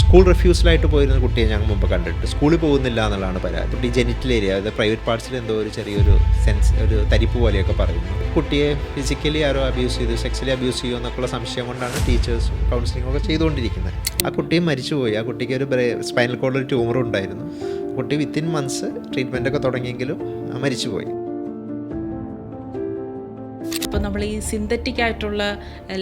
School റിഫ്യൂസലായിട്ട് പോയിരുന്ന കുട്ടിയെ ഞങ്ങൾ മുമ്പ് കണ്ടിട്ട് സ്കൂളിൽ പോകുന്നില്ല എന്നുള്ളതാണ് പരാതി. കുട്ടി ജെനിറ്റൽ ഏരിയ, അതായത് പ്രൈവറ്റ് പാർട്സിൽ എന്തോ ഒരു ചെറിയൊരു ഒരു തരിപ്പ് പോലെയൊക്കെ പറയുന്നു. കുട്ടിയെ ഫിസിക്കലി ആരോ അബ്യൂസ് ചെയ്തു, സെക്സ്വലി അബ്യൂസ് ചെയ്യുമോ എന്നൊക്കെയുള്ള സംശയം കൊണ്ടാണ് ടീച്ചേഴ്സും കൗൺസിലിംഗ് ഒക്കെ ചെയ്തുകൊണ്ടിരിക്കുന്നത്. ആ കുട്ടിയും മരിച്ചുപോയി. ആ കുട്ടിക്ക് ഒരു സ്പൈനൽ കോഡിൽ ട്യൂമറും ഉണ്ടായിരുന്നു. കുട്ടി വിത്തിൻ മന്ത്സ് ട്രീറ്റ്മെൻറ്റൊക്കെ തുടങ്ങിയെങ്കിലും മരിച്ചുപോയി. ഇപ്പോൾ നമ്മൾ ഈ സിന്തറ്റിക് ആയിട്ടുള്ള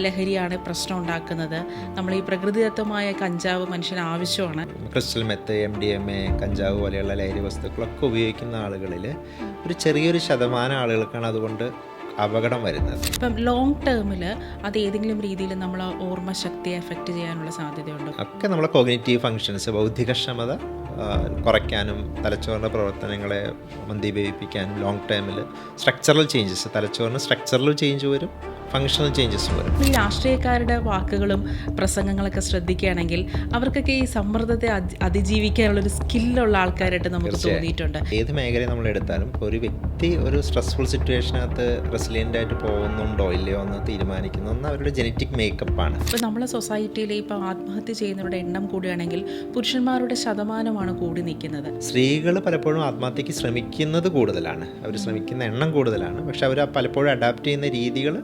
ലഹരിയാണ് പ്രശ്നം ഉണ്ടാക്കുന്നത്. നമ്മൾ ഈ പ്രകൃതിദത്തമായ കഞ്ചാവ് മനുഷ്യന് ആവശ്യമാണ്. ക്രിസ്റ്റൽ മെത്ത്, MDMA, കഞ്ചാവ് പോലെയുള്ള ലഹരി വസ്തുക്കളൊക്കെ ഉപയോഗിക്കുന്ന ആളുകളിൽ ഒരു ചെറിയൊരു ശതമാനം ആളുകൾക്കാണ് അതുകൊണ്ട് അപകടം വരുന്നത്. ഇപ്പം ലോങ് ടേമിൽ അത് ഏതെങ്കിലും രീതിയിൽ നമ്മളെ ഓർമ്മശക്തിയെ എഫക്റ്റ് ചെയ്യാനുള്ള സാധ്യതയുണ്ട്. ഒക്കെ നമ്മളെ കോഗ്നിറ്റീവ് ഫങ്ഷൻസ്, ബൗദ്ധികക്ഷമത കുറയ്ക്കാനും തലച്ചോറിൻ്റെ പ്രവർത്തനങ്ങളെ മന്ദീഭവിപ്പിക്കാനും ലോങ് ടേമിൽ സ്ട്രക്ചറൽ ചേഞ്ചസ്, തലച്ചോറിന് സ്ട്രക്ചറൽ ചേഞ്ച് വരും, ഫങ്ഷണൽ ചേഞ്ചസും വരും. ഈ രാഷ്ട്രീയക്കാരുടെ വാക്കുകളും പ്രസംഗങ്ങളൊക്കെ ശ്രദ്ധിക്കുകയാണെങ്കിൽ അവർക്കൊക്കെ ഈ സമ്മർദ്ദത്തെ അതിജീവിക്കാനുള്ളൊരു സ്കില്ലുള്ള ആൾക്കാരായിട്ട് നമുക്ക് തോന്നിയിട്ടുണ്ട്. ഏത് മേഖല നമ്മൾ എടുത്താലും ഒരു വ്യക്തി ഒരു സ്ട്രെസ്ഫുൾ സിറ്റുവേഷനകത്ത് റെസിലിയൻ്റ് ആയിട്ട് പോകുന്നുണ്ടോ ഇല്ലയോ എന്ന് തീരുമാനിക്കുന്നത് അവരുടെ ജനറ്റിക് മേക്കപ്പാണ്. ഇപ്പോൾ നമ്മളെ സൊസൈറ്റിയിൽ ഇപ്പോൾ ആത്മഹത്യ ചെയ്യുന്നവരുടെ എണ്ണം കൂടുകയാണെങ്കിൽ പുരുഷന്മാരുടെ ശതമാനമാണ് കൂടി നിൽക്കുന്നത്. സ്ത്രീകൾ പലപ്പോഴും ആത്മഹത്യക്ക് ശ്രമിക്കുന്നത് കൂടുതലാണ്, അവർ ശ്രമിക്കുന്ന എണ്ണം കൂടുതലാണ്. പക്ഷെ അവർ പലപ്പോഴും അഡാപ്റ്റ് ചെയ്യുന്ന രീതികൾ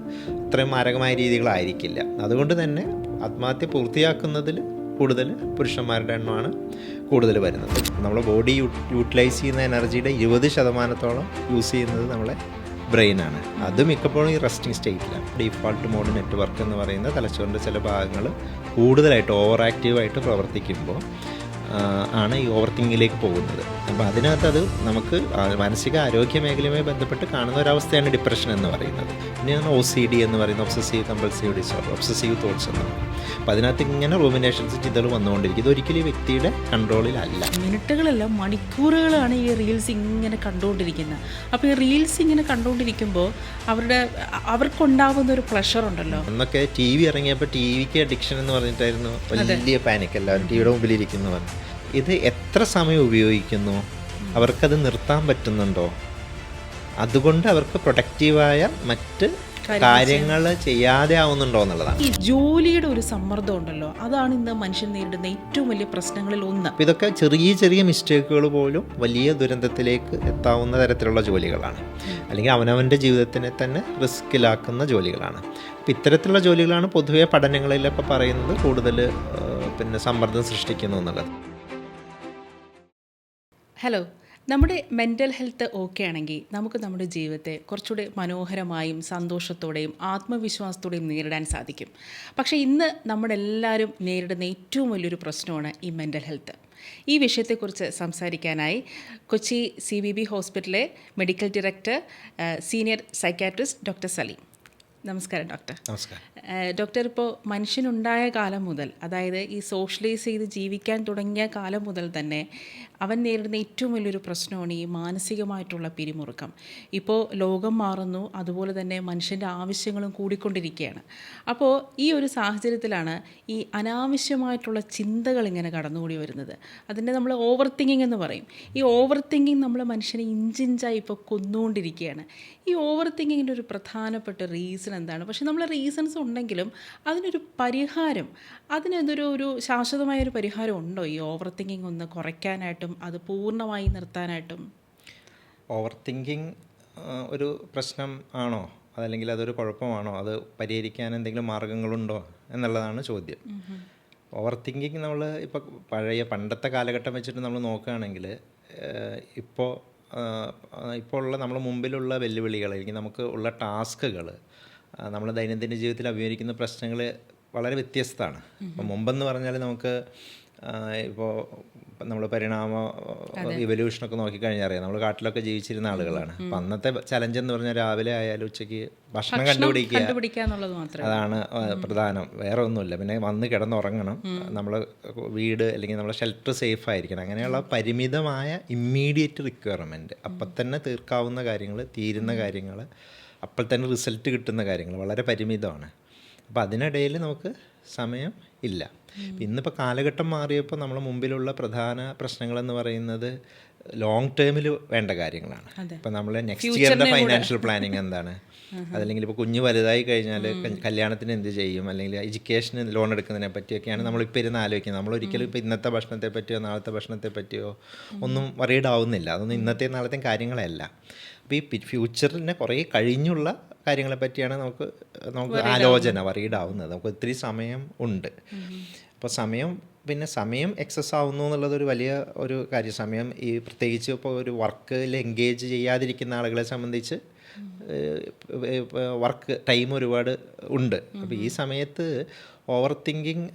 അത്രയും മാരകമായ രീതികളായിരിക്കില്ല. അതുകൊണ്ട് തന്നെ ആത്മഹത്യ പൂർത്തിയാക്കുന്നതിൽ കൂടുതൽ പുരുഷന്മാരുടെ എണ്ണമാണ് കൂടുതൽ വരുന്നത്. നമ്മളെ ബോഡി യൂട്ടിലൈസ് ചെയ്യുന്ന എനർജിയുടെ 20% യൂസ് ചെയ്യുന്നത് നമ്മളെ ബ്രെയിനാണ്. അത് മിക്കപ്പോഴും ഈ റെസ്റ്റിംഗ് സ്റ്റേറ്റിലാണ്. ഡീഫോൾട്ട് മോഡ് നെറ്റ്വർക്ക് എന്ന് പറയുന്ന തലച്ചോറിൻ്റെ ചില ഭാഗങ്ങൾ കൂടുതലായിട്ട് ഓവർ ആക്റ്റീവായിട്ട് പ്രവർത്തിക്കുമ്പോൾ ആണ് ഈ ഓവർ തിങ്കിങ്ങിലേക്ക് പോകുന്നത്. അപ്പോൾ അതിനകത്ത് അത് നമുക്ക് മാനസിക ആരോഗ്യ മേഖലയുമായി ബന്ധപ്പെട്ട് കാണുന്ന ഒരവസ്ഥയാണ് ഡിപ്രഷൻ എന്ന് പറയുന്നത്. പിന്നെയാണ് OCD എന്ന് പറയുന്ന obsessive compulsive disorder, obsessive thoughts എന്ന് പറയും. അപ്പോൾ അതിനകത്ത് ഇങ്ങനെ റൂമിനേഷൻസ് ചിന്തകൾ വന്നുകൊണ്ടിരിക്കും. ഇതൊരിക്കലും ഈ വ്യക്തിയുടെ കൺട്രോളിലല്ല. മിനിറ്റുകളല്ല, മണിക്കൂറുകളാണ് ഈ റീൽസ് ഇങ്ങനെ കണ്ടുകൊണ്ടിരിക്കുന്നത്. അപ്പോൾ ഈ റീൽസ് ഇങ്ങനെ കണ്ടുകൊണ്ടിരിക്കുമ്പോൾ അവർക്കുണ്ടാവുന്ന ഒരു പ്ലഷർ ഉണ്ടല്ലോ. അന്നൊക്കെ TV ഇറങ്ങിയപ്പോൾ TVക്ക് അഡിക്ഷൻ എന്ന് പറഞ്ഞിട്ടായിരുന്നു വലിയ പാനിക്, എല്ലാവരും TVയുടെ മുമ്പിലിരിക്കുന്നു പറഞ്ഞു. ഇത് എത്ര സമയം ഉപയോഗിക്കുന്നു, അവർക്കത് നിർത്താൻ പറ്റുന്നുണ്ടോ, അതുകൊണ്ട് അവർക്ക് പ്രൊഡക്റ്റീവായ മറ്റ് കാര്യങ്ങൾ ചെയ്യാതെ ആവുന്നുണ്ടോ എന്നുള്ളതാണ്. ഈ ജോലിയുടെ ഒരു സമ്മർദ്ദം ഉണ്ടല്ലോ, അതാണ് ഇന്ന് മനുഷ്യൻ നേരിടുന്ന ഏറ്റവും വലിയ പ്രശ്നങ്ങളിൽ ഒന്ന്. ഇതൊക്കെ ചെറിയ ചെറിയ മിസ്റ്റേക്കുകൾ പോലും വലിയ ദുരന്തത്തിലേക്ക് എത്താവുന്ന തരത്തിലുള്ള ജോലികളാണ്, അല്ലെങ്കിൽ അവനവൻ്റെ ജീവിതത്തിനെ തന്നെ റിസ്കിലാക്കുന്ന ജോലികളാണ്. അപ്പം ഇത്തരത്തിലുള്ള ജോലികളാണ് പൊതുവെ പഠനങ്ങളിലൊക്കെ പറയുന്നത് കൂടുതൽ സമ്മർദ്ദം സൃഷ്ടിക്കുന്നു എന്നുള്ളത്. ഹലോ, നമ്മുടെ മെൻ്റൽ ഹെൽത്ത് ഓക്കെ ആണെങ്കിൽ നമുക്ക് നമ്മുടെ ജീവിതത്തെ കുറച്ചുകൂടി മനോഹരമായും സന്തോഷത്തോടെയും ആത്മവിശ്വാസത്തോടെയും നേരിടാൻ സാധിക്കും. പക്ഷേ ഇന്ന് നമ്മളെല്ലാവരും നേരിടുന്ന ഏറ്റവും വലിയൊരു പ്രശ്നമാണ് ഈ മെൻ്റൽ ഹെൽത്ത്. ഈ വിഷയത്തെക്കുറിച്ച് സംസാരിക്കാനായി കൊച്ചി CBB ഹോസ്പിറ്റലിലെ medical director, senior psychiatrist doctor Saleem. നമസ്കാരം ഡോക്ടർ. നമസ്കാരം ഡോക്ടർ. ഇപ്പോൾ മനുഷ്യനുണ്ടായ കാലം മുതൽ, അതായത് ഈ സോഷ്യലൈസ് ചെയ്ത് ജീവിക്കാൻ തുടങ്ങിയ കാലം മുതൽ തന്നെ അവൻ നേരിടുന്ന ഏറ്റവും വലിയൊരു പ്രശ്നമാണ് ഈ മാനസികമായിട്ടുള്ള പിരിമുറുക്കം. ഇപ്പോൾ ലോകം മാറുന്നു, അതുപോലെ തന്നെ മനുഷ്യൻ്റെ ആവശ്യങ്ങളും കൂടിക്കൊണ്ടിരിക്കുകയാണ്. അപ്പോൾ ഈ ഒരു സാഹചര്യത്തിലാണ് ഈ അനാവശ്യമായിട്ടുള്ള ചിന്തകൾ ഇങ്ങനെ കടന്നുകൂടി വരുന്നത്. അതിൻ്റെ നമ്മൾ ഓവർ തിങ്കിങ് എന്ന് പറയും. ഈ ഓവർ തിങ്കിങ് നമ്മൾ മനുഷ്യനെ ഇഞ്ചിഞ്ചായി ഇപ്പോൾ കൊന്നുകൊണ്ടിരിക്കുകയാണ്. ഈ ഓവർ തിങ്കിങ്ങിൻ്റെ ഒരു പ്രധാനപ്പെട്ട റീസൺ എന്താണ്? പക്ഷേ നമ്മൾ റീസൺസ് ഉണ്ടെങ്കിലും അതിനൊരു പരിഹാരം, അതിനെന്തൊരു ശാശ്വതമായൊരു പരിഹാരം ഉണ്ടോ ഈ ഓവർ തിങ്കിങ് ഒന്ന് കുറയ്ക്കാനായിട്ടും അത് പൂർണ്ണമായി നിർത്താനായിട്ടും? ഓവർ തിങ്കിങ് ഒരു പ്രശ്നം ആണോ, അതല്ലെങ്കിൽ അതൊരു കുഴപ്പമാണോ, അത് പരിഹരിക്കാൻ എന്തെങ്കിലും മാർഗങ്ങളുണ്ടോ എന്നുള്ളതാണ് ചോദ്യം. ഓവർ തിങ്കിങ് നമ്മൾ ഇപ്പോൾ പണ്ടത്തെ കാലഘട്ടം വെച്ചിട്ട് നമ്മൾ നോക്കുകയാണെങ്കിൽ ഇപ്പോൾ ഉള്ള നമ്മുടെ മുമ്പിലുള്ള വെല്ലുവിളികൾ, അല്ലെങ്കിൽ നമുക്ക് ഉള്ള ടാസ്കുകൾ, നമ്മൾ ദൈനംദിന ജീവിതത്തിൽ അഭിമുഖീകരിക്കുന്ന പ്രശ്നങ്ങൾ വളരെ വ്യത്യസ്തമാണ്. അപ്പം മുമ്പെന്ന് പറഞ്ഞാൽ നമുക്ക് ഇപ്പോൾ നമ്മൾ ഇവല്യൂഷനൊക്കെ നോക്കിക്കഴിഞ്ഞാൽ അറിയാം, നമ്മൾ കാട്ടിലൊക്കെ ജീവിച്ചിരുന്ന ആളുകളാണ്. അപ്പം അന്നത്തെ ചലഞ്ച് എന്ന് പറഞ്ഞാൽ രാവിലെ ആയാലും ഉച്ചയ്ക്ക് ഭക്ഷണം കണ്ടുപിടിക്കുക എന്നുള്ളത് അതാണ് പ്രധാനം, വേറെ ഒന്നുമില്ല. പിന്നെ വന്ന് കിടന്നുറങ്ങണം, നമ്മൾ വീട് അല്ലെങ്കിൽ നമ്മളെ ഷെൽട്ടർ സേഫ് ആയിരിക്കണം. അങ്ങനെയുള്ള പരിമിതമായ ഇമ്മീഡിയറ്റ് റിക്വയർമെൻറ്റ്, അപ്പം തന്നെ തീർക്കാവുന്ന കാര്യങ്ങൾ, തീരുന്ന കാര്യങ്ങൾ, അപ്പോൾ തന്നെ റിസൾട്ട് കിട്ടുന്ന കാര്യങ്ങൾ വളരെ പരിമിതമാണ്. അപ്പോൾ അതിനിടയിൽ നമുക്ക് സമയം ഇല്ല. ഇന്നിപ്പോൾ കാലഘട്ടം മാറിയപ്പോൾ നമ്മുടെ മുമ്പിലുള്ള പ്രധാന പ്രശ്നങ്ങളെന്ന് പറയുന്നത് ലോങ് ടേമിൽ വേണ്ട കാര്യങ്ങളാണ്. ഇപ്പം നമ്മൾ നെക്സ്റ്റ് ഇയറിൻ്റെ ഫൈനാൻഷ്യൽ പ്ലാനിങ് എന്താണ്, അതല്ലെങ്കിൽ ഇപ്പോൾ കുഞ്ഞ് വലുതായി കഴിഞ്ഞാൽ കല്യാണത്തിന് എന്ത് ചെയ്യും, അല്ലെങ്കിൽ എഡ്യൂക്കേഷന് ലോൺ എടുക്കുന്നതിനെ പറ്റിയൊക്കെയാണ് നമ്മളിപ്പോൾ ഇരുന്ന് ആലോചിക്കുന്നത്. നമ്മളൊരിക്കലും ഇപ്പോൾ ഇന്നത്തെ ഭക്ഷണത്തെ പറ്റിയോ നാളത്തെ ഭക്ഷണത്തെ പറ്റിയോ ഒന്നും വറീഡ് ആവുന്നില്ല. അതൊന്നും ഇന്നത്തെ നാളത്തെയും കാര്യങ്ങളല്ല. അപ്പോൾ ഈ ഫ്യൂച്ചറിനെ കുറേ കഴിഞ്ഞുള്ള കാര്യങ്ങളെ പറ്റിയാണ് നമുക്ക് ആലോചന വറീഡ് ആവുന്നത്. നമുക്ക് ഒത്തിരി സമയം ഉണ്ട്. അപ്പോൾ സമയം എക്സസ് ആവുന്നു എന്നുള്ളത് ഒരു വലിയ ഒരു കാര്യം. സമയം ഈ പ്രത്യേകിച്ച് ഇപ്പോൾ ഒരു വർക്കിൽ എൻഗേജ് ചെയ്യാതിരിക്കുന്ന ആളുകളെ സംബന്ധിച്ച് വർക്ക് ടൈം ഒരുപാട് ഉണ്ട്. അപ്പോൾ ഈ സമയത്ത് ഓവർ തിങ്കിങ്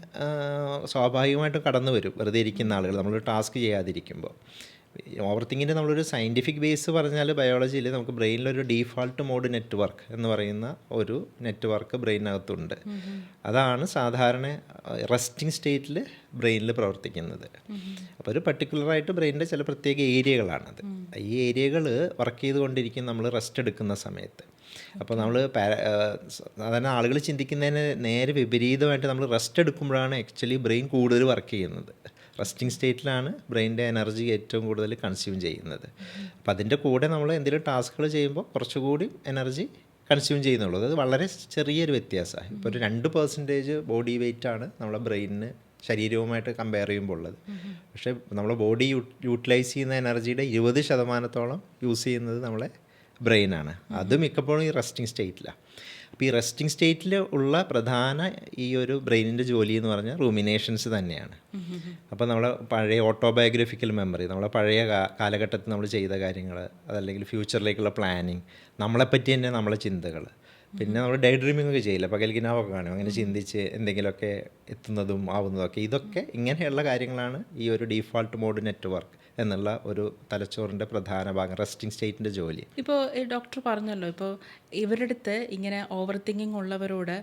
സ്വാഭാവികമായിട്ടും കടന്നു വരും വെറുതെ ഇരിക്കുന്ന ആളുകൾ, നമ്മളൊരു ടാസ്ക് ചെയ്യാതിരിക്കുമ്പോൾ. ഓവർ തിങ്കിൻ്റെ നമ്മളൊരു സയൻറ്റിഫിക് ബേസ് പറഞ്ഞാൽ ബയോളജിയിൽ നമുക്ക് ബ്രെയിനിലൊരു ഡീഫാൾട്ട് മോഡ് നെറ്റ്വർക്ക് എന്ന് പറയുന്ന ഒരു നെറ്റ്വർക്ക് ബ്രെയിനകത്തുണ്ട്. അതാണ് സാധാരണ റെസ്റ്റിംഗ് സ്റ്റേറ്റിൽ ബ്രെയിനിൽ പ്രവർത്തിക്കുന്നത്. അപ്പോൾ ഒരു പർട്ടിക്കുലറായിട്ട് ബ്രെയിനിൻ്റെ ചില പ്രത്യേക ഏരിയകളാണത്. ഈ ഏരിയകൾ വർക്ക് ചെയ്തുകൊണ്ടിരിക്കും നമ്മൾ റെസ്റ്റ് എടുക്കുന്ന സമയത്ത്. അപ്പോൾ നമ്മൾ സാധാരണ ആളുകൾ ചിന്തിക്കുന്നതിന് നേരെ വിപരീതമായിട്ട് നമ്മൾ റെസ്റ്റ് എടുക്കുമ്പോഴാണ് ആക്ച്വലി ബ്രെയിൻ കൂടുതൽ വർക്ക് ചെയ്യുന്നത്. റെസ്റ്റിംഗ് സ്റ്റേറ്റിലാണ് ബ്രെയിനിൻ്റെ എനർജി ഏറ്റവും കൂടുതൽ കൺസ്യൂം ചെയ്യുന്നത്. അപ്പോൾ അതിൻ്റെ കൂടെ നമ്മൾ എന്തെങ്കിലും ടാസ്കുകൾ ചെയ്യുമ്പോൾ കുറച്ചുകൂടി എനർജി കൺസ്യൂം ചെയ്യുന്നുള്ളൂ. അത് വളരെ ചെറിയൊരു വ്യത്യാസമാണ്. ഇപ്പോൾ ഒരു 2% ബോഡി വെയ്റ്റാണ് നമ്മളെ ബ്രെയിനിന് ശരീരവുമായിട്ട് കമ്പയർ ചെയ്യുമ്പോൾ ഉള്ളത്. പക്ഷേ നമ്മളെ ബോഡി യൂട്ടിലൈസ് ചെയ്യുന്ന എനർജിയുടെ 20% യൂസ് ചെയ്യുന്നത് നമ്മളെ ബ്രെയിനാണ്. അത് മിക്കപ്പോഴും ഈ റെസ്റ്റിംഗ് സ്റ്റേറ്റിലാണ്. അപ്പോൾ ഈ റെസ്റ്റിംഗ് സ്റ്റേറ്റിൽ ഉള്ള പ്രധാന ഈ ഒരു ബ്രെയിനിൻ്റെ ജോലി എന്ന് പറഞ്ഞാൽ റൂമിനേഷൻസ് തന്നെയാണ്. അപ്പോൾ നമ്മളെ പഴയ ഓട്ടോബയോഗ്രഫിക്കൽ മെമ്മറി, നമ്മളെ പഴയ കാലഘട്ടത്തിൽ നമ്മൾ ചെയ്ത കാര്യങ്ങൾ, അതല്ലെങ്കിൽ ഫ്യൂച്ചറിലേക്കുള്ള പ്ലാനിങ്, നമ്മളെപ്പറ്റി തന്നെ നമ്മളെ ചിന്തകൾ, പിന്നെ നമ്മൾ ഡേ ഡ്രീമിംഗ് ഒക്കെ ചെയ്യില്ല, പകൽക്കിനാവൊക്കെ കാണും, അങ്ങനെ ചിന്തിച്ച് എന്തെങ്കിലുമൊക്കെ എത്തുന്നതും ആവുന്നതൊക്കെ, ഇതൊക്കെ ഇങ്ങനെയുള്ള കാര്യങ്ങളാണ് ഈ ഒരു ഡീഫാൾട്ട് മോഡ് നെറ്റ്വർക്ക് എന്നുള്ള ഒരു തലച്ചോറിൻ്റെ പ്രധാന ഭാഗം, റെസ്റ്റിംഗ് സ്റ്റേറ്റിൻ്റെ ജോലി. ഇപ്പോൾ ഡോക്ടർ പറഞ്ഞല്ലോ, ഇപ്പോൾ ഇവരുടെ അടുത്ത് ഇങ്ങനെ ഓവർ തിങ്കിങ് ഉള്ളവരോട്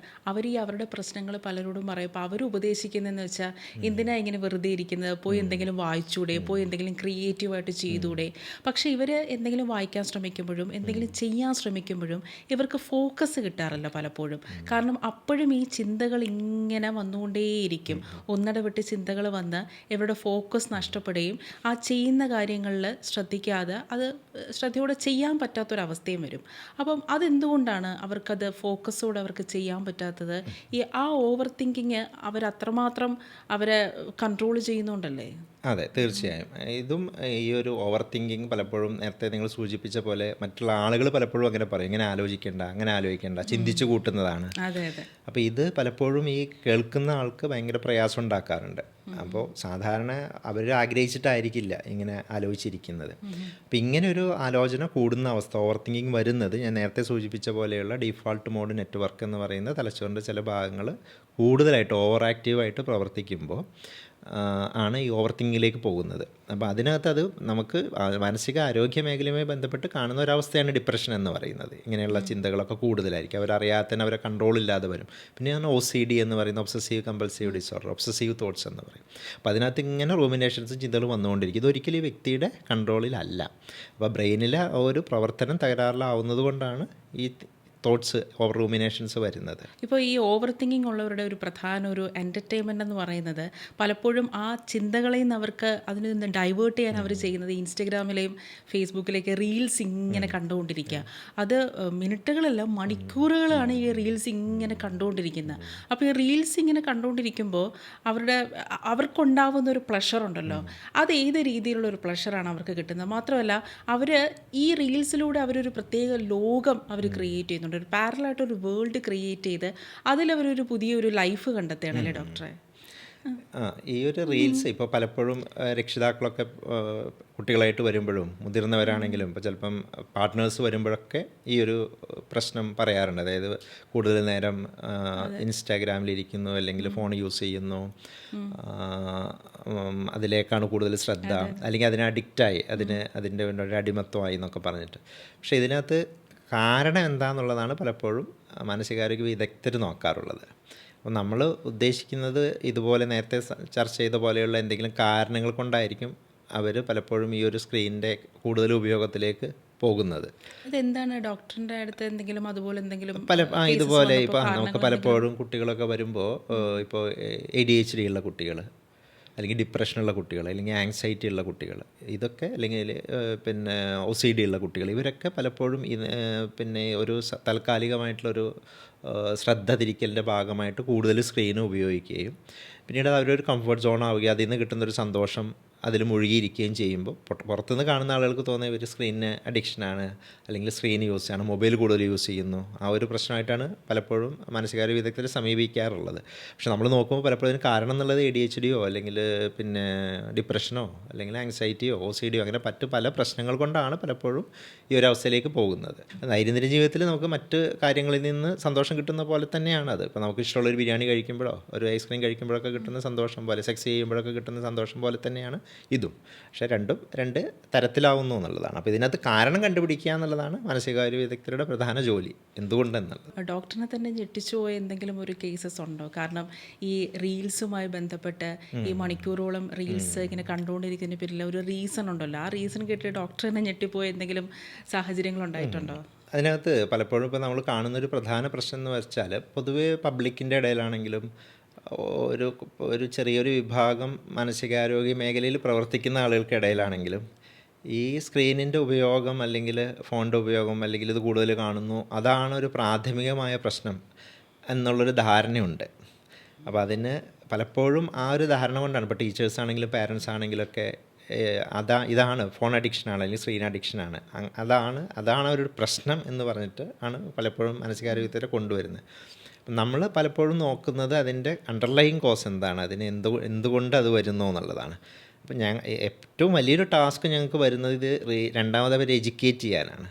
അവരുടെ പ്രശ്നങ്ങൾ പലരോടും പറയുമ്പോൾ അവർ ഉപദേശിക്കുന്നതെന്ന് വെച്ചാൽ എന്തിനാ ഇങ്ങനെ വെറുതെ ഇരിക്കുന്നത്, പോയി എന്തെങ്കിലും വായിച്ചൂടെ, പോയി എന്തെങ്കിലും ക്രിയേറ്റീവായിട്ട് ചെയ്തൂടെ. പക്ഷേ ഇവർ എന്തെങ്കിലും വായിക്കാൻ ശ്രമിക്കുമ്പോഴും എന്തെങ്കിലും ചെയ്യാൻ ശ്രമിക്കുമ്പോഴും ഇവർക്ക് ഫോക്കസ് കിട്ടാറില്ല പലപ്പോഴും. കാരണം അപ്പോഴും ഈ ചിന്തകൾ ഇങ്ങനെ വന്നുകൊണ്ടേയിരിക്കും. ഒന്നിടവിട്ട് ചിന്തകൾ വന്ന് ഇവരുടെ ഫോക്കസ് നഷ്ടപ്പെടുകയും ആ ചെയ്യുന്ന കാര്യങ്ങളിൽ ശ്രദ്ധിക്കാതെ അത് ശ്രദ്ധയോടെ ചെയ്യാൻ പറ്റാത്തൊരവസ്ഥയും വരും. അപ്പം അതെന്തുകൊണ്ടാണ് അവർക്കത് ഫോക്കസോടെ അവർക്ക് ചെയ്യാൻ പറ്റാത്തത്? ആ ഓവർ തിങ്കിങ് അവരത്രമാത്രം അവരെ കൺട്രോൾ ചെയ്യുന്നുണ്ടല്ലേ? അതെ, തീർച്ചയായും. ഇതും ഈ ഒരു ഓവർ തിങ്കിങ് പലപ്പോഴും നേരത്തെ നിങ്ങൾ സൂചിപ്പിച്ച പോലെ മറ്റുള്ള ആളുകൾ പലപ്പോഴും അങ്ങനെ പറയും, ഇങ്ങനെ ആലോചിക്കേണ്ട, അങ്ങനെ ആലോചിക്കേണ്ട, ചിന്തിച്ചു കൂട്ടുന്നതാണ്. അപ്പോൾ ഇത് പലപ്പോഴും ഈ കേൾക്കുന്ന ആൾക്ക് ഭയങ്കര പ്രയാസം ഉണ്ടാക്കാറുണ്ട്. അപ്പോൾ സാധാരണ അവർ ആഗ്രഹിച്ചിട്ടായിരിക്കില്ല ഇങ്ങനെ ആലോചിച്ചിരിക്കുന്നത്. അപ്പോൾ ഇങ്ങനെ ഒരു ആലോചന കൂടുന്ന അവസ്ഥ, ഓവർ തിങ്കിങ് വരുന്നത് ഞാൻ നേരത്തെ സൂചിപ്പിച്ച പോലെയുള്ള ഡീഫാൾട്ട് മോഡ് നെറ്റ്വർക്ക് എന്ന് പറയുന്ന തലച്ചോറിൻ്റെ ചില ഭാഗങ്ങൾ കൂടുതലായിട്ട് ഓവർ ആക്റ്റീവായിട്ട് പ്രവർത്തിക്കുമ്പോൾ ആണ് ഈ ഓവർ തിങ്കിങ്ങിലേക്ക് പോകുന്നത്. അപ്പോൾ അതിനകത്ത് അത് നമുക്ക് മാനസിക ആരോഗ്യ മേഖലയുമായി ബന്ധപ്പെട്ട് കാണുന്ന ഒരവസ്ഥയാണ് ഡിപ്രഷൻ എന്ന് പറയുന്നത്. ഇങ്ങനെയുള്ള ചിന്തകളൊക്കെ കൂടുതലായിരിക്കും, അവരറിയാത്തന്നെ അവരെ കൺട്രോളില്ലാതെ വരും. പിന്നെയാണ് OCD എന്ന് പറയുന്ന obsessive compulsive disorder, obsessive thoughts എന്ന് പറയും. അപ്പോൾ അതിനകത്ത് ഇങ്ങനെ റൂമിനേഷൻസ് ചിന്തകൾ വന്നുകൊണ്ടിരിക്കും. ഇതൊരിക്കലും ഈ വ്യക്തിയുടെ കൺട്രോളിലല്ല. അപ്പോൾ ബ്രെയിനിലെ ഒരു പ്രവർത്തനം തകരാറിലാവുന്നത് കൊണ്ടാണ് ഈ തോട്ട്സ്, ഓവർ റൂമിനേഷൻസ് വരുന്നത്. ഇപ്പോൾ ഈ ഓവർ തിങ്കിങ് ഉള്ളവരുടെ ഒരു പ്രധാന ഒരു എൻ്റർടൈൻമെൻ്റ് എന്ന് പറയുന്നത് പലപ്പോഴും ആ ചിന്തകളിൽ നിന്ന് അവർക്ക് അതിൽ നിന്ന് ഡൈവേർട്ട് ചെയ്യാൻ അവർ ചെയ്യുന്നത് ഇൻസ്റ്റഗ്രാമിലെയും ഫേസ്ബുക്കിലേക്ക് റീൽസ് ഇങ്ങനെ കണ്ടുകൊണ്ടിരിക്കുക. അത് മിനിറ്റുകളല്ല മണിക്കൂറുകളാണ് ഈ റീൽസ് ഇങ്ങനെ കണ്ടുകൊണ്ടിരിക്കുന്നത്. അപ്പോൾ ഈ റീൽസ് ഇങ്ങനെ കണ്ടുകൊണ്ടിരിക്കുമ്പോൾ അവർക്കുണ്ടാവുന്ന ഒരു പ്ലഷർ ഉണ്ടല്ലോ, അത് ഏത് രീതിയിലുള്ള ഒരു പ്ലഷറാണ് അവർക്ക് കിട്ടുന്നത്. മാത്രമല്ല അവർ ഈ റീൽസിലൂടെ അവരൊരു പ്രത്യേക ലോകം അവർ ക്രിയേറ്റ് ചെയ്യുന്നു, ഒരു പാരലായിട്ടൊരു വേൾഡ് ക്രിയേറ്റ് ചെയ്ത് അതിലവരൊരു പുതിയൊരു ലൈഫ് കണ്ടെത്തുകയാണല്ലേ ഡോക്ടറെ? ഈ ഒരു റീൽസ് ഇപ്പോൾ പലപ്പോഴും രക്ഷിതാക്കളൊക്കെ കുട്ടികളായിട്ട് വരുമ്പോഴും മുതിർന്നവരാണെങ്കിലും ഇപ്പോൾ ചിലപ്പം പാർട്ട്നേഴ്സ് വരുമ്പോഴൊക്കെ ഈ ഒരു പ്രശ്നം പറയാറുണ്ട്. അതായത് കൂടുതൽ നേരം ഇൻസ്റ്റാഗ്രാമിലിരിക്കുന്നു, അല്ലെങ്കിൽ ഫോൺ യൂസ് ചെയ്യുന്നു, അതിലേക്കാണ് കൂടുതൽ ശ്രദ്ധ, അല്ലെങ്കിൽ അതിന് അഡിക്റ്റായി, അതിൻ്റെ ഒരു അടിമത്വമായി എന്നൊക്കെ പറഞ്ഞിട്ട്. പക്ഷേ ഇതിനകത്ത് കാരണം എന്താണെന്നുള്ളതാണ് പലപ്പോഴും മാനസികാരോഗ്യ വിദഗ്ധർ നോക്കാറുള്ളത്. അപ്പോൾ നമ്മൾ ഉദ്ദേശിക്കുന്നത് ഇതുപോലെ നേരത്തെ ചർച്ച ചെയ്ത പോലെയുള്ള എന്തെങ്കിലും കാരണങ്ങൾ കൊണ്ടായിരിക്കും അവർ പലപ്പോഴും ഈ ഒരു സ്ക്രീനിൻ്റെ കൂടുതൽ ഉപയോഗത്തിലേക്ക് പോകുന്നത്. അതെന്താണ് ഡോക്ടറിൻ്റെ അടുത്ത് എന്തെങ്കിലും അതുപോലെ എന്തെങ്കിലും ഇതുപോലെ ഇപ്പോൾ നമുക്ക് പലപ്പോഴും കുട്ടികളൊക്കെ വരുമ്പോൾ ഇപ്പോൾ ADHD ഉള്ള കുട്ടികൾ, അല്ലെങ്കിൽ ഡിപ്രഷനുള്ള കുട്ടികൾ, അല്ലെങ്കിൽ ആങ്സൈറ്റി ഉള്ള കുട്ടികൾ, ഇതൊക്കെ അല്ലെങ്കിൽ പിന്നെ OCD ഉള്ള കുട്ടികൾ, ഇവരൊക്കെ പലപ്പോഴും പിന്നെ ഒരു താൽക്കാലികമായിട്ടുള്ളൊരു ശ്രദ്ധ തിരിക്കലിൻ്റെ ഭാഗമായിട്ട് കൂടുതൽ സ്ക്രീൻ ഉപയോഗിക്കുകയും പിന്നീട് അവരൊരു കംഫർട്ട് സോൺ ആവുകയും അതിൽ നിന്ന് കിട്ടുന്നൊരു സന്തോഷം അതിൽ മുഴുകിയിരിക്കുകയും ചെയ്യുമ്പോൾ പുറത്തുനിന്ന് കാണുന്ന ആളുകൾക്ക് തോന്നുന്നത് ഇവർ സ്ക്രീനിന് അഡിക്ഷനാണ്, അല്ലെങ്കിൽ സ്ക്രീൻ യൂസ് ചെയ്യണം, മൊബൈൽ കൂടുതൽ യൂസ് ചെയ്യുന്നു, ആ ഒരു പ്രശ്നമായിട്ടാണ് പലപ്പോഴും മാനസികാരോഗ്യ വിദഗ്ധർ സമീപിക്കാറുള്ളത്. പക്ഷെ നമ്മൾ നോക്കുമ്പോൾ പലപ്പോഴും അതിന് കാരണം എന്നുള്ളത് ADHDയോ അല്ലെങ്കിൽ പിന്നെ ഡിപ്രഷനോ അല്ലെങ്കിൽ ആങ്സൈറ്റിയോ OCDയോ അങ്ങനെ പല പ്രശ്നങ്ങൾ കൊണ്ടാണ് പലപ്പോഴും ഈ ഒരു അവസ്ഥയിലേക്ക് പോകുന്നത്. ദൈനംദിന ജീവിതത്തിൽ നമുക്ക് മറ്റ് കാര്യങ്ങളിൽ നിന്ന് സന്തോഷം കിട്ടുന്ന പോലെ തന്നെയാണ് അത്. ഇപ്പോൾ നമുക്ക് ഇഷ്ടമുള്ളൊരു ബിരിയാണി കഴിക്കുമ്പോഴോ ഒരു ഐസ്ക്രീം കഴിക്കുമ്പോഴൊക്കെ കിട്ടുന്ന സന്തോഷം പോലെ, സെക്സ് ചെയ്യുമ്പോഴൊക്കെ കിട്ടുന്ന സന്തോഷം പോലെ തന്നെയാണ് ഇതും. പക്ഷേ രണ്ടും രണ്ട് തരത്തിലാവുന്നു എന്നുള്ളതാണ്. അപ്പോൾ ഇതിനകത്ത് കാരണം കണ്ടുപിടിക്കുക എന്നുള്ളതാണ് മാനസികാരോഗ്യ വിദഗ്ധരുടെ പ്രധാന ജോലി, എന്തുകൊണ്ടെന്നുള്ളത്. ഡോക്ടറിനെ തന്നെ ഞെട്ടിച്ചു പോയ എന്തെങ്കിലും ഒരു കേസസ് ഉണ്ടോ? കാരണം ഈ റീൽസുമായി ബന്ധപ്പെട്ട് ഈ മണിക്കൂറോളം റീൽസ് ഇങ്ങനെ കണ്ടുകൊണ്ടിരിക്കുന്നതിന് പേരിൽ ഒരു റീസൺ ഉണ്ടല്ലോ, ആ റീസൺ കേട്ട് ഡോക്ടറിനെ ഞെട്ടിപ്പോയ എന്തെങ്കിലും സാഹചര്യങ്ങളുണ്ടായിട്ടുണ്ടോ? അതിനകത്ത് പലപ്പോഴും ഇപ്പോൾ നമ്മൾ കാണുന്നൊരു പ്രധാന പ്രശ്നം എന്ന് വെച്ചാൽ പൊതുവേ പബ്ലിക്കിൻ്റെ ഇടയിലാണെങ്കിലും ഒരു ചെറിയൊരു വിഭാഗം മാനസികാരോഗ്യ മേഖലയിൽ പ്രവർത്തിക്കുന്ന ആളുകൾക്കിടയിലാണെങ്കിലും ഈ സ്ക്രീനിൻ്റെ ഉപയോഗം അല്ലെങ്കിൽ ഫോണിൻ്റെ ഉപയോഗം അല്ലെങ്കിൽ ഇത് കൂടുതൽ കാണുന്നു, അതാണ് ഒരു പ്രാഥമികമായ പ്രശ്നം എന്നുള്ളൊരു ധാരണയുണ്ട്. അപ്പോൾ അതിന് പലപ്പോഴും ആ ഒരു ധാരണ കൊണ്ടാണ് ഇപ്പോൾ ടീച്ചേഴ്സ് ആണെങ്കിലും പാരൻസ് ആണെങ്കിലൊക്കെ ഇതാണ് ഫോൺ അഡിക്ഷനാണ് അല്ലെങ്കിൽ സ്ക്രീൻ അഡിക്ഷനാണ്, അതാണ് ഒരു പ്രശ്നം എന്ന് പറഞ്ഞിട്ട് ആണ് പലപ്പോഴും മാനസികാരോഗ്യത്തെ കൊണ്ടുവരുന്നത്. നമ്മൾ പലപ്പോഴും നോക്കുന്നത് അതിൻ്റെ അണ്ടർലൈങ് കോസ് എന്താണ്, അതിന് എന്തുകൊണ്ട് അത് വരുന്നു എന്നുള്ളതാണ്. അപ്പം ഏറ്റവും വലിയൊരു ടാസ്ക് ഞങ്ങൾക്ക് വരുന്നത് ഇത് രണ്ടാമത് അവർ എഡ്യൂക്കേറ്റ് ചെയ്യാനാണ്.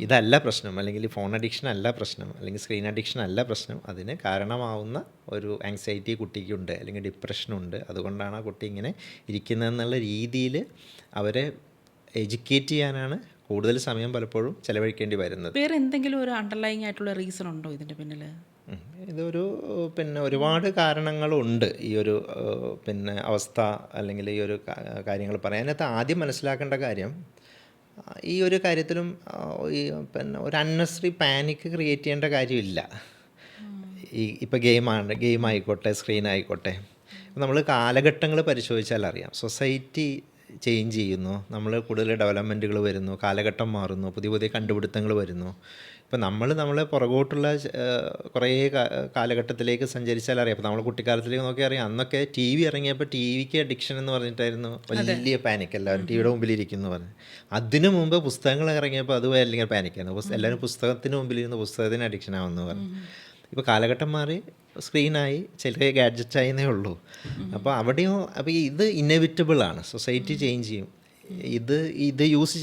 ഇതല്ല പ്രശ്നം, അല്ലെങ്കിൽ ഫോൺ അഡിക്ഷൻ അല്ല പ്രശ്നം, അല്ലെങ്കിൽ സ്ക്രീൻ അഡിക്ഷൻ അല്ല പ്രശ്നം, അതിന് കാരണമാവുന്ന ഒരു ആങ്സൈറ്റി കുട്ടിക്കുണ്ട്, അല്ലെങ്കിൽ ഡിപ്രഷനുണ്ട്, അതുകൊണ്ടാണ് ആ കുട്ടി ഇങ്ങനെ ഇരിക്കുന്നതെന്നുള്ള രീതിയിൽ അവരെ എഡ്യൂക്കേറ്റ് ചെയ്യാനാണ് കൂടുതൽ സമയം പലപ്പോഴും ചിലവഴിക്കേണ്ടി വരുന്നത്. വേറെ എന്തെങ്കിലും ഒരു അണ്ടർലൈങ് ആയിട്ടുള്ള റീസൺ ഉണ്ടോ ഇതിൻ്റെ പിന്നിൽ? ഇതൊരു ഒരുപാട് കാരണങ്ങളുണ്ട് ഈ ഒരു അവസ്ഥ അല്ലെങ്കിൽ ഈ ഒരു കാര്യങ്ങൾ പറയാൻ. അതിനകത്ത് ആദ്യം മനസ്സിലാക്കേണ്ട കാര്യം, ഈ ഒരു കാര്യത്തിലും ഒരു അൺനെസറി പാനിക് ക്രിയേറ്റ് ചെയ്യേണ്ട കാര്യമില്ല. ഇപ്പോൾ ഗെയിം ആയിക്കോട്ടെ സ്ക്രീൻ ആയിക്കോട്ടെ, നമ്മൾ കാലഘട്ടങ്ങൾ പരിശോധിച്ചാൽ അറിയാം, സൊസൈറ്റി ചേഞ്ച് ചെയ്യുന്നു, നമ്മൾ കൂടുതൽ ഡെവലപ്മെൻറ്റുകൾ വരുന്നു, കാലഘട്ടം മാറുന്നു, പുതിയ പുതിയ കണ്ടുപിടുത്തങ്ങൾ വരുന്നു. ഇപ്പോൾ നമ്മളെ പുറകോട്ടുള്ള കുറേ കാലഘട്ടത്തിലേക്ക് സഞ്ചരിച്ചാൽ അറിയാം. അപ്പോൾ നമ്മൾ കുട്ടിക്കാലത്തിലേക്ക് നോക്കിയാൽ അറിയാം, അന്നൊക്കെ TV ഇറങ്ങിയപ്പോൾ TVക്ക് അഡിക്ഷൻ എന്ന് പറഞ്ഞിട്ടായിരുന്നു വലിയ പാനിക്, എല്ലാവരും TVയുടെ മുമ്പിലിരിക്കുന്നു പറഞ്ഞു. അതിനു മുമ്പ് പുസ്തകങ്ങൾ ഇറങ്ങിയപ്പോൾ അത് അല്ലെങ്കിൽ പാനിക്കായിരുന്നു, എല്ലാവരും പുസ്തകത്തിന് മുമ്പിലിരുന്ന് പുസ്തകത്തിന് അഡിക്ഷൻ ആവുമെന്ന് പറഞ്ഞു. ഇപ്പോൾ കാലഘട്ടം മാറി സ്ക്രീനായി, ചില ഗാഡ്ജറ്റായി എന്നേ ഉള്ളൂ. അപ്പോൾ ഇത് ഇന്നെവിറ്റബിളാണ്, സൊസൈറ്റി ചേഞ്ച് ചെയ്യും, ഇത് യൂസ്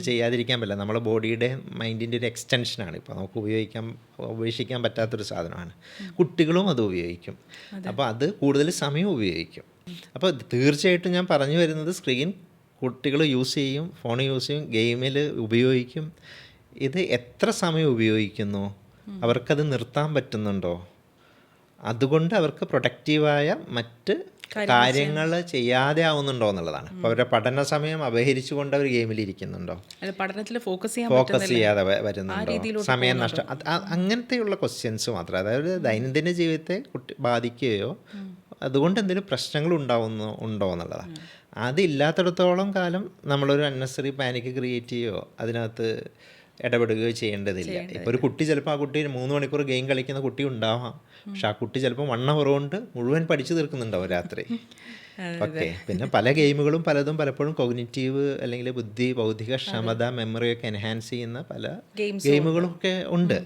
ചെയ്യാതിരിക്കാൻ പറ്റില്ല. നമ്മളെ ബോഡിയുടെ മൈൻഡിൻ്റെ ഒരു എക്സ്റ്റൻഷനാണ്. ഇപ്പോൾ നമുക്ക് ഉപേക്ഷിക്കാൻ പറ്റാത്തൊരു സാധനമാണ്. കുട്ടികളും അത് ഉപയോഗിക്കും, അപ്പോൾ അത് കൂടുതൽ സമയം ഉപയോഗിക്കും. അപ്പോൾ തീർച്ചയായിട്ടും ഞാൻ പറഞ്ഞു വരുന്നത്, സ്ക്രീൻ കുട്ടികൾ യൂസ് ചെയ്യും, ഫോൺ യൂസ് ചെയ്യും, ഗെയിമിൽ ഉപയോഗിക്കും. ഇത് എത്ര സമയം ഉപയോഗിക്കുന്നു, അവർക്കത് നിർത്താൻ പറ്റുന്നുണ്ടോ, അതുകൊണ്ട് അവർക്ക് പ്രൊഡക്റ്റീവായ മറ്റ് കാര്യങ്ങൾ ചെയ്യാതെ ആവുന്നുണ്ടോ എന്നുള്ളതാണ്. അപ്പോൾ അവരുടെ പഠന സമയം അപഹരിച്ചുകൊണ്ട് അവർ ഗെയിമിലിരിക്കുന്നുണ്ടോ, പഠനത്തിൽ ഫോക്കസ് ചെയ്യാതെ വരുന്നുണ്ടോ, സമയം നഷ്ടം, അങ്ങനത്തെയുള്ള ക്വസ്റ്റ്യൻസ് മാത്രം. അതായത് ദൈനംദിന ജീവിതത്തെ ബാധിക്കുകയോ അതുകൊണ്ട് എന്തെങ്കിലും പ്രശ്നങ്ങൾ ഉണ്ടോ എന്നുള്ളതാണ്. അതില്ലാത്തിടത്തോളം കാലം നമ്മളൊരു അൺനെസറി പാനിക് ക്രിയേറ്റ് ചെയ്യുകയോ അതിനകത്ത് ഇടപെടുകയോ ചെയ്യേണ്ടതില്ല. ഇപ്പോൾ ഒരു കുട്ടി ചിലപ്പോൾ ആ കുട്ടി 3 മണിക്കൂർ ഗെയിം കളിക്കുന്ന കുട്ടി ഉണ്ടാവാം, പക്ഷെ ആ കുട്ടി ചിലപ്പോൾ 1 hour കൊണ്ട് മുഴുവൻ പഠിച്ചു തീർക്കുന്നുണ്ടാവും രാത്രി. ഓക്കെ, പിന്നെ പല ഗെയിമുകളും പലപ്പോഴും കോഗ്നിറ്റീവ് അല്ലെങ്കിൽ ബുദ്ധി, ബൗദ്ധിക ക്ഷമത, മെമ്മറിയൊക്കെ എൻഹാൻസ് ചെയ്യുന്ന പല ഗെയിമുകളും ഒക്കെ ഉണ്ട്.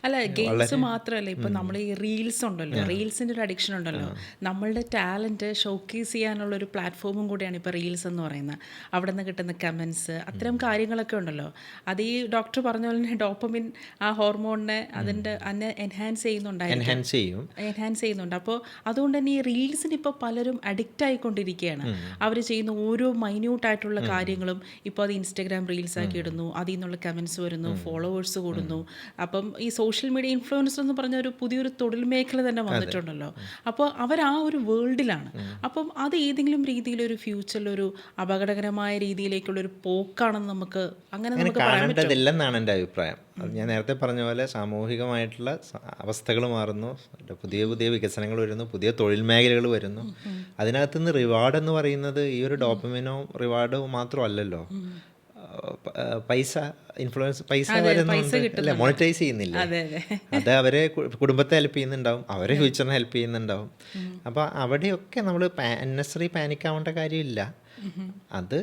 അല്ല, ഗെയിംസ് മാത്രമല്ല, ഇപ്പം നമ്മൾ ഈ റീൽസ് ഉണ്ടല്ലോ, റീൽസിൻ്റെ ഒരു അഡിക്ഷൻ ഉണ്ടല്ലോ, നമ്മളുടെ ടാലൻറ്റ് ഷോക്കേസ് ചെയ്യാനുള്ള ഒരു പ്ലാറ്റ്ഫോമും കൂടിയാണ് ഇപ്പോൾ റീൽസ് എന്ന് പറയുന്നത്. അവിടെ നിന്ന് കിട്ടുന്ന കമൻസ്, അത്തരം കാര്യങ്ങളൊക്കെ ഉണ്ടല്ലോ, അത് ഈ ഡോക്ടർ പറഞ്ഞ പോലെ തന്നെ ഡോപ്പമിൻ ആ ഹോർമോണിനെ അതിനെ എൻഹാൻസ് ചെയ്യുന്നുണ്ട്. അപ്പോൾ അതുകൊണ്ട് തന്നെ ഈ റീൽസിന് ഇപ്പോൾ പലരും അഡിക്റ്റ് ആയിക്കൊണ്ടിരിക്കുകയാണ്. അവർ ചെയ്യുന്ന ഓരോ മൈന്യൂട്ടായിട്ടുള്ള കാര്യങ്ങളും ഇപ്പോൾ അത് ഇൻസ്റ്റഗ്രാം റീൽസ് ആക്കി ഇടുന്നു, അതിൽ നിന്നുള്ള കമൻസ് വരുന്നു, ഫോളോവേഴ്സ് കൂടുന്നു. അപ്പം ഈ സോഷ്യൽ മീഡിയ ഇൻഫ്ലുവൻസർ എന്ന് പറഞ്ഞ ഒരു പുതിയൊരു തൊഴിൽ മേഖല തന്നെ വന്നിട്ടുണ്ടല്ലോ. അപ്പോൾ അവർ ആ ഒരു വേൾഡിലാണ്. അപ്പം അത് ഏതെങ്കിലും രീതിയിലൊരു ഫ്യൂച്ചറിലൊരു അപകടകരമായ രീതിയിലേക്കുള്ളൊരു പോക്കാണെന്ന് നമുക്ക് പറയാൻ പറ്റില്ലെന്നാണ് എൻ്റെ അഭിപ്രായം. അത് ഞാൻ നേരത്തെ പറഞ്ഞ പോലെ സാമൂഹികമായിട്ടുള്ള അവസ്ഥകൾ മാറുന്നു, പുതിയ പുതിയ വികസനങ്ങൾ വരുന്നു, പുതിയ തൊഴിൽ മേഖലകൾ വരുന്നു. അതിനകത്ത് നിന്ന് റിവാർഡ് എന്ന് പറയുന്നത് ഈ ഒരു ഡോപ്പമിനോ റിവാർഡോ മാത്രമല്ലല്ലോ. പൈസ ഇൻഫ്ലുവൻസ് പൈസ വരുന്നുണ്ട് അല്ലേ, മോണിറ്റൈസ് ചെയ്യുന്നില്ല. അത് അവരെ കുടുംബത്തെ ഹെൽപ്പ് ചെയ്യുന്നുണ്ടാവും, അവരെ ഫ്യൂച്ചറിനെ ഹെൽപ്പ് ചെയ്യുന്നുണ്ടാവും. അപ്പോൾ അവിടെയൊക്കെ നമ്മൾ അന്നസറി പാനിക് ആവേണ്ട കാര്യമില്ല. അത്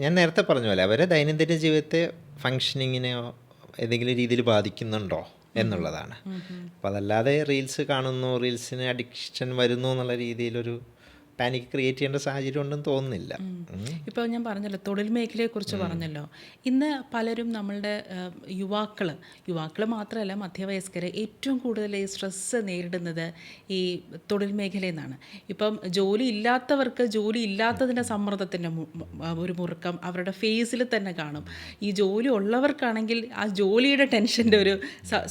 ഞാൻ നേരത്തെ പറഞ്ഞ പോലെ അവരെ ദൈനംദിന ജീവിതത്തെ ഫങ്ഷനിങ്ങിനെയോ ഏതെങ്കിലും രീതിയിൽ ബാധിക്കുന്നുണ്ടോ എന്നുള്ളതാണ്. അപ്പോൾ അതല്ലാതെ റീൽസ് കാണുന്നു, റീൽസിന് അഡിക്ഷൻ വരുന്നു എന്നുള്ള രീതിയിലൊരു പാനിക് ക്രിയേറ്റ് ചെയ്യേണ്ട സാഹചര്യം ഉണ്ടെന്ന് തോന്നുന്നില്ല. ഇപ്പോൾ ഞാൻ പറഞ്ഞല്ലോ, തൊഴിൽ മേഖലയെക്കുറിച്ച് പറഞ്ഞല്ലോ. ഇന്ന് പലരും നമ്മളുടെ യുവാക്കൾ മാത്രമല്ല, മധ്യവയസ്കർ ഏറ്റവും കൂടുതൽ ഈ സ്ട്രെസ്സ് നേരിടുന്നത് ഈ തൊഴിൽ മേഖലയിൽ നിന്നാണ്. ഇപ്പം ജോലി ഇല്ലാത്തവർക്ക് ജോലി ഇല്ലാത്തതിൻ്റെ സമ്മർദ്ദത്തിൻ്റെ ഒരു മുറുക്കം അവരുടെ ഫേസിൽ തന്നെ കാണും. ഈ ജോലി ഉള്ളവർക്കാണെങ്കിൽ ആ ജോലിയുടെ ടെൻഷൻ്റെ ഒരു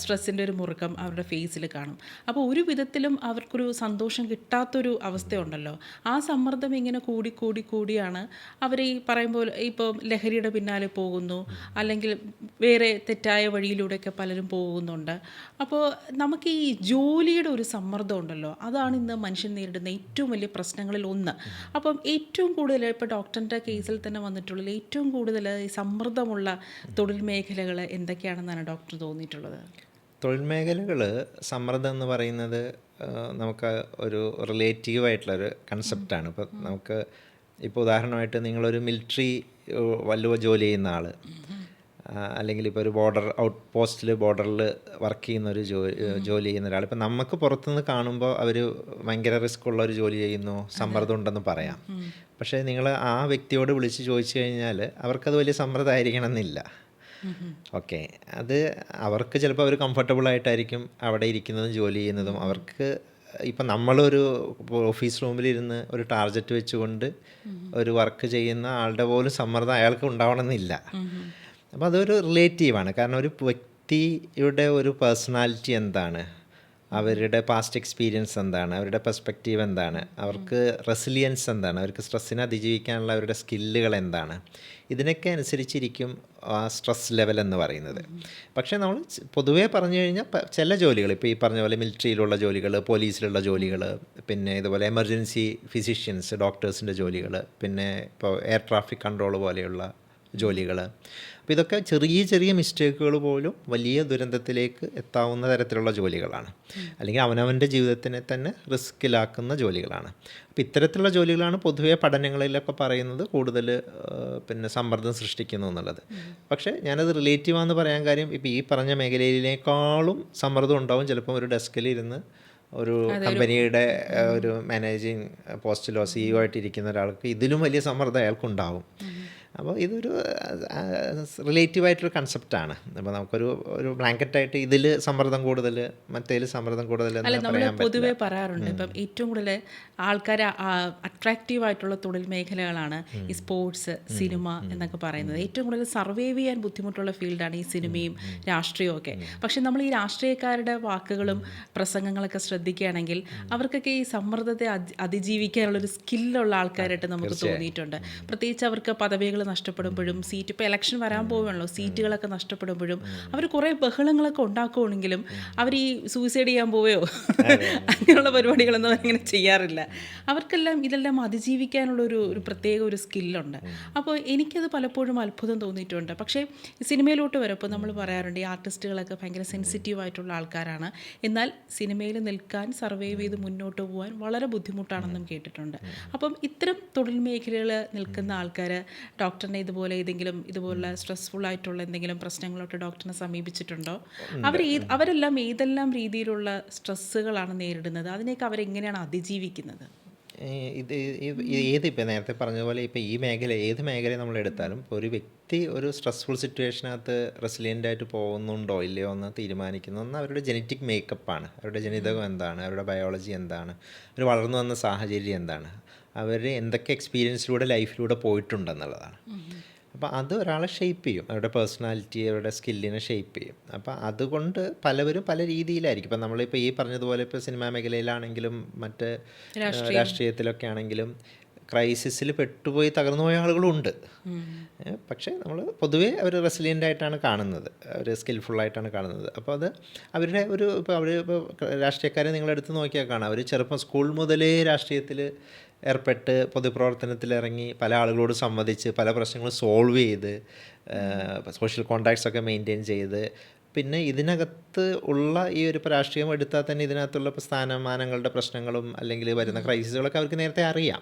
സ്ട്രെസ്സിൻ്റെ ഒരു മുറുക്കം അവരുടെ ഫേസിൽ കാണും. അപ്പോൾ ഒരു വിധത്തിലും അവർക്കൊരു സന്തോഷം കിട്ടാത്തൊരു അവസ്ഥയുണ്ടല്ലോ. ആ സമ്മർദ്ദം ഇങ്ങനെ കൂടിയാണ് അവർ ഈ പറയുമ്പോൾ ഇപ്പോൾ ലഹരിയുടെ പിന്നാലെ പോകുന്നു, അല്ലെങ്കിൽ വേറെ തെറ്റായ വഴിയിലൂടെയൊക്കെ പലരും പോകുന്നുണ്ട്. അപ്പോൾ നമുക്ക് ഈ ജോലിയുടെ ഒരു സമ്മർദ്ദം ഉണ്ടല്ലോ, അതാണ് ഇന്ന് മനുഷ്യൻ നേരിടുന്ന ഏറ്റവും വലിയ പ്രശ്നങ്ങളിൽ ഒന്ന്. അപ്പം ഏറ്റവും കൂടുതൽ ഇപ്പോൾ ഡോക്ടറിൻ്റെ കേസിൽ തന്നെ വന്നിട്ടുള്ളത് ഏറ്റവും കൂടുതൽ ഈ സമ്മർദ്ദമുള്ള തൊഴിൽ മേഖലകൾ എന്തൊക്കെയാണെന്നാണ് ഡോക്ടർ തോന്നിയിട്ടുള്ളത്? തൊഴിൽ മേഖലകൾ സമ്മർദ്ദം എന്ന് പറയുന്നത് നമുക്ക് ഒരു റിലേറ്റീവായിട്ടുള്ളൊരു കൺസെപ്റ്റാണ്. ഇപ്പോൾ നമുക്ക് ഇപ്പോൾ ഉദാഹരണമായിട്ട് നിങ്ങളൊരു മിലിറ്ററി വല്ല ജോലി ചെയ്യുന്ന ആൾ, അല്ലെങ്കിൽ ഇപ്പോൾ ഒരു ബോർഡറിൽ വർക്ക് ചെയ്യുന്ന ഒരു ജോലി ചെയ്യുന്ന ഒരാൾ, ഇപ്പോൾ നമുക്ക് പുറത്തുനിന്ന് കാണുമ്പോൾ അവർ ഭയങ്കര റിസ്ക് ഉള്ള ഒരു ജോലി ചെയ്യുന്നു, സമ്മർദ്ദം ഉണ്ടെന്ന് പറയാം. പക്ഷേ നിങ്ങൾ ആ വ്യക്തിയോട് വിളിച്ച് ചോദിച്ചു കഴിഞ്ഞാൽ അവർക്കത് വലിയ സമ്മർദ്ദമായിരിക്കണം എന്നില്ല. ഓക്കെ, അത് അവർക്ക് ചിലപ്പോൾ അവർ കംഫർട്ടബിളായിട്ടായിരിക്കും അവിടെ ഇരിക്കുന്നതും ജോലി ചെയ്യുന്നതും. അവർക്ക് ഇപ്പം നമ്മളൊരു ഓഫീസ് റൂമിലിരുന്ന് ഒരു ടാർഗറ്റ് വെച്ചുകൊണ്ട് ഒരു വർക്ക് ചെയ്യുന്ന ആളുടെ പോലും സമ്മർദ്ദം അയാൾക്ക് ഉണ്ടാവണമെന്നില്ല. അപ്പോൾ അതൊരു റിലേറ്റീവാണ്. കാരണം ഒരു വ്യക്തിയുടെ ഒരു പേഴ്സണാലിറ്റി എന്താണ്, അവരുടെ പാസ്റ്റ് എക്സ്പീരിയൻസ് എന്താണ്, അവരുടെ പെർസ്പെക്റ്റീവ് എന്താണ്, അവർക്ക് റെസിലിയൻസ് എന്താണ്, അവർക്ക് സ്ട്രെസ്സിനെ അതിജീവിക്കാനുള്ള അവരുടെ സ്കില്ലുകൾ എന്താണ്, ഇതിനൊക്കെ അനുസരിച്ചിരിക്കും ആ സ്ട്രെസ് ലെവൽ എന്ന് പറയുന്നത്. പക്ഷേ നമ്മൾ പൊതുവേ പറഞ്ഞു കഴിഞ്ഞാൽ ചില ജോലികൾ, ഇപ്പോൾ ഈ പറഞ്ഞ പോലെ മിലിറ്ററിയിലുള്ള ജോലികൾ, പോലീസിലുള്ള ജോലികൾ, പിന്നെ ഇതുപോലെ എമർജൻസി ഫിസിഷ്യൻസ്, ഡോക്ടേഴ്സിൻ്റെ ജോലികൾ, പിന്നെ ഇപ്പോൾ എയർ ട്രാഫിക് കൺട്രോൾ പോലെയുള്ള ജോലികൾ, അപ്പോൾ ഇതൊക്കെ ചെറിയ ചെറിയ മിസ്റ്റേക്കുകൾ പോലും വലിയ ദുരന്തത്തിലേക്ക് എത്താവുന്ന തരത്തിലുള്ള ജോലികളാണ്, അല്ലെങ്കിൽ അവനവൻ്റെ ജീവിതത്തിനെ തന്നെ റിസ്ക്കിലാക്കുന്ന ജോലികളാണ്. അപ്പോൾ ഇത്തരത്തിലുള്ള ജോലികളാണ് പൊതുവേ പഠനങ്ങളിലൊക്കെ പറയുന്നത് കൂടുതൽ പിന്നെ സമ്മർദ്ദം സൃഷ്ടിക്കുന്നു എന്നുള്ളത്. പക്ഷേ ഞാനത് റിലേറ്റീവാണെന്ന് പറയാൻ കാര്യം, ഇപ്പോൾ ഈ പറഞ്ഞ മേഖലയിലേക്കാളും സമ്മർദ്ദം ഉണ്ടാവും ചിലപ്പം ഒരു ഡെസ്കിലിരുന്ന് ഒരു കമ്പനിയുടെ ഒരു മാനേജിങ് പോസ്റ്റിലോ CEO ആയിട്ടിരിക്കുന്ന ഒരാൾക്ക് ഇതിലും വലിയ സമ്മർദ്ദം അയാൾക്കുണ്ടാവും. അപ്പോൾ ഇതൊരു റിലേറ്റീവായിട്ടൊരു കൺസെപ്റ്റാണ്. അപ്പോൾ നമുക്കൊരു ബ്ലാങ്കറ്റായിട്ട് ഇതിൽ സമ്മർദ്ദം കൂടുതൽ, മറ്റേതിൽ സമ്മർദ്ദം കൂടുതൽ എന്ന് പറയാൻ പൊതുവേ പറയാറുണ്ട്. ഇപ്പം ഏറ്റവും കൂടുതൽ ആൾക്കാർ അട്രാക്റ്റീവായിട്ടുള്ള തൊഴിൽ മേഖലകളാണ് ഈ സ്പോർട്സ്, സിനിമ എന്നൊക്കെ പറയുന്നത്. ഏറ്റവും കൂടുതൽ സർവൈവ് ചെയ്യാൻ ബുദ്ധിമുട്ടുള്ള ഫീൽഡാണ് ഈ സിനിമയും രാഷ്ട്രീയവും ഒക്കെ. പക്ഷെ നമ്മൾ ഈ രാഷ്ട്രീയക്കാരുടെ വാക്കുകളും പ്രസംഗങ്ങളൊക്കെ ശ്രദ്ധിക്കുകയാണെങ്കിൽ അവർക്കൊക്കെ ഈ സമ്മർദ്ദത്തെ അതിജീവിക്കാനുള്ളൊരു സ്കില്ലുള്ള ആൾക്കാരായിട്ട് നമുക്ക് തോന്നിയിട്ടുണ്ട്. പ്രത്യേകിച്ച് അവർക്ക് പദവികൾ നഷ്ടപ്പെടുമ്പോഴും, സീറ്റ് ഇപ്പോൾ ഇലക്ഷൻ വരാൻ പോവുകയാണല്ലോ, സീറ്റുകളൊക്കെ നഷ്ടപ്പെടുമ്പോഴും അവർ കുറേ ബഹളങ്ങളൊക്കെ ഉണ്ടാക്കുകയാണെങ്കിലും അവർ ഈ സൂയിസൈഡ് ചെയ്യാൻ പോവുകയോ അങ്ങനെയുള്ള പരിപാടികളൊന്നും അവരിങ്ങനെ ചെയ്യാറില്ല. അവർക്കെല്ലാം ഇതെല്ലാം അതിജീവിക്കാനുള്ളൊരു പ്രത്യേക ഒരു സ്കില്ലുണ്ട്. അപ്പോൾ എനിക്കത് പലപ്പോഴും അത്ഭുതം തോന്നിയിട്ടുണ്ട്. പക്ഷേ സിനിമയിലോട്ട് വരുമ്പോൾ നമ്മൾ പറയാറുണ്ട് ഈ ആർട്ടിസ്റ്റുകളൊക്കെ ഭയങ്കര സെൻസിറ്റീവായിട്ടുള്ള ആൾക്കാരാണ്, എന്നാൽ സിനിമയിൽ നിൽക്കാൻ, സർവൈവ് ചെയ്ത് മുന്നോട്ട് പോകാൻ വളരെ ബുദ്ധിമുട്ടാണെന്നും കേട്ടിട്ടുണ്ട്. അപ്പം ഇത്തരം തൊഴിൽ മേഖലകൾ നിൽക്കുന്ന ആൾക്കാർ ഡോക്ടറിനെ ഇതുപോലുള്ള സ്ട്രെസ്ഫുൾ ആയിട്ടുള്ള എന്തെങ്കിലും പ്രശ്നങ്ങളോട്ട് ഡോക്ടറിനെ സമീപിച്ചിട്ടുണ്ടോ? അവരെല്ലാം ഏതെല്ലാം രീതിയിലുള്ള സ്ട്രെസ്സുകളാണ് നേരിടുന്നത്? അതിനെയൊക്കെ അവരെങ്ങനെയാണ് അതിജീവിക്കുന്നത്? ഇപ്പം നേരത്തെ പറഞ്ഞതുപോലെ ഇപ്പോൾ ഏത് മേഖല നമ്മൾ എടുത്താലും ഒരു വ്യക്തി ഒരു സ്ട്രെസ്ഫുൾ സിറ്റുവേഷനകത്ത് റെസിലിയൻ്റായിട്ട് പോകുന്നുണ്ടോ ഇല്ലയോ എന്ന് തീരുമാനിക്കുന്നതെന്ന് അവരുടെ ജനറ്റിക് മേക്കപ്പാണ്. അവരുടെ ജനിതകം എന്താണ്, അവരുടെ ബയോളജി എന്താണ്, അവർ വളർന്നു വന്ന സാഹചര്യം എന്താണ്, അവർ എന്തൊക്കെ എക്സ്പീരിയൻസിലൂടെ ലൈഫിലൂടെ പോയിട്ടുണ്ടെന്നുള്ളതാണ്. അപ്പോൾ അത് ഒരാളെ ഷേപ്പ് ചെയ്യും, അവരുടെ പേഴ്സണാലിറ്റി, അവരുടെ സ്കില്ലിനെ ഷേപ്പ് ചെയ്യും. അപ്പോൾ അതുകൊണ്ട് പലവരും പല രീതിയിലായിരിക്കും. ഇപ്പം നമ്മളിപ്പോൾ ഈ പറഞ്ഞതുപോലെ ഇപ്പോൾ സിനിമാ മേഖലയിലാണെങ്കിലും മറ്റ് രാഷ്ട്രീയത്തിലൊക്കെ ആണെങ്കിലും ക്രൈസിസിൽ പെട്ടുപോയി തകർന്നു പോയ ആളുകളും ഉണ്ട്. പക്ഷേ നമ്മൾ പൊതുവേ അവർ റെസിലിയൻ്റ് ആയിട്ടാണ് കാണുന്നത്, അവർ സ്കിൽഫുള്ളായിട്ടാണ് കാണുന്നത്. അപ്പോൾ അത് അവരുടെ ഒരു ഇപ്പോൾ അവർ ഇപ്പോൾ രാഷ്ട്രീയക്കാരെ നിങ്ങളെടുത്ത് നോക്കിയാൽ കാണാം, അവർ ചെറുപ്പം സ്കൂൾ മുതലേ രാഷ്ട്രീയത്തിൽ ഏർപ്പെട്ട് പൊതുപ്രവർത്തനത്തിലിറങ്ങി പല ആളുകളോട് സംവദിച്ച് പല പ്രശ്നങ്ങളും സോൾവ് ചെയ്ത് സോഷ്യൽ കോണ്ടാക്ട്സ് ഒക്കെ മെയിൻറ്റെയിൻ ചെയ്ത്, പിന്നെ ഇതിനകത്ത് ഉള്ള ഈ ഒരു രാഷ്ട്രീയം എടുത്താൽ തന്നെ ഇതിനകത്തുള്ള ഇപ്പോൾ സ്ഥാനമാനങ്ങളുടെ പ്രശ്നങ്ങളും അല്ലെങ്കിൽ വരുന്ന ക്രൈസിസുകളൊക്കെ അവർക്ക് നേരത്തെ അറിയാം.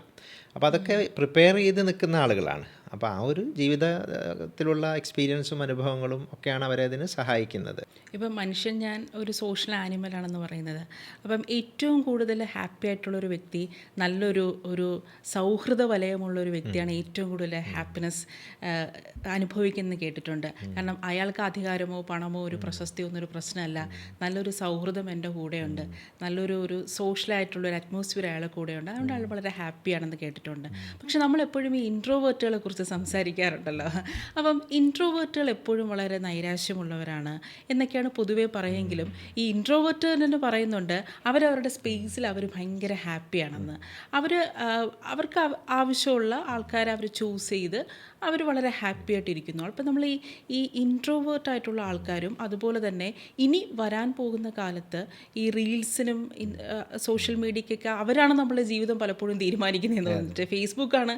അപ്പോൾ അതൊക്കെ പ്രിപ്പയർ ചെയ്ത് നിൽക്കുന്ന ആളുകളാണ്. അപ്പോൾ ആ ഒരു ജീവിതത്തിലുള്ള എക്സ്പീരിയൻസും അനുഭവങ്ങളും ഒക്കെയാണ് അവരെ അതിന് സഹായിക്കുന്നത്. ഇപ്പം മനുഷ്യൻ, ഞാൻ ഒരു സോഷ്യൽ ആനിമലാണെന്ന് പറയുന്നത്. അപ്പം ഏറ്റവും കൂടുതൽ ഹാപ്പി ആയിട്ടുള്ളൊരു വ്യക്തി, ഒരു സൗഹൃദ വലയമുള്ളൊരു വ്യക്തിയാണ് ഏറ്റവും കൂടുതൽ ഹാപ്പിനെസ് അനുഭവിക്കുന്നത് കേട്ടിട്ടുണ്ട്. കാരണം അയാൾക്ക് അധികാരമോ പണമോ ഒരു പ്രശസ്തിയോ ഒന്നും ഒരു പ്രശ്നമല്ല. നല്ലൊരു സൗഹൃദം എൻ്റെ കൂടെയുണ്ട്, നല്ലൊരു സോഷ്യലായിട്ടുള്ളൊരു അറ്റ്മോസ്ഫിയർ അയാളെ കൂടെയുണ്ട്, അതുകൊണ്ട് അയാൾ വളരെ ഹാപ്പിയാണെന്ന് കേട്ടിട്ടുണ്ട്. പക്ഷെ നമ്മളെപ്പോഴും ഈ ഇൻട്രോവേർട്ടുകളെ കുറിച്ച് സംസാരിക്കാറുണ്ടല്ലോ. അപ്പം ഇൻട്രോവേർട്ടുകൾ എപ്പോഴും വളരെ നൈരാശ്യമുള്ളവരാണ് എന്നൊക്കെയാണ് പൊതുവേ പറയുമെങ്കിലും ഈ ഇൻട്രോവേർട്ട് തന്നെ പറയുന്നുണ്ട് അവരവരുടെ സ്പേസിൽ അവർ ഭയങ്കര ഹാപ്പിയാണെന്ന്. അവർക്ക് ആവശ്യമുള്ള ആൾക്കാരെ അവർ ചൂസ് ചെയ്ത് അവർ വളരെ ഹാപ്പി ആയിട്ടിരിക്കുന്നു. അപ്പം നമ്മൾ ഈ ഇൻട്രോവേർട്ടായിട്ടുള്ള ആൾക്കാരും അതുപോലെ തന്നെ ഇനി വരാൻ പോകുന്ന കാലത്ത് ഈ റീൽസിനും സോഷ്യൽ മീഡിയക്കൊക്കെ അവരാണ് നമ്മളെ ജീവിതം പലപ്പോഴും തീരുമാനിക്കുന്നതെന്ന് തോന്നിയിട്ട്, ഫേസ്ബുക്കാണ്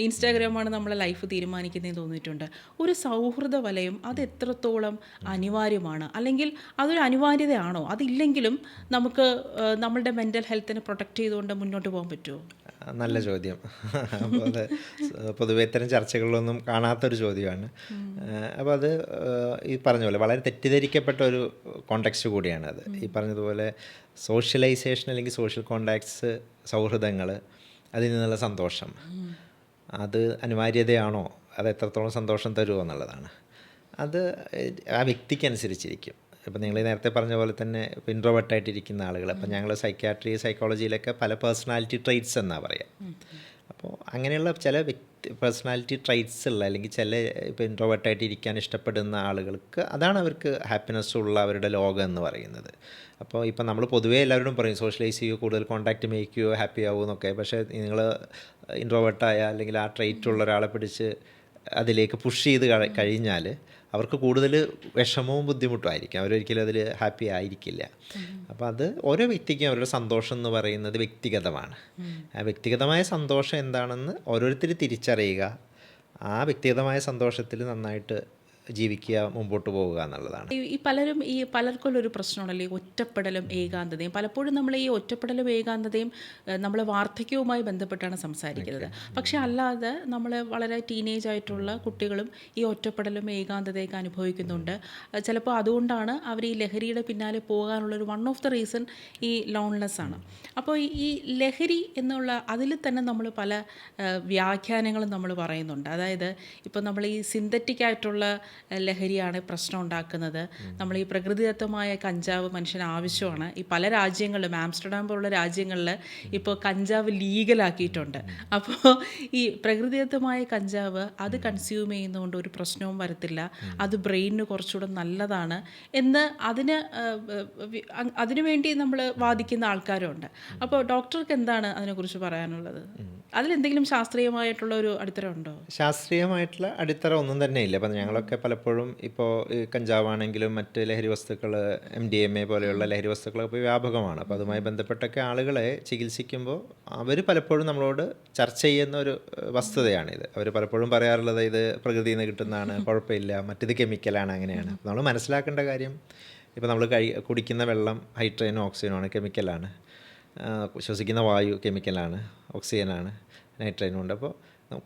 ഇൻസ്റ്റാഗ്രാമാണ് നമ്മളെ ലൈഫ് തീരുമാനിക്കുന്നതെന്ന് തോന്നിയിട്ടുണ്ട്. ഒരു സൗഹൃദ വലയം അത് എത്രത്തോളം അനിവാര്യമാണ്, അല്ലെങ്കിൽ അതൊരു അനിവാര്യതയാണോ? അതില്ലെങ്കിലും നമുക്ക് നമ്മളുടെ മെൻ്റൽ ഹെൽത്തിനെ പ്രൊട്ടക്റ്റ് ചെയ്തുകൊണ്ട് മുന്നോട്ട് പോകാൻ പറ്റുമോ? നല്ല ചോദ്യം. അപ്പോൾ അത് പൊതുവെ ഇത്തരം ചർച്ചകളിലൊന്നും കാണാത്തൊരു ചോദ്യമാണ്. അപ്പോൾ അത് ഈ പറഞ്ഞ പോലെ വളരെ തെറ്റിദ്ധരിക്കപ്പെട്ട ഒരു കോണ്ടെക്സ്റ്റ് കൂടിയാണത്. ഈ പറഞ്ഞതുപോലെ സോഷ്യലൈസേഷൻ അല്ലെങ്കിൽ സോഷ്യൽ കോണ്ടാക്ട്സ്, സൗഹൃദങ്ങൾ, അതിൽ നിന്നുള്ള സന്തോഷം, അത് അനിവാര്യതയാണോ, അത് എത്രത്തോളം സന്തോഷം തരുമോ എന്നുള്ളതാണ്. അത് ആ വ്യക്തിക്കനുസരിച്ചിരിക്കും. ഇപ്പം നിങ്ങൾ നേരത്തെ പറഞ്ഞ പോലെ തന്നെ ഇപ്പോൾ ഇൻട്രോവേർട്ടായിട്ടിരിക്കുന്ന ആളുകൾ, അപ്പം ഞങ്ങൾ സൈക്യാട്രി, പല പേഴ്സണാലിറ്റി ട്രെയ്റ്റ്സ് എന്നാണ് പറയുക. അപ്പോൾ അങ്ങനെയുള്ള ചില പേഴ്സണാലിറ്റി ട്രെയ്റ്റ്സ് ഉള്ള അല്ലെങ്കിൽ ചില ഇപ്പോൾ ഇൻട്രോവേർട്ടായിട്ട് ഇരിക്കാൻ ഇഷ്ടപ്പെടുന്ന ആളുകൾക്ക് അതാണ് അവർക്ക് ഹാപ്പിനെസ് ഉള്ള അവരുടെ ലോകം എന്ന് പറയുന്നത്. അപ്പോൾ ഇപ്പം നമ്മൾ പൊതുവേ എല്ലാവരോടും പറയും സോഷ്യലൈസ് ചെയ്യുക, കൂടുതൽ കോൺടാക്റ്റ് മേക്ക് ചെയ്യുക, ഹാപ്പി ആവുക എന്നൊക്കെ. പക്ഷേ നിങ്ങൾ ഇൻട്രോവേർട്ടായ അല്ലെങ്കിൽ ആ ട്രെയ്റ്റ് ഉള്ള ഒരാളെ പിടിച്ച് അതിലേക്ക് പുഷ് ചെയ്ത് കഴിഞ്ഞാൽ അവർക്ക് കൂടുതൽ വിഷമവും ബുദ്ധിമുട്ടും ആയിരിക്കും, അവരൊരിക്കലും അതിൽ ഹാപ്പി ആയിരിക്കില്ല. അപ്പോൾ അത് ഓരോ വ്യക്തിക്കും അവരുടെ സന്തോഷം എന്ന് പറയുന്നത് വ്യക്തിഗതമാണ്. ആ വ്യക്തിഗതമായ സന്തോഷം എന്താണെന്ന് ഓരോരുത്തർ തിരിച്ചറിയുക, ആ വ്യക്തിഗതമായ സന്തോഷത്തിൽ നന്നായിട്ട് ജീവിക്കുക, മുമ്പോട്ട് പോവുക എന്നുള്ളതാണ്. പലർക്കും ഒരു പ്രശ്നമാണല്ലോ ഈ ഒറ്റപ്പെടലും ഏകാന്തതയും. പലപ്പോഴും നമ്മൾ ഈ ഒറ്റപ്പെടലും ഏകാന്തതയും നമ്മൾ വാർദ്ധക്യവുമായി ബന്ധപ്പെട്ടാണ് സംസാരിക്കുന്നത്. പക്ഷേ അല്ലാതെ നമ്മൾ വളരെ ടീനേജ് ആയിട്ടുള്ള കുട്ടികളും ഈ ഒറ്റപ്പെടലും ഏകാന്തതയൊക്കെ അനുഭവിക്കുന്നുണ്ട്. ചിലപ്പോൾ അതുകൊണ്ടാണ് അവർ ഈ ലഹരിയുടെ പിന്നാലെ പോകാനുള്ളൊരു വൺ ഓഫ് ദ റീസൺ ഈ ലോൺലെസ് ആണ്. അപ്പോൾ ഈ ലഹരി എന്നുള്ള അതിൽ തന്നെ നമ്മൾ പല വ്യാഖ്യാനങ്ങളും നമ്മൾ പറയുന്നുണ്ട്. അതായത് ഇപ്പോൾ നമ്മൾ ഈ സിന്തറ്റിക് ആയിട്ടുള്ള ലഹരിയാണ് പ്രശ്നം ഉണ്ടാക്കുന്നത്. നമ്മൾ ഈ പ്രകൃതിദത്തമായ കഞ്ചാവ് മനുഷ്യന് ആവശ്യമാണ്. ഈ പല രാജ്യങ്ങളിലും, ആംസ്റ്റർഡാം പോലുള്ള രാജ്യങ്ങളിൽ ഇപ്പോൾ കഞ്ചാവ് ലീഗലാക്കിയിട്ടുണ്ട്. അപ്പോൾ ഈ പ്രകൃതിദത്തമായ കഞ്ചാവ് അത് കൺസ്യൂം ചെയ്യുന്നതുകൊണ്ട് ഒരു പ്രശ്നവും വരത്തില്ല, അത് ബ്രെയിനിന് കുറച്ചുകൂടെ നല്ലതാണ് എന്ന് അതിനുവേണ്ടി നമ്മൾ വാദിക്കുന്ന ആൾക്കാരുണ്ട്. അപ്പോൾ ഡോക്ടർക്ക് എന്താണ് അതിനെക്കുറിച്ച് പറയാനുള്ളത്? അതിലെന്തെങ്കിലും ശാസ്ത്രീയമായിട്ടുള്ള ഒരു അടിത്തറ ഉണ്ടോ? ശാസ്ത്രീയമായിട്ടുള്ള അടിത്തറ ഒന്നും തന്നെ ഇല്ല. അപ്പം ഞങ്ങളൊക്കെ പലപ്പോഴും ഇപ്പോൾ കഞ്ചാവാണെങ്കിലും മറ്റ് ലഹരി വസ്തുക്കൾ, MDMA പോലെയുള്ള ലഹരി വസ്തുക്കളൊക്കെ ഇപ്പോൾ വ്യാപകമാണ്. അപ്പോൾ അതുമായി ബന്ധപ്പെട്ടൊക്കെ ആളുകളെ ചികിത്സിക്കുമ്പോൾ അവർ പലപ്പോഴും നമ്മളോട് ചർച്ച ചെയ്യുന്ന ഒരു വസ്തുതയാണിത്. അവർ പലപ്പോഴും പറയാറുള്ളത് ഇത് പ്രകൃതിയിൽ നിന്ന് കിട്ടുന്നതാണ്, കുഴപ്പമില്ല, മറ്റിത് കെമിക്കലാണ്, അങ്ങനെയാണ്. നമ്മൾ മനസ്സിലാക്കേണ്ട കാര്യം, ഇപ്പോൾ നമ്മൾ കുടിക്കുന്ന വെള്ളം ഹൈഡ്രജനും ഓക്സിജനുമാണ്, കെമിക്കലാണ്. ശ്വസിക്കുന്ന വായു കെമിക്കലാണ്, ഓക്സിജനാണ്, നൈട്രജനും ഉണ്ട്. അപ്പോൾ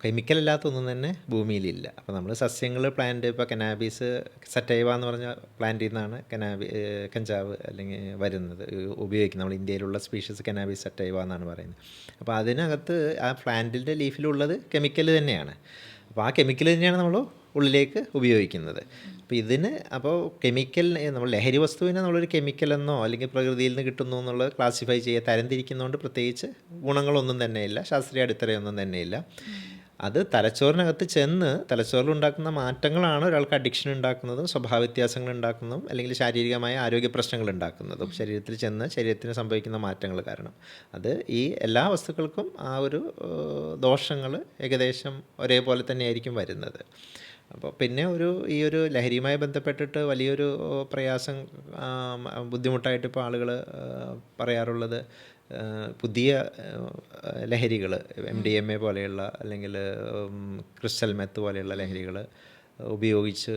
കെമിക്കലല്ലാത്ത ഒന്നും തന്നെ ഭൂമിയിലില്ല. അപ്പോൾ നമ്മൾ സസ്യങ്ങൾ, പ്ലാന്റ്, ഇപ്പോൾ കനാബീസ് സറ്റൈവ എന്ന് പറഞ്ഞ പ്ലാന്റിൽ നിന്നാണ് കഞ്ചാവ് അല്ലെങ്കിൽ വരുന്നത്, ഉപയോഗിക്കുന്നത്. നമ്മൾ ഇന്ത്യയിലുള്ള സ്പീഷീസ് കനാബീസ് സറ്റൈവ എന്നാണ് പറയുന്നത്. അപ്പോൾ അതിനകത്ത് ആ പ്ലാന്റിൻ്റെ ലീഫിലുള്ളത് കെമിക്കൽ തന്നെയാണ്. അപ്പോൾ ആ കെമിക്കൽ തന്നെയാണ് നമ്മൾ ഉള്ളിലേക്ക് ഉപയോഗിക്കുന്നത്. അപ്പോൾ കെമിക്കൽ, നമ്മൾ ലഹരി വസ്തുവിനെ നമ്മളൊരു കെമിക്കലെന്നോ അല്ലെങ്കിൽ പ്രകൃതിയിൽ നിന്ന് കിട്ടുന്നു എന്നുള്ളത് ക്ലാസിഫൈ ചെയ്യുക, തരംതിരിക്കുന്നതുകൊണ്ട് പ്രത്യേകിച്ച് ഗുണങ്ങളൊന്നും തന്നെയില്ല, ശാസ്ത്രീയ അടിത്തറയൊന്നും തന്നെയില്ല. അത് തലച്ചോറിനകത്ത് ചെന്ന് തലച്ചോറിലുണ്ടാക്കുന്ന മാറ്റങ്ങളാണ് ഒരാൾക്ക് അഡിക്ഷൻ ഉണ്ടാക്കുന്നതും സ്വഭാവ വ്യത്യാസങ്ങൾ ഉണ്ടാക്കുന്നതും അല്ലെങ്കിൽ ശാരീരികമായ ആരോഗ്യ പ്രശ്നങ്ങൾ ഉണ്ടാക്കുന്നതും ശരീരത്തിൽ ചെന്ന് ശരീരത്തിന് സംഭവിക്കുന്ന മാറ്റങ്ങൾ കാരണം. അത് ഈ എല്ലാ വസ്തുക്കൾക്കും ആ ഒരു ദോഷങ്ങൾ ഏകദേശം ഒരേപോലെ തന്നെയായിരിക്കും വരുന്നത്. അപ്പോൾ പിന്നെ ഈ ഒരു ലഹരിയുമായി ബന്ധപ്പെട്ടിട്ട് വലിയൊരു പ്രയാസം ബുദ്ധിമുട്ടായിട്ട് ഇപ്പോൾ ആളുകൾ പറയാറുള്ളത് പുതിയ ലഹരികൾ MDMA പോലെയുള്ള അല്ലെങ്കിൽ ക്രിസ്റ്റൽ മെത്ത് പോലെയുള്ള ലഹരികൾ ഉപയോഗിച്ച്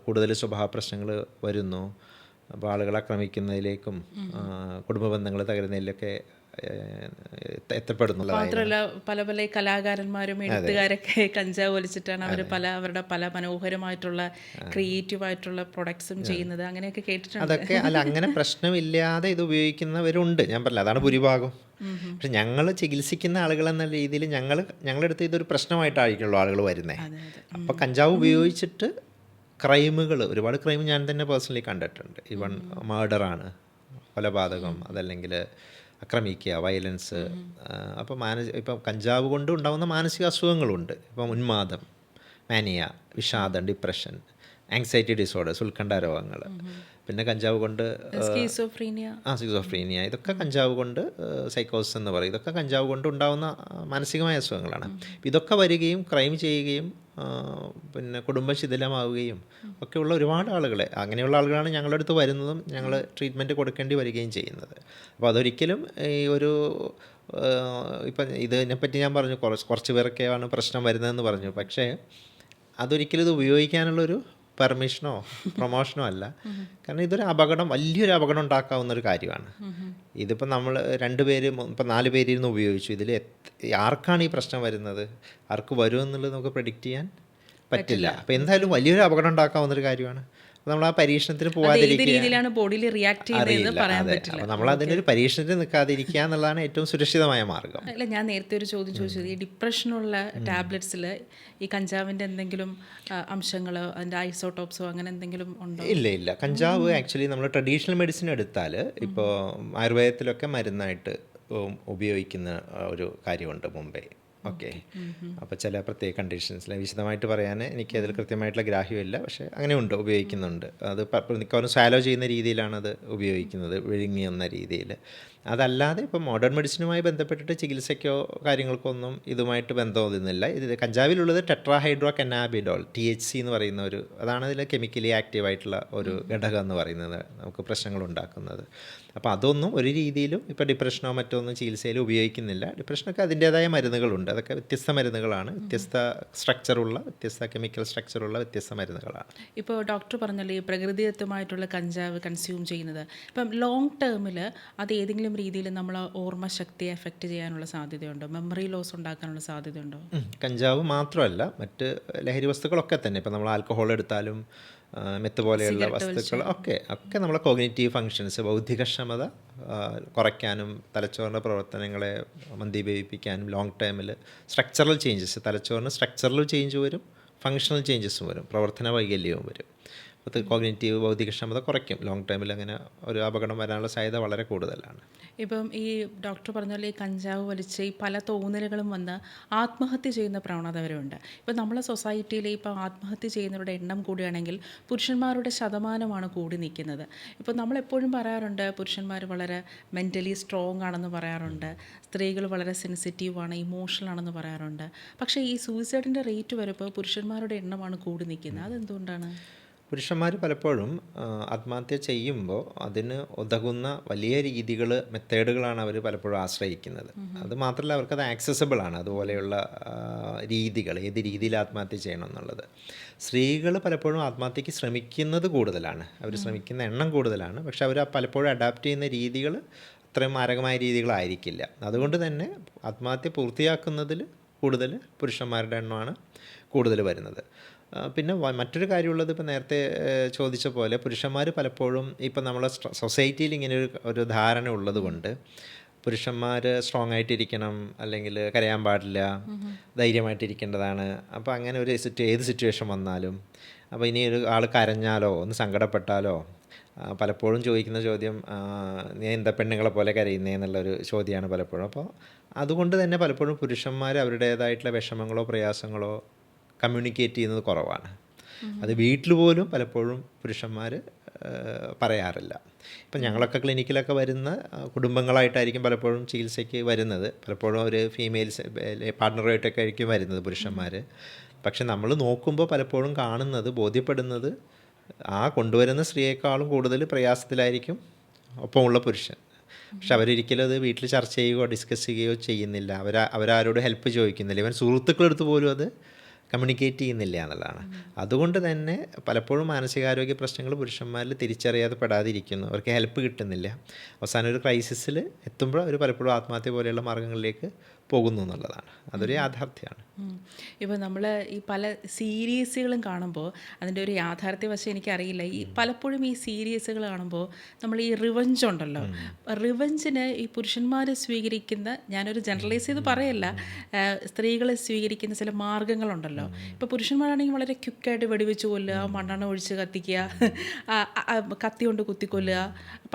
കൂടുതൽ സ്വഭാവ പ്രശ്നങ്ങൾ വരുന്നു. അപ്പോൾ ആളുകളെ ആക്രമിക്കുന്നതിലേക്കും കുടുംബ ബന്ധങ്ങൾ തകരുന്നതിലൊക്കെ എത്തപ്പെടുന്നുള്ളതായി. മാത്രമല്ല പല പല കലാകാരന്മാരും എഴുത്തുകാരൊക്കെ കഞ്ചാവ് വലിച്ചിട്ടാണ് അവർ അവരുടെ പല മനോഹരമായിട്ടുള്ള ക്രിയേറ്റീവായിട്ടുള്ള പ്രൊഡക്ട്സും ചെയ്യുന്നത്. അങ്ങനെയൊക്കെ കേട്ടിട്ടുണ്ട്. അതൊക്കെ അങ്ങനെ പ്രശ്നമില്ലാതെ ഇത് ഉപയോഗിക്കുന്നവരുണ്ട്, ഞാൻ പറഞ്ഞില്ല, അതാണ് ഭൂരിഭാഗം. പക്ഷെ ഞങ്ങൾ ചികിത്സിക്കുന്ന ആളുകൾ എന്ന രീതിയിൽ ഞങ്ങളുടെ അടുത്ത് ഇതൊരു പ്രശ്നമായിട്ടായിരിക്കുമല്ലോ ആളുകൾ വരുന്നത്. അപ്പോൾ കഞ്ചാവ് ഉപയോഗിച്ചിട്ട് ക്രൈമുകൾ, ഒരുപാട് ക്രൈം ഞാൻ തന്നെ പേഴ്സണലി കണ്ടിട്ടുണ്ട്. ഈവൺ മർഡറാണ്, കൊലപാതകം, അതല്ലെങ്കിൽ ആക്രമിക്കുക, വയലൻസ്. അപ്പോൾ ഇപ്പം കഞ്ചാവ് കൊണ്ട് ഉണ്ടാകുന്ന മാനസിക അസുഖങ്ങളുണ്ട്. ഇപ്പം ഉന്മാദം, മാനിയ, വിഷാദം, ഡിപ്രഷൻ, ആങ്സൈറ്റി ഡിസോർഡേഴ്സ്, ഉത്കണ്ഠ രോഗങ്ങൾ. പിന്നെ കഞ്ചാവ് കൊണ്ട് സ്കിസോഫ്രീനിയ, ഇതൊക്കെ കഞ്ചാവ് കൊണ്ട്, സൈക്കോസിസ് എന്ന് പറയും, ഇതൊക്കെ കഞ്ചാവ് കൊണ്ട് ഉണ്ടാകുന്ന മാനസികമായ അസുഖങ്ങളാണ്. ഇതൊക്കെ വരികയും ക്രൈം ചെയ്യുകയും പിന്നെ കുടുംബം ശിഥിലമാവുകയും ഒക്കെയുള്ള ഒരുപാട് ആളുകളെ, അങ്ങനെയുള്ള ആളുകളാണ് ഞങ്ങളുടെ അടുത്ത് വരുന്നതും ഞങ്ങൾ ട്രീറ്റ്മെൻറ്റ് കൊടുക്കേണ്ടി വരികയും ചെയ്യുന്നത്. അപ്പോൾ അതൊരിക്കലും ഈ ഒരു ഇപ്പം ഇതിനെപ്പറ്റി ഞാൻ പറഞ്ഞു കുറച്ച് പേർക്കാണ് പ്രശ്നം വരുന്നതെന്ന് പറഞ്ഞു. പക്ഷേ അതൊരിക്കലും ഇത് ഉപയോഗിക്കാനുള്ളൊരു പെർമിഷനോ പ്രൊമോഷനോ അല്ല. കാരണം ഇതൊരു വലിയൊരു അപകടം ഉണ്ടാക്കാവുന്ന ഒരു കാര്യമാണ്. ഇതിപ്പോൾ നമ്മൾ 2 പേര് ഇപ്പം 4 പേരിരുന്ന് ഉപയോഗിച്ചു. ഇതിൽ ആർക്കാണ് ഈ പ്രശ്നം വരുന്നത്, ആർക്ക് വരുമെന്നുള്ളത് നമുക്ക് പ്രെഡിക്റ്റ് ചെയ്യാൻ പറ്റില്ല. അപ്പോൾ എന്തായാലും വലിയൊരു അപകടം ഉണ്ടാക്കാവുന്നൊരു കാര്യമാണ്. നമ്മൾ ആ പരീക്ഷണത്തിന് പോകാതിരിക്കുക, അപ്പോൾ നമ്മൾ അതിൻ്റെ ഒരു പരീക്ഷണത്തിന് നിൽക്കാതിരിക്കുക എന്നുള്ളതാണ് ഏറ്റവും സുരക്ഷിതമായ മാർഗം. അല്ല, ഞാൻ നേരത്തെ ഒരു ചോദ്യം ചോദിച്ചത്, ഈ ഡിപ്രഷനുള്ള ടാബ്ലറ്റ്സിൽ ഈ കഞ്ചാവിൻ്റെ എന്തെങ്കിലും അംശങ്ങളോ അതിൻ്റെ ഐസോട്ടോപ്സോ അങ്ങനെ എന്തെങ്കിലും ഉണ്ടോ? ഇല്ല. കഞ്ചാവ് ആക്ച്വലി നമ്മൾ ട്രഡീഷണൽ മെഡിസിൻ എടുത്താൽ, ഇപ്പോൾ ആയുർവേദത്തിലൊക്കെ മരുന്നായിട്ട് ഉപയോഗിക്കുന്ന ഒരു കാര്യമുണ്ട് മുമ്പേ. ഓക്കെ, അപ്പോൾ ചില പ്രത്യേക കണ്ടീഷൻസിൽ വിശദമായിട്ട് പറയാൻ എനിക്കതിൽ കൃത്യമായിട്ടുള്ള ഗ്രാഹ്യമില്ല. പക്ഷേ അങ്ങനെയുണ്ട്, ഉപയോഗിക്കുന്നുണ്ട്. അത് മിക്കവാറും സാലോ ചെയ്യുന്ന രീതിയിലാണ് അത് ഉപയോഗിക്കുന്നത്, വിഴുങ്ങിയെന്ന രീതിയിൽ. അതല്ലാതെ ഇപ്പോൾ മോഡേൺ മെഡിസിനുമായി ബന്ധപ്പെട്ടിട്ട് ചികിത്സയ്ക്കോ കാര്യങ്ങൾക്കോ ഒന്നും ഇതുമായിട്ട് ബന്ധമൊന്നുമില്ല. ഇത് കഞ്ചാവിലുള്ളത് ടെട്രാഹൈഡ്രോ കന്നാബിഡോൾ, THC എന്ന് പറയുന്ന അതാണ് അതിൽ കെമിക്കലി ആക്റ്റീവായിട്ടുള്ള ഒരു ഘടകം എന്ന് പറയുന്നത്, നമുക്ക് പ്രശ്നങ്ങളുണ്ടാക്കുന്നത്. അപ്പോൾ അതൊന്നും ഒരു രീതിയിലും ഇപ്പോൾ ഡിപ്രഷനോ മറ്റോ ഒന്നും ചികിത്സയിൽ ഉപയോഗിക്കുന്നില്ല. ഡിപ്രഷനൊക്കെ അതിൻ്റേതായ മരുന്നുകളുണ്ട്, അതൊക്കെ വ്യത്യസ്ത മരുന്നുകളാണ്, വ്യത്യസ്ത സ്ട്രക്ചറുള്ള, വ്യത്യസ്ത കെമിക്കൽ സ്ട്രക്ചറുള്ള വ്യത്യസ്ത മരുന്നുകളാണ്. ഇപ്പോൾ ഡോക്ടർ പറഞ്ഞല്ലോ ഈ പ്രകൃതിദത്തമായിട്ടുള്ള കഞ്ചാവ് കൺസ്യൂം ചെയ്യുന്നത്, ഇപ്പം ലോങ് ടേമിൽ അത് ഏതെങ്കിലും രീതിയിൽ നമ്മൾ ഓർമ്മശക്തിയെ എഫക്റ്റ് ചെയ്യാനുള്ള സാധ്യതയുണ്ടോ? മെമ്മറി ലോസ് ഉണ്ടാക്കാനുള്ള സാധ്യതയുണ്ടോ? കഞ്ചാവ് മാത്രമല്ല, മറ്റ് ലഹരി വസ്തുക്കളൊക്കെ തന്നെ, ഇപ്പം നമ്മൾ ആൽക്കഹോൾ എടുത്താലും മെത്ത് പോലെയുള്ള വസ്തുക്കൾ ഒക്കെ നമ്മളെ കോഗ്നിറ്റീവ് ഫങ്ഷൻസ്, ബൗദ്ധികക്ഷമത കുറയ്ക്കാനും തലച്ചോറിൻ്റെ പ്രവർത്തനങ്ങളെ മന്ദീഭവിപ്പിക്കാനും ലോങ് ടൈമിൽ സ്ട്രക്ചറൽ ചേഞ്ചസ്, തലച്ചോറിന് സ്ട്രക്ചറൽ ചേഞ്ച് വരും, ഫങ്ഷണൽ ചേഞ്ചസും വരും, പ്രവർത്തന വൈകല്യവും വരും. അപ്പോൾ കോഗ്നിറ്റീവ് ബൗദ്ധികക്ഷമത കുറയ്ക്കും. ലോങ് ടൈമിൽ അങ്ങനെ ഒരു അപകടം വരാനുള്ള സാധ്യത വളരെ കൂടുതലാണ്. ഇപ്പം ഈ ഡോക്ടർ പറഞ്ഞാൽ ഈ കഞ്ചാവ് വലിച്ച് ഈ പല തോന്നലുകളും വന്ന് ആത്മഹത്യ ചെയ്യുന്ന പ്രവണത വരെയുണ്ട്. ഇപ്പം നമ്മളെ സൊസൈറ്റിയിൽ ഇപ്പോൾ ആത്മഹത്യ ചെയ്യുന്നവരുടെ എണ്ണം കൂടുകയാണെങ്കിൽ പുരുഷന്മാരുടെ ശതമാനമാണ് കൂടി നിൽക്കുന്നത്. ഇപ്പോൾ നമ്മളെപ്പോഴും പറയാറുണ്ട് പുരുഷന്മാർ വളരെ മെൻ്റലി സ്ട്രോങ് ആണെന്ന് പറയാറുണ്ട്, സ്ത്രീകൾ വളരെ സെൻസിറ്റീവാണ്, ഇമോഷണൽ ആണെന്ന് പറയാറുണ്ട്. പക്ഷേ ഈ സൂയിസൈഡിൻ്റെ റേറ്റ് വരുമ്പോൾ പുരുഷന്മാരുടെ എണ്ണമാണ് കൂടി നിൽക്കുന്നത്. അതെന്തുകൊണ്ടാണ്? പുരുഷന്മാർ പലപ്പോഴും ആത്മഹത്യ ചെയ്യുമ്പോൾ അതിന് ഉതകുന്ന വലിയ മെത്തേഡുകളാണ് അവർ പലപ്പോഴും ആശ്രയിക്കുന്നത്. അത് മാത്രമല്ല, അവർക്കത് ആക്സസിബിൾ ആണ്, അതുപോലെയുള്ള രീതികൾ, ഏത് രീതിയിൽ ആത്മഹത്യ ചെയ്യണം എന്നുള്ളത്. സ്ത്രീകൾ പലപ്പോഴും ആത്മഹത്യക്ക് ശ്രമിക്കുന്നത് കൂടുതലാണ്, അവർ ശ്രമിക്കുന്ന എണ്ണം കൂടുതലാണ്. പക്ഷെ അവർ പലപ്പോഴും അഡാപ്റ്റ് ചെയ്യുന്ന രീതികൾ അത്രയും മാരകമായ രീതികളായിരിക്കില്ല. അതുകൊണ്ട് തന്നെ ആത്മഹത്യ പൂർത്തിയാക്കുന്നതിൽ കൂടുതൽ പുരുഷന്മാരുടെ എണ്ണമാണ് കൂടുതൽ വരുന്നത്. പിന്നെ മറ്റൊരു കാര്യമുള്ളത്, ഇപ്പോൾ നേരത്തെ ചോദിച്ച പോലെ പുരുഷന്മാർ പലപ്പോഴും ഇപ്പം നമ്മളെ സൊസൈറ്റിയിൽ ഇങ്ങനെ ഒരു ധാരണ ഉള്ളത് കൊണ്ട് പുരുഷന്മാർ സ്ട്രോങ് ആയിട്ടിരിക്കണം, അല്ലെങ്കിൽ കരയാൻ പാടില്ല, ധൈര്യമായിട്ടിരിക്കേണ്ടതാണ്. അപ്പോൾ അങ്ങനെ ഏത് സിറ്റുവേഷൻ വന്നാലും, അപ്പോൾ ഇനി ഒരു ആൾ കരഞ്ഞാലോ ഒന്ന് സങ്കടപ്പെട്ടാലോ പലപ്പോഴും ചോദിക്കുന്ന ചോദ്യം, നീ എന്താ പെണ്ണുങ്ങളെ പോലെ കരയുന്നേ എന്നുള്ളൊരു ചോദ്യമാണ് പലപ്പോഴും. അപ്പോൾ അതുകൊണ്ട് തന്നെ പലപ്പോഴും പുരുഷന്മാർ അവരുടേതായിട്ടുള്ള വിഷമങ്ങളോ പ്രയാസങ്ങളോ കമ്മ്യൂണിക്കേറ്റ് ചെയ്യുന്നത് കുറവാണ്. അത് വീട്ടിൽ പോലും പലപ്പോഴും പുരുഷന്മാർ പറയാറില്ല. ഇപ്പം ഞങ്ങളൊക്കെ ക്ലിനിക്കിലൊക്കെ വരുന്ന കുടുംബങ്ങളായിട്ടായിരിക്കും പലപ്പോഴും ചികിത്സയ്ക്ക് വരുന്നത്. പലപ്പോഴും ഒരു ഫീമെയിൽസ് പാർട്ട്ണറായിട്ടൊക്കെ ആയിരിക്കും വരുന്നത് പുരുഷന്മാർ. പക്ഷെ നമ്മൾ നോക്കുമ്പോൾ പലപ്പോഴും കാണുന്നത്, ബോധ്യപ്പെടുന്നത് ആ കൊണ്ടുവരുന്ന സ്ത്രീയേക്കാളും കൂടുതൽ പ്രയാസത്തിലായിരിക്കും ഒപ്പമുള്ള പുരുഷൻ. പക്ഷെ അവരൊരിക്കലും അത് വീട്ടിൽ ചർച്ച ചെയ്യുകയോ ഡിസ്കസ് ചെയ്യുകയോ ചെയ്യുന്നില്ല. അവരാരോട് ഹെൽപ്പ് ചോദിക്കുന്നില്ല. ഇവൻ സുഹൃത്തുക്കളെടുത്ത് പോലും അത് കമ്മ്യൂണിക്കേറ്റ് ചെയ്യുന്നില്ല എന്നുള്ളതാണ്. അതുകൊണ്ട് തന്നെ പലപ്പോഴും മാനസികാരോഗ്യ പ്രശ്നങ്ങൾ പുരുഷന്മാരിൽ തിരിച്ചറിയാതെ പെടാതിരിക്കുന്നു. അവർക്ക് ഹെൽപ്പ് കിട്ടുന്നില്ല. അവസാനം ഒരു ക്രൈസിസിൽ എത്തുമ്പോൾ അവർ പലപ്പോഴും ആത്മഹത്യ പോലെയുള്ള മാർഗ്ഗങ്ങളിലേക്ക് പോകുന്നു എന്നുള്ളതാണ്. അതൊരു യാഥാർത്ഥ്യമാണ്. ഇപ്പോൾ നമ്മൾ ഈ പല സീരീസുകളും കാണുമ്പോൾ അതിൻ്റെ ഒരു യാഥാർത്ഥ്യവശം എനിക്കറിയില്ല. ഈ പലപ്പോഴും ഈ സീരീസുകൾ കാണുമ്പോൾ നമ്മൾ ഈ റിവഞ്ച് ഉണ്ടല്ലോ, റിവഞ്ചിന് ഈ പുരുഷന്മാർ സ്വീകരിക്കുന്ന, ഞാനൊരു ജനറലൈസ് ചെയ്ത് പറയല്ല, സ്ത്രീകളെ സ്വീകരിക്കുന്ന ചില മാർഗ്ഗങ്ങളുണ്ടല്ലോ. ഇപ്പോൾ പുരുഷന്മാരാണെങ്കിൽ വളരെ ക്വിക്കായിട്ട് വെടിവെച്ച് കൊല്ലുക, മണ്ണെണ്ണ ഒഴിച്ച് കത്തിക്കുക, കത്തി കൊണ്ട് കുത്തിക്കൊല്ലുക,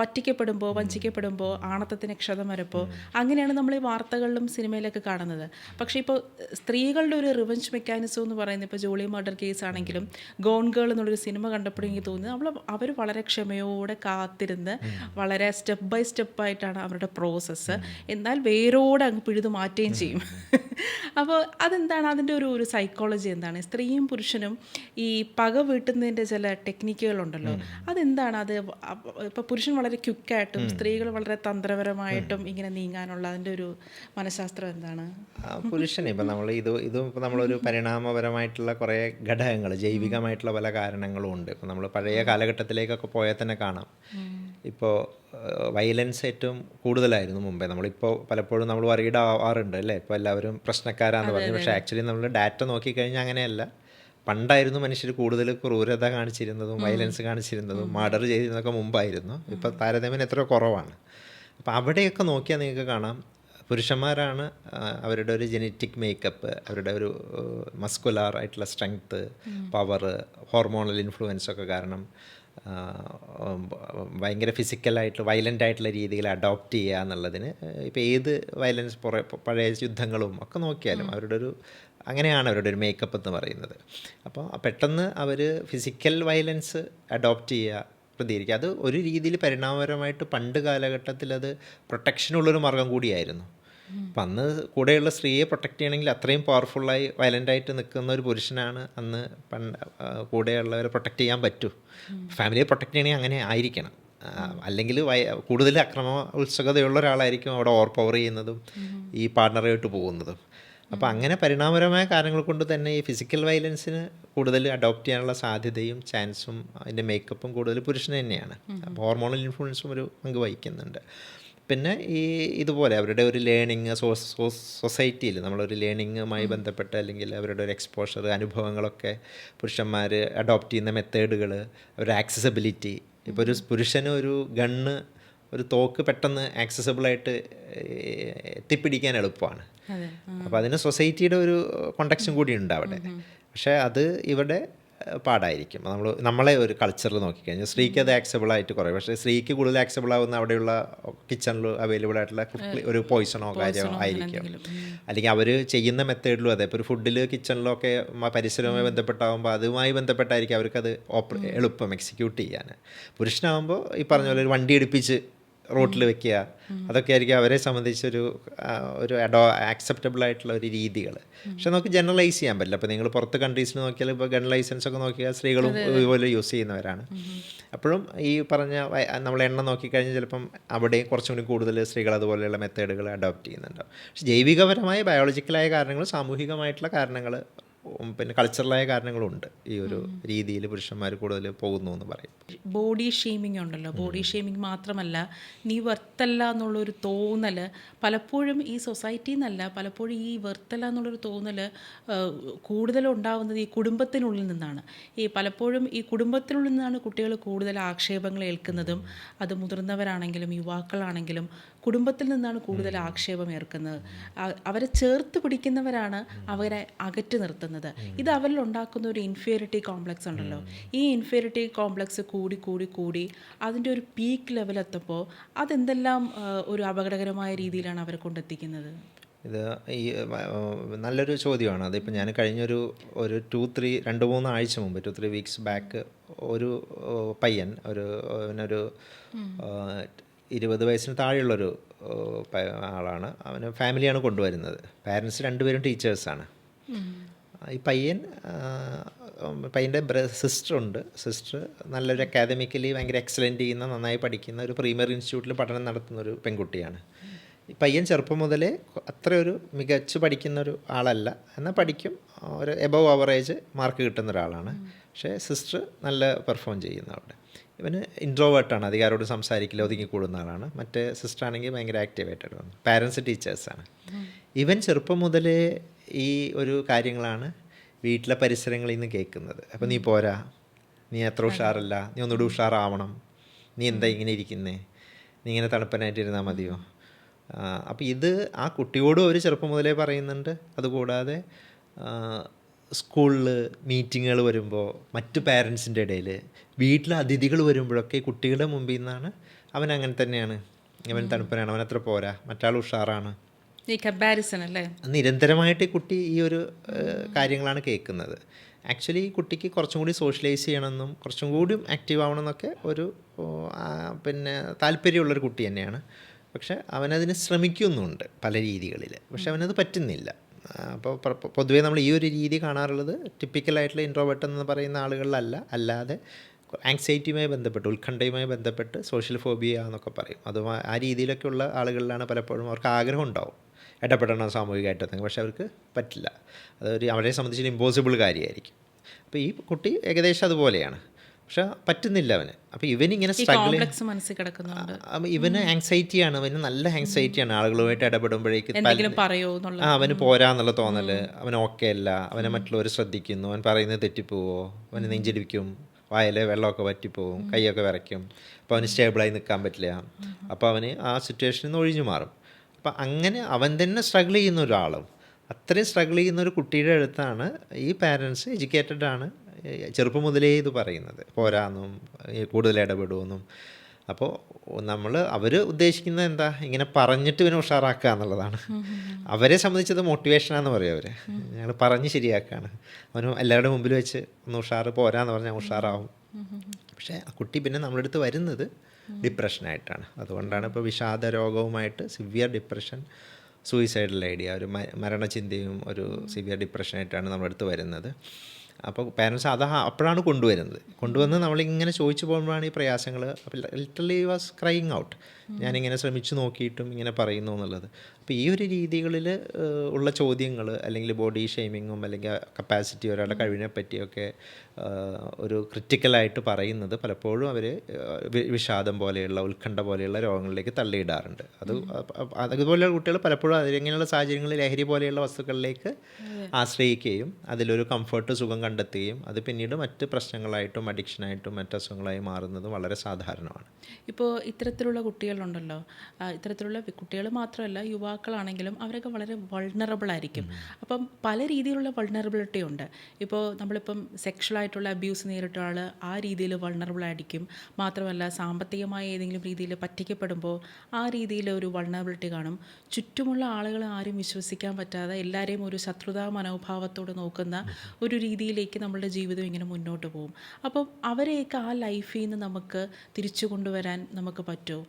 പറ്റിക്കപ്പെടുമ്പോൾ വഞ്ചിക്കപ്പെടുമ്പോൾ ആണത്തത്തിന് ക്ഷതം വരപ്പോൾ, അങ്ങനെയാണ് നമ്മൾ ഈ വാർത്തകളിലും സിനിമയിലൊക്കെ കാണുന്നത്. പക്ഷേ ഇപ്പോൾ സ്ത്രീകളുടെ ഒരു റിവഞ്ച് മെക്കാനിസം എന്ന് പറയുന്നത്, ഇപ്പോൾ ജോളി മർഡർ കേസ് ആണെങ്കിലും ഗോൺ ഗേൾ എന്നുള്ളൊരു സിനിമ കണ്ടപ്പോഴും എനിക്ക് തോന്നുന്നത് അവർ വളരെ ക്ഷമയോടെ കാത്തിരുന്ന് വളരെ സ്റ്റെപ്പ് ബൈ സ്റ്റെപ്പായിട്ടാണ് അവരുടെ പ്രോസസ്സ്, എന്നാൽ വേരോടെ അങ്ങ് പിഴുതു മാറ്റുകയും ചെയ്യും. അപ്പോൾ അതെന്താണ് അതിൻ്റെ ഒരു സൈക്കോളജി എന്താണ്? സ്ത്രീയും പുരുഷനും ഈ പക വീട്ടുന്നതിൻ്റെ ചില ടെക്നിക്കുകളുണ്ടല്ലോ, അതെന്താണ്? അത് ഇപ്പോൾ പുരുഷൻ വളരെ ക്വിക്കായിട്ടും സ്ത്രീകൾ വളരെ തന്ത്രപരമായിട്ടും ഇങ്ങനെ നീങ്ങാനുള്ള അതിൻ്റെ ഒരു മനഃശാസ്ത്രം എന്താണ്? പുരുഷൻ ഇപ്പം ഇതും ഇപ്പോൾ നമ്മളൊരു പരിണാമപരമായിട്ടുള്ള കുറേ ഘടകങ്ങൾ, ജൈവികമായിട്ടുള്ള പല കാരണങ്ങളും ഉണ്ട്. ഇപ്പോൾ നമ്മൾ പഴയ കാലഘട്ടത്തിലേക്കൊക്കെ പോയാൽ തന്നെ കാണാം. ഇപ്പോൾ വയലൻസ് ഏറ്റവും കൂടുതലായിരുന്നു മുമ്പേ. നമ്മളിപ്പോൾ പലപ്പോഴും നമ്മൾ വറീഡ് ആവാറുണ്ട് അല്ലേ, ഇപ്പോൾ എല്ലാവരും പ്രശ്നക്കാരാന്ന് പറഞ്ഞു. പക്ഷേ ആക്ച്വലി നമ്മൾ ഡാറ്റ നോക്കിക്കഴിഞ്ഞാൽ അങ്ങനെയല്ല. പണ്ടായിരുന്നു മനുഷ്യർ കൂടുതൽ ക്രൂരത കാണിച്ചിരുന്നതും വയലൻസ് കാണിച്ചിരുന്നതും മർഡർ ചെയ്തിരുന്നതൊക്കെ മുമ്പായിരുന്നു. ഇപ്പോൾ താരതമ്യം എത്ര കുറവാണ്. അപ്പോൾ അവിടെയൊക്കെ നോക്കിയാൽ നിങ്ങൾക്ക് കാണാം പുരുഷന്മാരാണ് അവരുടെ ഒരു ജനറ്റിക് മേക്കപ്പ്, അവരുടെ ഒരു മസ്കുലാർ ആയിട്ടുള്ള സ്ട്രെങ്ത്ത്, പവർ, ഹോർമോണൽ ഇൻഫ്ലുവൻസൊക്കെ കാരണം ഭയങ്കര ഫിസിക്കലായിട്ട് വയലൻ്റ് ആയിട്ടുള്ള രീതിയിൽ അഡോപ്റ്റ് ചെയ്യുക എന്നുള്ളതിന് ഇപ്പോൾ ഏത് വയലൻസ് പഴയ യുദ്ധങ്ങളും ഒക്കെ നോക്കിയാലും അവരുടെ ഒരു അങ്ങനെയാണ് അവരുടെ ഒരു മേക്കപ്പ് എന്ന് പറയുന്നത്. അപ്പോൾ പെട്ടെന്ന് അവർ ഫിസിക്കൽ വയലൻസ് അഡോപ്റ്റ് ചെയ്യുക, പ്രതികരിക്കുക. അത് ഒരു രീതിയിൽ പരിണാമപരമായിട്ട് പണ്ട് കാലഘട്ടത്തിൽ അത് പ്രൊട്ടക്ഷനുള്ളൊരു മാർഗം കൂടിയായിരുന്നു. അപ്പം അന്ന് കൂടെയുള്ള സ്ത്രീയെ പ്രൊട്ടക്റ്റ് ചെയ്യണമെങ്കിൽ അത്രയും പവർഫുള്ളായി വയലൻ്റായിട്ട് നിൽക്കുന്ന ഒരു പുരുഷനാണ് അന്ന് കൂടെയുള്ളവരെ പ്രൊട്ടക്റ്റ് ചെയ്യാൻ പറ്റൂ. ഫാമിലിയെ പ്രൊട്ടക്റ്റ് ചെയ്യണമെങ്കിൽ അങ്ങനെ ആയിരിക്കണം. അല്ലെങ്കിൽ കൂടുതൽ അക്രമ ഉത്സുകതയുള്ള ഒരാളായിരിക്കും അവിടെ ഓവർ പവർ ചെയ്യുന്നതും ഈ പാർട്ണറായിട്ട് പോകുന്നതും. അപ്പോൾ അങ്ങനെ പരിണാമപരമായ കാരണങ്ങൾ കൊണ്ട് തന്നെ ഈ ഫിസിക്കൽ വയലൻസിന് കൂടുതൽ അഡോപ്റ്റ് ചെയ്യാനുള്ള സാധ്യതയും ചാൻസും അതിൻ്റെ മേക്കപ്പും കൂടുതൽ പുരുഷന് തന്നെയാണ്. അപ്പോൾ ഹോർമോണൽ ഇൻഫ്ലുവൻസും ഒരു പങ്ക് വഹിക്കുന്നുണ്ട്. പിന്നെ ഇതുപോലെ അവരുടെ ഒരു ലേണിങ് സൊസൈറ്റിയിൽ നമ്മളൊരു ലേണിങ്ങുമായി ബന്ധപ്പെട്ട് അല്ലെങ്കിൽ അവരുടെ ഒരു എക്സ്പോഷർ അനുഭവങ്ങളൊക്കെ പുരുഷന്മാർ അഡോപ്റ്റ് ചെയ്യുന്ന മെത്തേഡുകൾ, അവരുടെ ആക്സസിബിലിറ്റി. ഇപ്പോൾ ഒരു പുരുഷന് ഒരു ഗണ്ണ്, ഒരു തോക്ക് പെട്ടെന്ന് ആക്സസിബിളായിട്ട് എത്തിപ്പിടിക്കാൻ എളുപ്പമാണ്. അപ്പോൾ അതിന് സൊസൈറ്റിയുടെ ഒരു കോണ്ടെക്സ്റ്റും കൂടി ഉണ്ട് അവിടെ. പക്ഷേ അത് ഇവിടെ പാടായിരിക്കും. നമ്മളെ ഒരു കൾച്ചറിൽ നോക്കിക്കഴിഞ്ഞാൽ സ്ത്രീക്ക് അത് ആക്സബിളായിട്ട് കുറയും. പക്ഷേ സ്ത്രീക്ക് കൂടുതൽ ആക്സബിൾ ആവുന്ന അവിടെയുള്ള കിച്ചണിൽ അവൈലബിൾ ആയിട്ടുള്ള ഒരു പോയ്സണോ കാര്യമോ ആയിരിക്കും. അല്ലെങ്കിൽ അവർ ചെയ്യുന്ന മെത്തേഡിലും അതെ. ഇപ്പോൾ ഒരു ഫുഡിൽ കിച്ചണിലോ ഒക്കെ പരിസരവുമായി ബന്ധപ്പെട്ടാകുമ്പോൾ അതുമായി ബന്ധപ്പെട്ടായിരിക്കും അവർക്കത് എളുപ്പം എക്സിക്യൂട്ട് ചെയ്യാൻ. പുരുഷനാകുമ്പോൾ ഈ പറഞ്ഞ പോലെ ഒരു വണ്ടി എടുപ്പിച്ച് റോട്ടിൽ വെക്കുക, അതൊക്കെ ആയിരിക്കും അവരെ സംബന്ധിച്ചൊരു ആക്സെപ്റ്റബിൾ ആയിട്ടുള്ള ഒരു രീതികൾ. പക്ഷെ നമുക്ക് ജനറലൈസ് ചെയ്യാൻ പറ്റില്ല. അപ്പോൾ നിങ്ങൾ പുറത്ത് കൺട്രീസിൽ നോക്കിയാൽ ഇപ്പോൾ ഗൺ ലൈസൻസ് ഒക്കെ നോക്കിയാൽ സ്ത്രീകളും ഇതുപോലെ യൂസ് ചെയ്യുന്നവരാണ്. അപ്പോഴും ഈ പറഞ്ഞ നമ്മൾ എണ്ണം നോക്കിക്കഴിഞ്ഞാൽ ചിലപ്പം അവിടെയും കുറച്ചും കൂടി കൂടുതൽ സ്ത്രീകൾ അതുപോലെയുള്ള മെത്തേഡുകൾ അഡോപ്റ്റ് ചെയ്യുന്നുണ്ടാവും. പക്ഷെ ജൈവികപരമായ ബയോളജിക്കലായ കാരണങ്ങൾ, സാമൂഹികമായിട്ടുള്ള കാരണങ്ങൾ, പിന്നെ കൾച്ചറലായ കാരണങ്ങളുണ്ട് ഈ ഒരു രീതിയിൽ പുരുഷന്മാർ കൂടുതൽ പോകുന്നു എന്ന് പറയും. ബോഡി ഷെയ്മിങ് ഉണ്ടല്ലോ, ബോഡി ഷെയ്മിങ് മാത്രമല്ല, നീ വെർത്തല്ല എന്നുള്ളൊരു തോന്നൽ പലപ്പോഴും ഈ സൊസൈറ്റിയിൽ നിന്നല്ല, പലപ്പോഴും ഈ വെർത്തല്ല എന്നുള്ളൊരു തോന്നൽ കൂടുതലും ഉണ്ടാകുന്നത് ഈ കുടുംബത്തിനുള്ളിൽ നിന്നാണ്. പലപ്പോഴും ഈ കുടുംബത്തിനുള്ളിൽ നിന്നാണ് കുട്ടികൾ കൂടുതൽ ആക്ഷേപങ്ങൾ ഏൽക്കുന്നതും. അത് മുതിർന്നവരാണെങ്കിലും യുവാക്കളാണെങ്കിലും കുടുംബത്തിൽ നിന്നാണ് കൂടുതൽ ആക്ഷേപം ഏൽക്കുന്നത്. അവരെ ചേർത്ത് പിടിക്കുന്നവരാണ് അവരെ അകറ്റി നിർത്തുന്നത്. ഇത് അവരിൽ ഉണ്ടാക്കുന്ന ഒരു ഇൻഫീരിയറിറ്റി കോംപ്ലക്സ് ഉണ്ടല്ലോ. ഈ ഇൻഫീരിയറിറ്റി കോംപ്ലക്സ് കൂടി കൂടി കൂടി അതിൻ്റെ ഒരു പീക്ക് ലെവലെത്തുമ്പോൾ അതെന്തെല്ലാം ഒരു അപകടകരമായ രീതിയിലാണ് അവരെ കൊണ്ടെത്തിക്കുന്നത്. ഇത് ഈ നല്ലൊരു ചോദ്യമാണ്. അതിപ്പോൾ ഞാൻ കഴിഞ്ഞൊരു 2-3 ആഴ്ച മുമ്പ് 2-3 വീക്സ് ബാക്ക് ഒരു പയ്യൻ അവനൊരു 20 വയസ്സിന് താഴെയുള്ളൊരു ആളാണ്. അവന് ഫാമിലിയാണ് കൊണ്ടുവരുന്നത്. പാരൻസ് രണ്ടുപേരും ടീച്ചേഴ്സാണ്. ഈ പയ്യൻ്റെ സിസ്റ്ററുണ്ട്. സിസ്റ്റർ നല്ലൊരു അക്കാദമിക്കലി ഭയങ്കര എക്സലൻ്റ് ചെയ്യുന്ന, നന്നായി പഠിക്കുന്ന ഒരു പ്രീമിയർ ഇൻസ്റ്റിറ്റ്യൂട്ടിൽ പഠനം നടത്തുന്ന ഒരു പെൺകുട്ടിയാണ്. ഈ പയ്യൻ ചെറുപ്പം മുതലേ അത്ര ഒരു മികച്ച് പഠിക്കുന്നൊരു ആളല്ല, എന്നാൽ പഠിക്കും, ഒരു എബവ് ആവറേജ് മാർക്ക് കിട്ടുന്ന ഒരാളാണ്. പക്ഷേ സിസ്റ്റർ നല്ല പെർഫോം ചെയ്യുന്ന അവിടെ. ഇവന് ഇൻട്രോവേർട്ടാണ്, അധികാരോട് സംസാരിക്കില്ല, ഒതുങ്ങിക്കൂടുന്ന ആളാണ്. മറ്റേ സിസ്റ്റർ ആണെങ്കിൽ ഭയങ്കര ആക്റ്റീവായിട്ടാണ് വന്നു. പാരൻസ് ടീച്ചേഴ്സാണ്. ഇവൻ ചെറുപ്പം മുതലേ ഈ ഒരു കാര്യങ്ങളാണ് വീട്ടിലെ പരിസരങ്ങളിൽ നിന്ന് കേൾക്കുന്നത്. അപ്പോൾ നീ പോരാ, നീ അത്ര ഉഷാറല്ല, നീ ഒന്നുകൂടി ഉഷാറാവണം, നീ എന്താ ഇങ്ങനെ ഇരിക്കുന്നേ, നീ ഇങ്ങനെ തണുപ്പനായിട്ടിരുന്നാൽ മതിയോ. അപ്പോൾ ഇത് ആ കുട്ടിയോടും അവർ ചെറുപ്പം മുതലേ പറയുന്നുണ്ട്. അതുകൂടാതെ സ്കൂളിൽ മീറ്റിങ്ങുകൾ വരുമ്പോൾ, മറ്റു പാരൻസിൻ്റെ ഇടയിൽ, വീട്ടിലെ അതിഥികൾ വരുമ്പോഴൊക്കെ കുട്ടികളുടെ മുമ്പിൽ നിന്നാണ് അവൻ അങ്ങനെ തന്നെയാണ്, അവൻ തണുപ്പനാണ്, അവൻ അത്ര പോരാ, മറ്റാൾ ഉഷാറാണ്, ഈ കമ്പാരിസൺ അല്ലേ. നിരന്തരമായിട്ട് ഈ കുട്ടി ഈ ഒരു കാര്യങ്ങളാണ് കേൾക്കുന്നത്. ആക്ച്വലി ഈ കുട്ടിക്ക് കുറച്ചും കൂടി സോഷ്യലൈസ് ചെയ്യണമെന്നും കുറച്ചും കൂടി ആക്റ്റീവ് ആവണമെന്നൊക്കെ ഒരു താല്പര്യമുള്ളൊരു കുട്ടി തന്നെയാണ്. പക്ഷെ അവനതിന് ശ്രമിക്കുന്നുണ്ട് പല രീതികളിൽ, പക്ഷെ അവനത് പറ്റുന്നില്ല. അപ്പോൾ പൊതുവേ നമ്മൾ ഈ ഒരു രീതി കാണാറുള്ളത് ടിപ്പിക്കലായിട്ടുള്ള ഇൻട്രോവേർട്ട് എന്ന് പറയുന്ന ആളുകളിലല്ല, അല്ലാതെ ആങ്സൈറ്റിയുമായി ബന്ധപ്പെട്ട്, ഉത്കണ്ഠയുമായി ബന്ധപ്പെട്ട് സോഷ്യൽ ഫോബിയ എന്നൊക്കെ പറയും. ആ രീതിയിലൊക്കെയുള്ള ആളുകളിലാണ് പലപ്പോഴും അവർക്ക് ആഗ്രഹം ഉണ്ടാവും ഇടപെടണം സാമൂഹികമായിട്ടൊക്കെ, പക്ഷെ അവർക്ക് പറ്റില്ല. അവരെ സംബന്ധിച്ച് ഇമ്പോസിബിൾ കാര്യമായിരിക്കും. അപ്പോൾ ഈ കുട്ടി ഏകദേശം അതുപോലെയാണ്, പക്ഷെ പറ്റുന്നില്ല അവന്. അപ്പോൾ ഇവനിങ്ങനെ സ്ട്രഗിൾ, ഇവന് ആങ്സൈറ്റിയാണ്, അവന് നല്ല ആങ്സൈറ്റിയാണ്. ആളുകളുമായിട്ട് ഇടപെടുമ്പോഴേക്ക് അവന് പോരാന്നുള്ള തോന്നൽ, അവൻ ഓക്കെ അല്ല, അവനെ മറ്റുള്ളവർ ശ്രദ്ധിക്കുന്നു, അവൻ പറയുന്നത് തെറ്റിപ്പോവോ, അവന് നെഞ്ചിടിപ്പിക്കും, വായിലെ വെള്ളമൊക്കെ വറ്റിപ്പോവും, കൈയൊക്കെ വിറയ്ക്കും, അപ്പോൾ അവന് സ്റ്റേബിളായി നിൽക്കാൻ പറ്റില്ല. അപ്പോൾ അവന് ആ സിറ്റുവേഷനിൽ നിന്ന് ഒഴിഞ്ഞു മാറും. അപ്പം അങ്ങനെ അവൻ തന്നെ സ്ട്രഗിൾ ചെയ്യുന്ന ഒരാളും, അത്രയും സ്ട്രഗിൾ ചെയ്യുന്ന ഒരു കുട്ടിയുടെ അടുത്താണ് ഈ പാരൻസ് എഡ്യൂക്കേറ്റഡ് ആണ്, ചെറുപ്പം മുതലേ ഇത് പറയുന്നത് പോരാന്നും കൂടുതൽ ഇടപെടുമെന്നും. അപ്പോൾ അവർ ഉദ്ദേശിക്കുന്നത് എന്താ, ഇങ്ങനെ പറഞ്ഞിട്ട് ഇവനെ ഉഷാറാക്കുക എന്നുള്ളതാണ്. അവരെ സംബന്ധിച്ചത് മോട്ടിവേഷനാന്ന് പറയും അവർ. ഞങ്ങൾ പറഞ്ഞ് ശരിയാക്കുകയാണ്, അവന് എല്ലാവരുടെ മുമ്പിൽ വെച്ച് ഒന്ന് ഉഷാറ് പോരാന്ന് പറഞ്ഞാൽ ഉഷാറാവും. പക്ഷേ ആ കുട്ടി പിന്നെ നമ്മളടുത്ത് വരുന്നത് ഡിപ്രഷനായിട്ടാണ്. അതുകൊണ്ടാണ് ഇപ്പോൾ വിഷാദ രോഗവുമായിട്ട് സിവിയർ ഡിപ്രഷൻ, സൂയിസൈഡൽ ഐഡിയ, ഒരു മരണചിന്തയും ഒരു സിവിയർ ഡിപ്രഷനായിട്ടാണ് നമ്മളടുത്ത് വരുന്നത്. അപ്പോൾ പാരൻസ് അപ്പോഴാണ് കൊണ്ടുവന്ന് നമ്മളിങ്ങനെ ചോദിച്ചു പോകുമ്പോഴാണ് ഈ പ്രയാസങ്ങൾ. അപ്പോൾ ലിറ്ററലി വാസ് ക്രൈയിങ് ഔട്ട്, ഞാനിങ്ങനെ ശ്രമിച്ചു നോക്കിയിട്ടും ഇങ്ങനെ പറയുന്നു എന്നുള്ളത്. അപ്പോൾ ഈ ഒരു രീതികളിൽ ഉള്ള ചോദ്യങ്ങൾ, അല്ലെങ്കിൽ ബോഡി ഷെയ്മിങ്ങും അല്ലെങ്കിൽ കപ്പാസിറ്റി, ഒരാളുടെ കഴിവിനെ പറ്റിയൊക്കെ ഒരു ക്രിറ്റിക്കലായിട്ട് പറയുന്നത് പലപ്പോഴും അവർ വിഷാദം പോലെയുള്ള, ഉത്കണ്ഠ പോലെയുള്ള രോഗങ്ങളിലേക്ക് തള്ളിയിടാറുണ്ട്. അതുപോലെയുള്ള കുട്ടികൾ പലപ്പോഴും അതിങ്ങനെയുള്ള സാഹചര്യങ്ങളിൽ ലഹരി പോലെയുള്ള വസ്തുക്കളിലേക്ക് ആശ്രയിക്കുകയും അതിലൊരു കംഫർട്ട്, സുഖം കണ്ടെത്തുകയും അത് പിന്നീട് മറ്റ് പ്രശ്നങ്ങളായിട്ടും അഡിക്ഷനായിട്ടും മറ്റ് അസുഖങ്ങളായി മാറുന്നതും വളരെ സാധാരണമാണ്. ഇപ്പോൾ ഇത്തരത്തിലുള്ള കുട്ടികളുണ്ടല്ലോ, ഇത്തരത്തിലുള്ള കുട്ടികൾ മാത്രമല്ല യുവാക്കളാണെങ്കിലും അവരൊക്കെ വളരെ വൾണറബിൾ ആയിരിക്കും. അപ്പം പല രീതിയിലുള്ള വൾണറബിലിറ്റി ഉണ്ട്. ഇപ്പോൾ നമ്മളിപ്പം സെക്ഷലായിട്ടുള്ള അബ്യൂസ് നേരിട്ട ആൾ ആ രീതിയിൽ വൾണറബിൾ ആയിരിക്കും. മാത്രമല്ല സാമ്പത്തികമായ ഏതെങ്കിലും രീതിയിൽ പറ്റിക്കപ്പെടുമ്പോൾ ആ രീതിയിൽ ഒരു വൾണറബിലിറ്റി കാണും. ചുറ്റുമുള്ള ആളുകളെ ആരും വിശ്വസിക്കാൻ പറ്റാതെ എല്ലാവരെയും ഒരു ശത്രുതാ മനോഭാവത്തോട് നോക്കുന്ന ഒരു രീതിയിലേക്ക് നമ്മളുടെ ജീവിതം ഇങ്ങനെ മുന്നോട്ട് പോകും. അപ്പം അവരെയൊക്കെ ആ ലൈഫിൽ നിന്ന് നമുക്ക് തിരിച്ചു കൊണ്ടുവരാൻ നമുക്ക് പറ്റുമോ?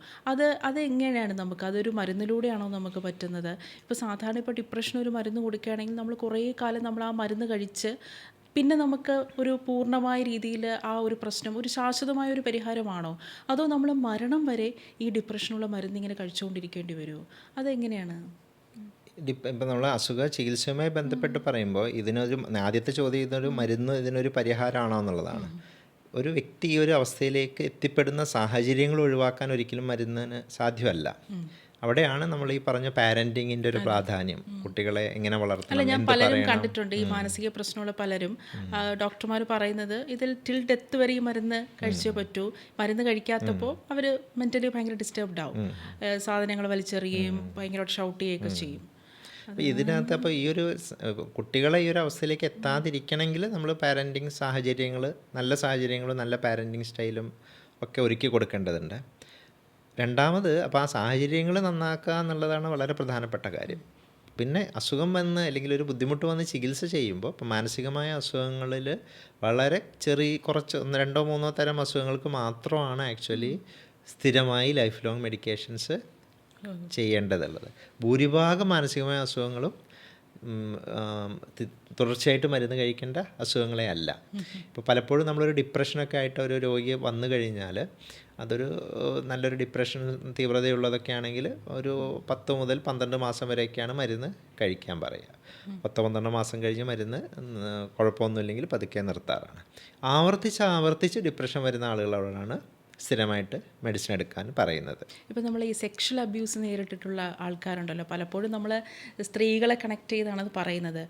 അതെങ്ങനെയാണ് അതൊരു മരുന്നിലൂടെയാണോ നമുക്ക് പറ്റുന്നത്? ഇപ്പോൾ സാധാരണ ഇപ്പോൾ ഡിപ്രഷൻ ഒരു മരുന്ന് കൊടുക്കുകയാണെങ്കിൽ നമ്മൾ കുറേ കാലം നമ്മൾ ആ മരുന്ന് കഴിച്ച് പിന്നെ നമുക്ക് ഒരു പൂർണ്ണമായ രീതിയിൽ ആ ഒരു പ്രശ്നം ഒരു ശാശ്വതമായ ഒരു പരിഹാരമാണോ, അതോ നമ്മൾ മരണം വരെ ഈ ഡിപ്രഷനുള്ള മരുന്ന് ഇങ്ങനെ കഴിച്ചുകൊണ്ടിരിക്കേണ്ടി വരുമോ? അതെങ്ങനെയാണ്? ഇപ്പം നമ്മൾ അസുഖ ചികിത്സയുമായി ബന്ധപ്പെട്ട് പറയുമ്പോൾ ആദ്യത്തെ ചോദ്യം ഇതൊരു മരുന്ന്, ഇതിനൊരു പരിഹാരമാണോ എന്നുള്ളതാണ്. ഒരു വ്യക്തി ഈ ഒരു അവസ്ഥയിലേക്ക് എത്തിപ്പെടുന്ന സാഹചര്യങ്ങൾ ഒഴിവാക്കാൻ ഒരിക്കലും മരുന്നിന് സാധ്യമല്ല. അവിടെയാണ് നമ്മൾ ഈ പറഞ്ഞ പാരന്റിങ്ങിന്റെ ഒരു പ്രാധാന്യം, കുട്ടികളെ എങ്ങനെ വളർത്തണം. ഞാൻ പലരും കണ്ടിട്ടുണ്ട് ഈ മാനസിക പ്രശ്നമുള്ള പലരും, ഡോക്ടർമാർ പറയുന്നത് ഇതിൽ ടിൽ ഡെത്ത് വരെ ഈ മരുന്ന് കഴിച്ചേ പറ്റൂ, മരുന്ന് കഴിക്കാത്തപ്പോൾ അവർ മെന്റലി ഭയങ്കര ഡിസ്റ്റർബ്ഡ് ആവും, സാധനങ്ങൾ വലിച്ചെറിയുകയും ഭയങ്കരമായിട്ട് ഷൗട്ട് ചെയ്യുകയൊക്കെ ചെയ്യും. ഇതിനകത്ത് അപ്പോൾ ഈ ഒരു കുട്ടികളെ ഈ ഒരു അവസ്ഥയിലേക്ക് എത്താതിരിക്കണമെങ്കിൽ നമ്മൾ പാരൻറ്റിങ് സാഹചര്യങ്ങൾ, നല്ല സാഹചര്യങ്ങളും നല്ല പാരൻറ്റിങ് സ്റ്റൈലും ഒക്കെ ഒരുക്കി കൊടുക്കേണ്ടതുണ്ട്. രണ്ടാമത് അപ്പോൾ ആ സാഹചര്യങ്ങൾ നന്നാക്കുക എന്നുള്ളതാണ് വളരെ പ്രധാനപ്പെട്ട കാര്യം. പിന്നെ അസുഖം വന്ന് അല്ലെങ്കിൽ ഒരു ബുദ്ധിമുട്ട് വന്ന് ചികിത്സ ചെയ്യുമ്പോൾ ഇപ്പം മാനസികമായ അസുഖങ്ങളിൽ വളരെ കുറച്ച് 2-3 തരം അസുഖങ്ങൾക്ക് മാത്രമാണ് ആക്ച്വലി സ്ഥിരമായി ലൈഫ് ലോങ് മെഡിക്കേഷൻസ് ചെയ്യേണ്ടതുള്ളത്. ഭൂരിഭാഗം മാനസികമായ അസുഖങ്ങളും തുടർച്ചയായിട്ട് മരുന്ന് കഴിക്കേണ്ട അസുഖങ്ങളെ അല്ല. ഇപ്പോൾ പലപ്പോഴും നമ്മളൊരു ഡിപ്രഷനൊക്കെ ആയിട്ട് ഒരു രോഗിയെ വന്നു കഴിഞ്ഞാൽ അതൊരു നല്ലൊരു ഡിപ്രഷൻ തീവ്രതയുള്ളതൊക്കെ ആണെങ്കിൽ ഒരു 10 മുതൽ 12 മാസം വരെയൊക്കെയാണ് മരുന്ന് കഴിക്കാൻ പറയുക. 10-12 മാസം കഴിഞ്ഞ് മരുന്ന് കുഴപ്പമൊന്നുമില്ലെങ്കിൽ പതുക്കെ നിർത്താറാണ്. ആവർത്തിച്ച് ഡിപ്രഷൻ വരുന്ന ആളുകളോടാണ് സ്ഥിരമായിട്ട് മെഡിസിൻ എടുക്കാൻ പറയുന്നത്. ഇപ്പോൾ നമ്മൾ ഈ സെക്ഷൽ അബ്യൂസ് നേരിട്ടിട്ടുള്ള ആൾക്കാരുണ്ടല്ലോ, പലപ്പോഴും നമ്മൾ സ്ത്രീകളെ കണക്ട് ചെയ്താണ് അത് പറയുന്നത്.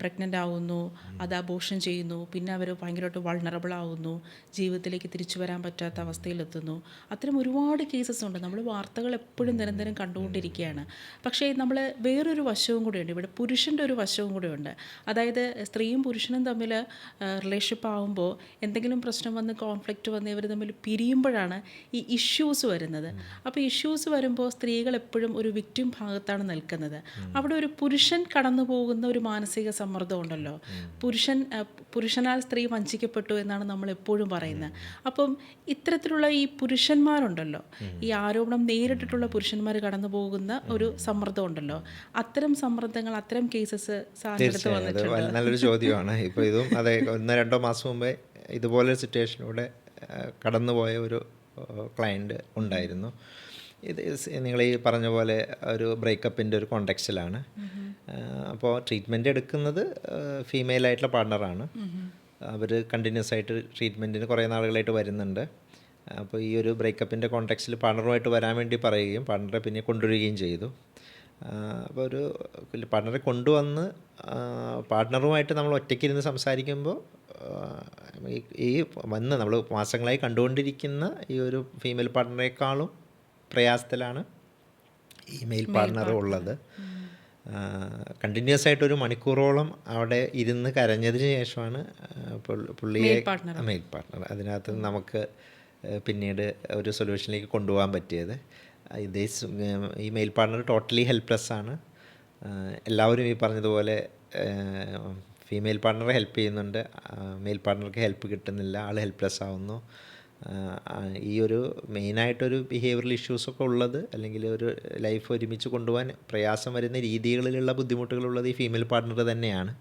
പ്രഗ്നൻ്റ് ആവുന്നു, അത് അബോർഷൻ ചെയ്യുന്നു, പിന്നെ അവർ ഭയങ്കരമായിട്ട് വൾണറബിൾ ആവുന്നു, ജീവിതത്തിലേക്ക് തിരിച്ചു വരാൻ പറ്റാത്ത അവസ്ഥയിലെത്തുന്നു. അത്തരം ഒരുപാട് കേസസ് ഉണ്ട്. നമ്മൾ വാർത്തകൾ എപ്പോഴും നിരന്തരം കണ്ടുകൊണ്ടിരിക്കുകയാണ്. പക്ഷേ നമ്മൾ വേറൊരു വശവും കൂടെയുണ്ട്, ഇവിടെ പുരുഷൻ്റെ ഒരു വശവും കൂടെയുണ്ട്. അതായത് സ്ത്രീയും പുരുഷനും തമ്മിൽ റിലേഷൻഷിപ്പ് ആകുമ്പോൾ എന്തെങ്കിലും പ്രശ്നം വന്ന് കോൺഫ്ലിക്റ്റ് വന്ന് ഇവർ തമ്മിൽ പിരിയുമ്പോൾ ഈ ഇഷ്യൂസ് വരുന്നത്. അപ്പോൾ ഇഷ്യൂസ് വരുമ്പോൾ സ്ത്രീകൾ എപ്പോഴും ഒരു വിക്ടിം ഭാഗത്താണ് നിൽക്കുന്നത്. അവിടെ ഒരു പുരുഷൻ കടന്നു പോകുന്ന ഒരു മാനസിക സമ്മർദ്ദം ഉണ്ടല്ലോ. പുരുഷനാൽ സ്ത്രീ വഞ്ചിക്കപ്പെട്ടു എന്നാണ് നമ്മൾ എപ്പോഴും പറയുന്നത്. അപ്പം ഇത്തരത്തിലുള്ള ഈ പുരുഷന്മാരുണ്ടല്ലോ, ഈ ആരോപണം നേരിട്ടിട്ടുള്ള പുരുഷന്മാർ കടന്നു പോകുന്ന ഒരു സമ്മർദ്ദം ഉണ്ടല്ലോ, അത്തരം സമ്മർദ്ദങ്ങൾ, അത്തരം കേസസ് സാറിനടുത്ത് വന്നിട്ടുണ്ട്? നല്ലൊരു ചോദ്യമാണ്. ഇപ്പോൾ ഇതും അതെ, 1-2 മാസം മുമ്പേ ഇതുപോലൊരു സിറ്റുവേഷനിലൂടെ കടന്നുപോയ ഒരു ക്ലയൻറ്റ് ഉണ്ടായിരുന്നു. ഇത് നിങ്ങൾ ഈ പറഞ്ഞ പോലെ ഒരു ബ്രേക്കപ്പിൻ്റെ ഒരു കോണ്ടെക്സ്റ്റിലാണ്. അപ്പോൾ ട്രീറ്റ്മെൻറ്റ് എടുക്കുന്നത് ഫീമെയിലായിട്ടുള്ള പാർട്ണറാണ്. അവർ കണ്ടിന്യൂസ് ആയിട്ട് ട്രീറ്റ്മെൻറ്റിന് കുറേ നാളുകളായിട്ട് വരുന്നുണ്ട്. അപ്പോൾ ഈ ഒരു ബ്രേക്കപ്പിൻ്റെ കോണ്ടെക്സ്റ്റിൽ പാർട്ണറുമായിട്ട് വരാൻ വേണ്ടി പറയുകയും പാർട്ണറെ പിന്നെ കൊണ്ടുവരികയും ചെയ്തു. അപ്പോൾ ഒരു പാർട്ണറെ കൊണ്ടുവന്ന് പാർട്ണറുമായിട്ട് നമ്മൾ ഒറ്റയ്ക്കിരുന്ന് സംസാരിക്കുമ്പോൾ ഈ നമ്മൾ മാസങ്ങളായി കണ്ടുകൊണ്ടിരിക്കുന്ന ഈ ഒരു ഫീമെയിൽ പാർട്ണറേക്കാളും പ്രയാസത്തിലാണ് ഈ മെയിൽ പാർട്ണർ ഉള്ളത്. കണ്ടിന്യൂസ് ആയിട്ട് 1 മണിക്കൂറോളം അവിടെ ഇരുന്ന് കരഞ്ഞതിന് ശേഷമാണ് പുള്ളിയെ മെയിൽ പാർട്ണർ അതിനകത്ത് നമുക്ക് പിന്നീട് ഒരു സൊല്യൂഷനിലേക്ക് കൊണ്ടുപോകാൻ പറ്റിയത്. ഈ മെയിൽ പാർട്ണർ ടോട്ടലി ഹെൽപ്ലെസ് ആണ്. എല്ലാവരും ഈ പറഞ്ഞതുപോലെ ഫീമെയിൽ പാർട്ണറെ ഹെൽപ്പ് ചെയ്യുന്നുണ്ട്, മെയിൽ പാർട്ണർക്ക് ഹെൽപ്പ് കിട്ടുന്നില്ല, ആൾ ഹെൽപ്ലെസ് ആവുന്നു. ഈ ഒരു മെയിനായിട്ടൊരു ബിഹേവിയറൽ ഇഷ്യൂസൊക്കെ ഉള്ളത്, അല്ലെങ്കിൽ ഒരു ലൈഫ് ഒരുമിച്ച് കൊണ്ടുപോകാൻ പ്രയാസം വരുന്ന രീതികളിലുള്ള ബുദ്ധിമുട്ടുകളുള്ളത് ഈ ഫീമെയിൽ പാർട്ണർ തന്നെയാണ്.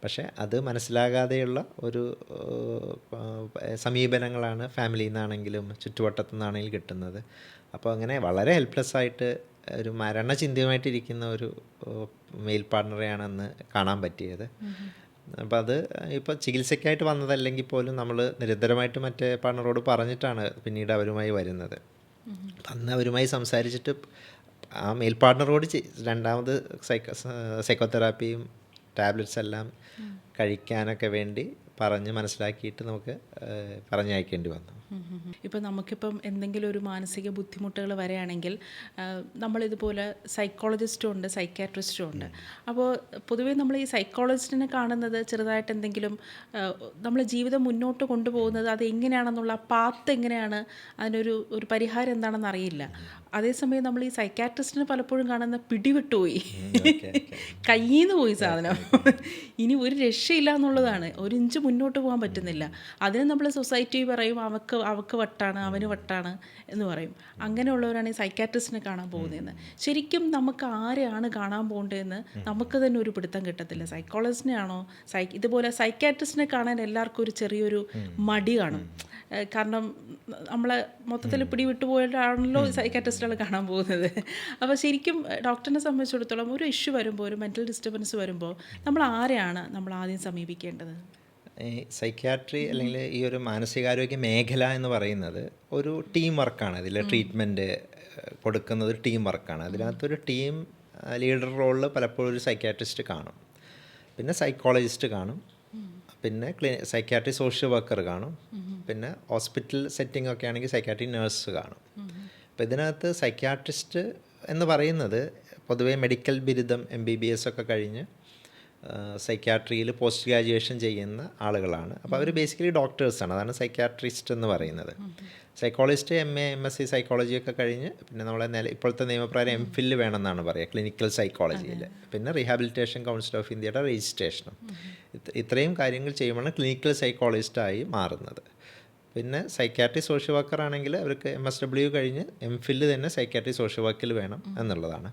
പക്ഷേ അത് മനസ്സിലാകാതെയുള്ള ഒരു സമീപനങ്ങളാണ് ഫാമിലിയിൽ നിന്നാണെങ്കിലും ചുറ്റുവട്ടത്തു നിന്നാണെങ്കിലും കിട്ടുന്നത്. അപ്പോൾ അങ്ങനെ വളരെ ഹെൽപ്ലെസ് ആയിട്ട് ഒരു മരണചിന്തയുമായിട്ടിരിക്കുന്ന ഒരു മെയിൽ പാർട്ണറെയാണ് അന്ന് കാണാൻ പറ്റിയത്. അപ്പോൾ അത് ഇപ്പോൾ ചികിത്സയ്ക്കായിട്ട് വന്നതല്ലെങ്കിൽ പോലും നമ്മൾ നിരന്തരമായിട്ട് മറ്റേ പാർട്ണറോട് പറഞ്ഞിട്ടാണ് പിന്നീട് അവരുമായി വരുന്നത്. അന്ന് അവരുമായി സംസാരിച്ചിട്ട് ആ മെയിൽ പാർട്ണറോട് രണ്ടാമത് സൈക്കോതെറാപ്പിയും ടാബ്ലറ്റ്സ് എല്ലാം കഴിക്കാനൊക്കെ വേണ്ടി പറഞ്ഞ് മനസ്സിലാക്കിയിട്ട് നമുക്ക് പറഞ്ഞയക്കേണ്ടി വന്നു. ഇപ്പം നമുക്കിപ്പം എന്തെങ്കിലും ഒരു മാനസിക ബുദ്ധിമുട്ടുകൾ വരികയാണെങ്കിൽ നമ്മളിതുപോലെ സൈക്കോളജിസ്റ്റും ഉണ്ട്, സൈക്യാട്രിസ്റ്റും ഉണ്ട്. അപ്പോൾ പൊതുവേ നമ്മൾ ഈ സൈക്കോളജിസ്റ്റിനെ കാണുന്നത് ചെറുതായിട്ട് എന്തെങ്കിലും നമ്മൾ ജീവിതം മുന്നോട്ട് കൊണ്ടുപോകുന്നത് അത് എങ്ങനെയാണെന്നുള്ള പാത്ത് എങ്ങനെയാണ്, അതിനൊരു പരിഹാരം എന്താണെന്ന് അറിയില്ല. അതേസമയം നമ്മൾ ഈ സൈക്യാട്രിസ്റ്റിനെ പലപ്പോഴും കാണുന്ന പിടിവിട്ടുപോയി, കയ്യിൽ നിന്ന് പോയി സാധനം, ഇനി ഒരു രക്ഷയില്ല എന്നുള്ളതാണ്, 1 ഇഞ്ച് മുന്നോട്ട് പോകാൻ പറ്റുന്നില്ല. അതിന് നമ്മൾ സൊസൈറ്റി പറയും അവക്ക് വട്ടാണ്, അവന് വട്ടാണ് എന്ന് പറയും. അങ്ങനെയുള്ളവരാണ് ഈ സൈക്യാട്രിസ്റ്റിനെ കാണാൻ പോകുന്നതെന്ന്. ശരിക്കും നമുക്ക് ആരെയാണ് കാണാൻ പോകേണ്ടതെന്ന് നമുക്ക് തന്നെ ഒരു പിടുത്തം കിട്ടത്തില്ല. സൈക്കോളജിസ്റ്റിനെയാണോ ഇതുപോലെ സൈക്യാട്രിസ്റ്റിനെ കാണാൻ എല്ലാവർക്കും ഒരു ചെറിയൊരു മടി കാണും. കാരണം നമ്മളെ മൊത്തത്തിൽ പിടിവിട്ടുപോയിട്ടാണല്ലോ സൈക്കാട്രിസ്റ്റുകൾ കാണാൻ പോകുന്നത്. അപ്പോൾ ശരിക്കും ഡോക്ടറിനെ സംബന്ധിച്ചിടത്തോളം ഒരു ഇഷ്യൂ വരുമ്പോൾ, ഒരു മെൻ്റൽ ഡിസ്റ്റർബൻസ് വരുമ്പോൾ നമ്മൾ ആരെയാണ് നമ്മൾ ആദ്യം സമീപിക്കേണ്ടത്? ഈ സൈക്യാട്രി അല്ലെങ്കിൽ ഈ ഒരു മാനസികാരോഗ്യ മേഖല എന്ന് പറയുന്നത് ഒരു ടീം വർക്കാണ്. ഇതിൽ ട്രീറ്റ്മെൻറ്റ് കൊടുക്കുന്നത് ഒരു ടീം വർക്കാണ്. അതിനകത്തൊരു ടീം ലീഡർ റോളിൽ പലപ്പോഴും ഒരു സൈക്യാട്രിസ്റ്റ് കാണും, പിന്നെ സൈക്കോളജിസ്റ്റ് കാണും, പിന്നെ സൈക്യാട്രി സോഷ്യൽ വർക്കർ കാണും, പിന്നെ ഹോസ്പിറ്റൽ സെറ്റിംഗ് ഒക്കെ ആണെങ്കിൽ സൈക്യാട്രി നേഴ്സ് കാണും. അപ്പോൾ ഇതിനകത്ത് സൈക്യാട്രിസ്റ്റ് എന്ന് പറയുന്നത് പൊതുവേ മെഡിക്കൽ ബിരുദം MBBS ഒക്കെ കഴിഞ്ഞ് സൈക്യാട്രിയിൽ പോസ്റ്റ് ഗ്രാജുവേഷൻ ചെയ്യുന്ന ആളുകളാണ്. അപ്പോൾ അവർ ബേസിക്കലി ഡോക്ടേഴ്സാണ്. അതാണ് സൈക്യാട്രിസ്റ്റ് എന്ന് പറയുന്നത്. സൈക്കോളജിസ്റ്റ് MA MSc സൈക്കോളജിയൊക്കെ കഴിഞ്ഞ് പിന്നെ നമ്മളെ ഇപ്പോഴത്തെ നിയമപ്രകാരം MPhil വേണമെന്നാണ് പറയുക ക്ലിനിക്കൽ സൈക്കോളജിയിൽ. പിന്നെ റീഹാബിലിറ്റേഷൻ കൗൺസിൽ ഓഫ് ഇന്ത്യയുടെ രജിസ്ട്രേഷനും ഇത്രയും കാര്യങ്ങൾ ചെയ്യുമ്പോഴാണ് ക്ലിനിക്കൽ സൈക്കോളജിസ്റ്റായി മാറുന്നത്. പിന്നെ സൈക്യാട്രി സോഷ്യൽ വർക്കർ ആണെങ്കിൽ അവർക്ക് MSW കഴിഞ്ഞ് MPhil തന്നെ സൈക്യാട്രി സോഷ്യൽ വർക്കിൽ വേണം എന്നുള്ളതാണ്.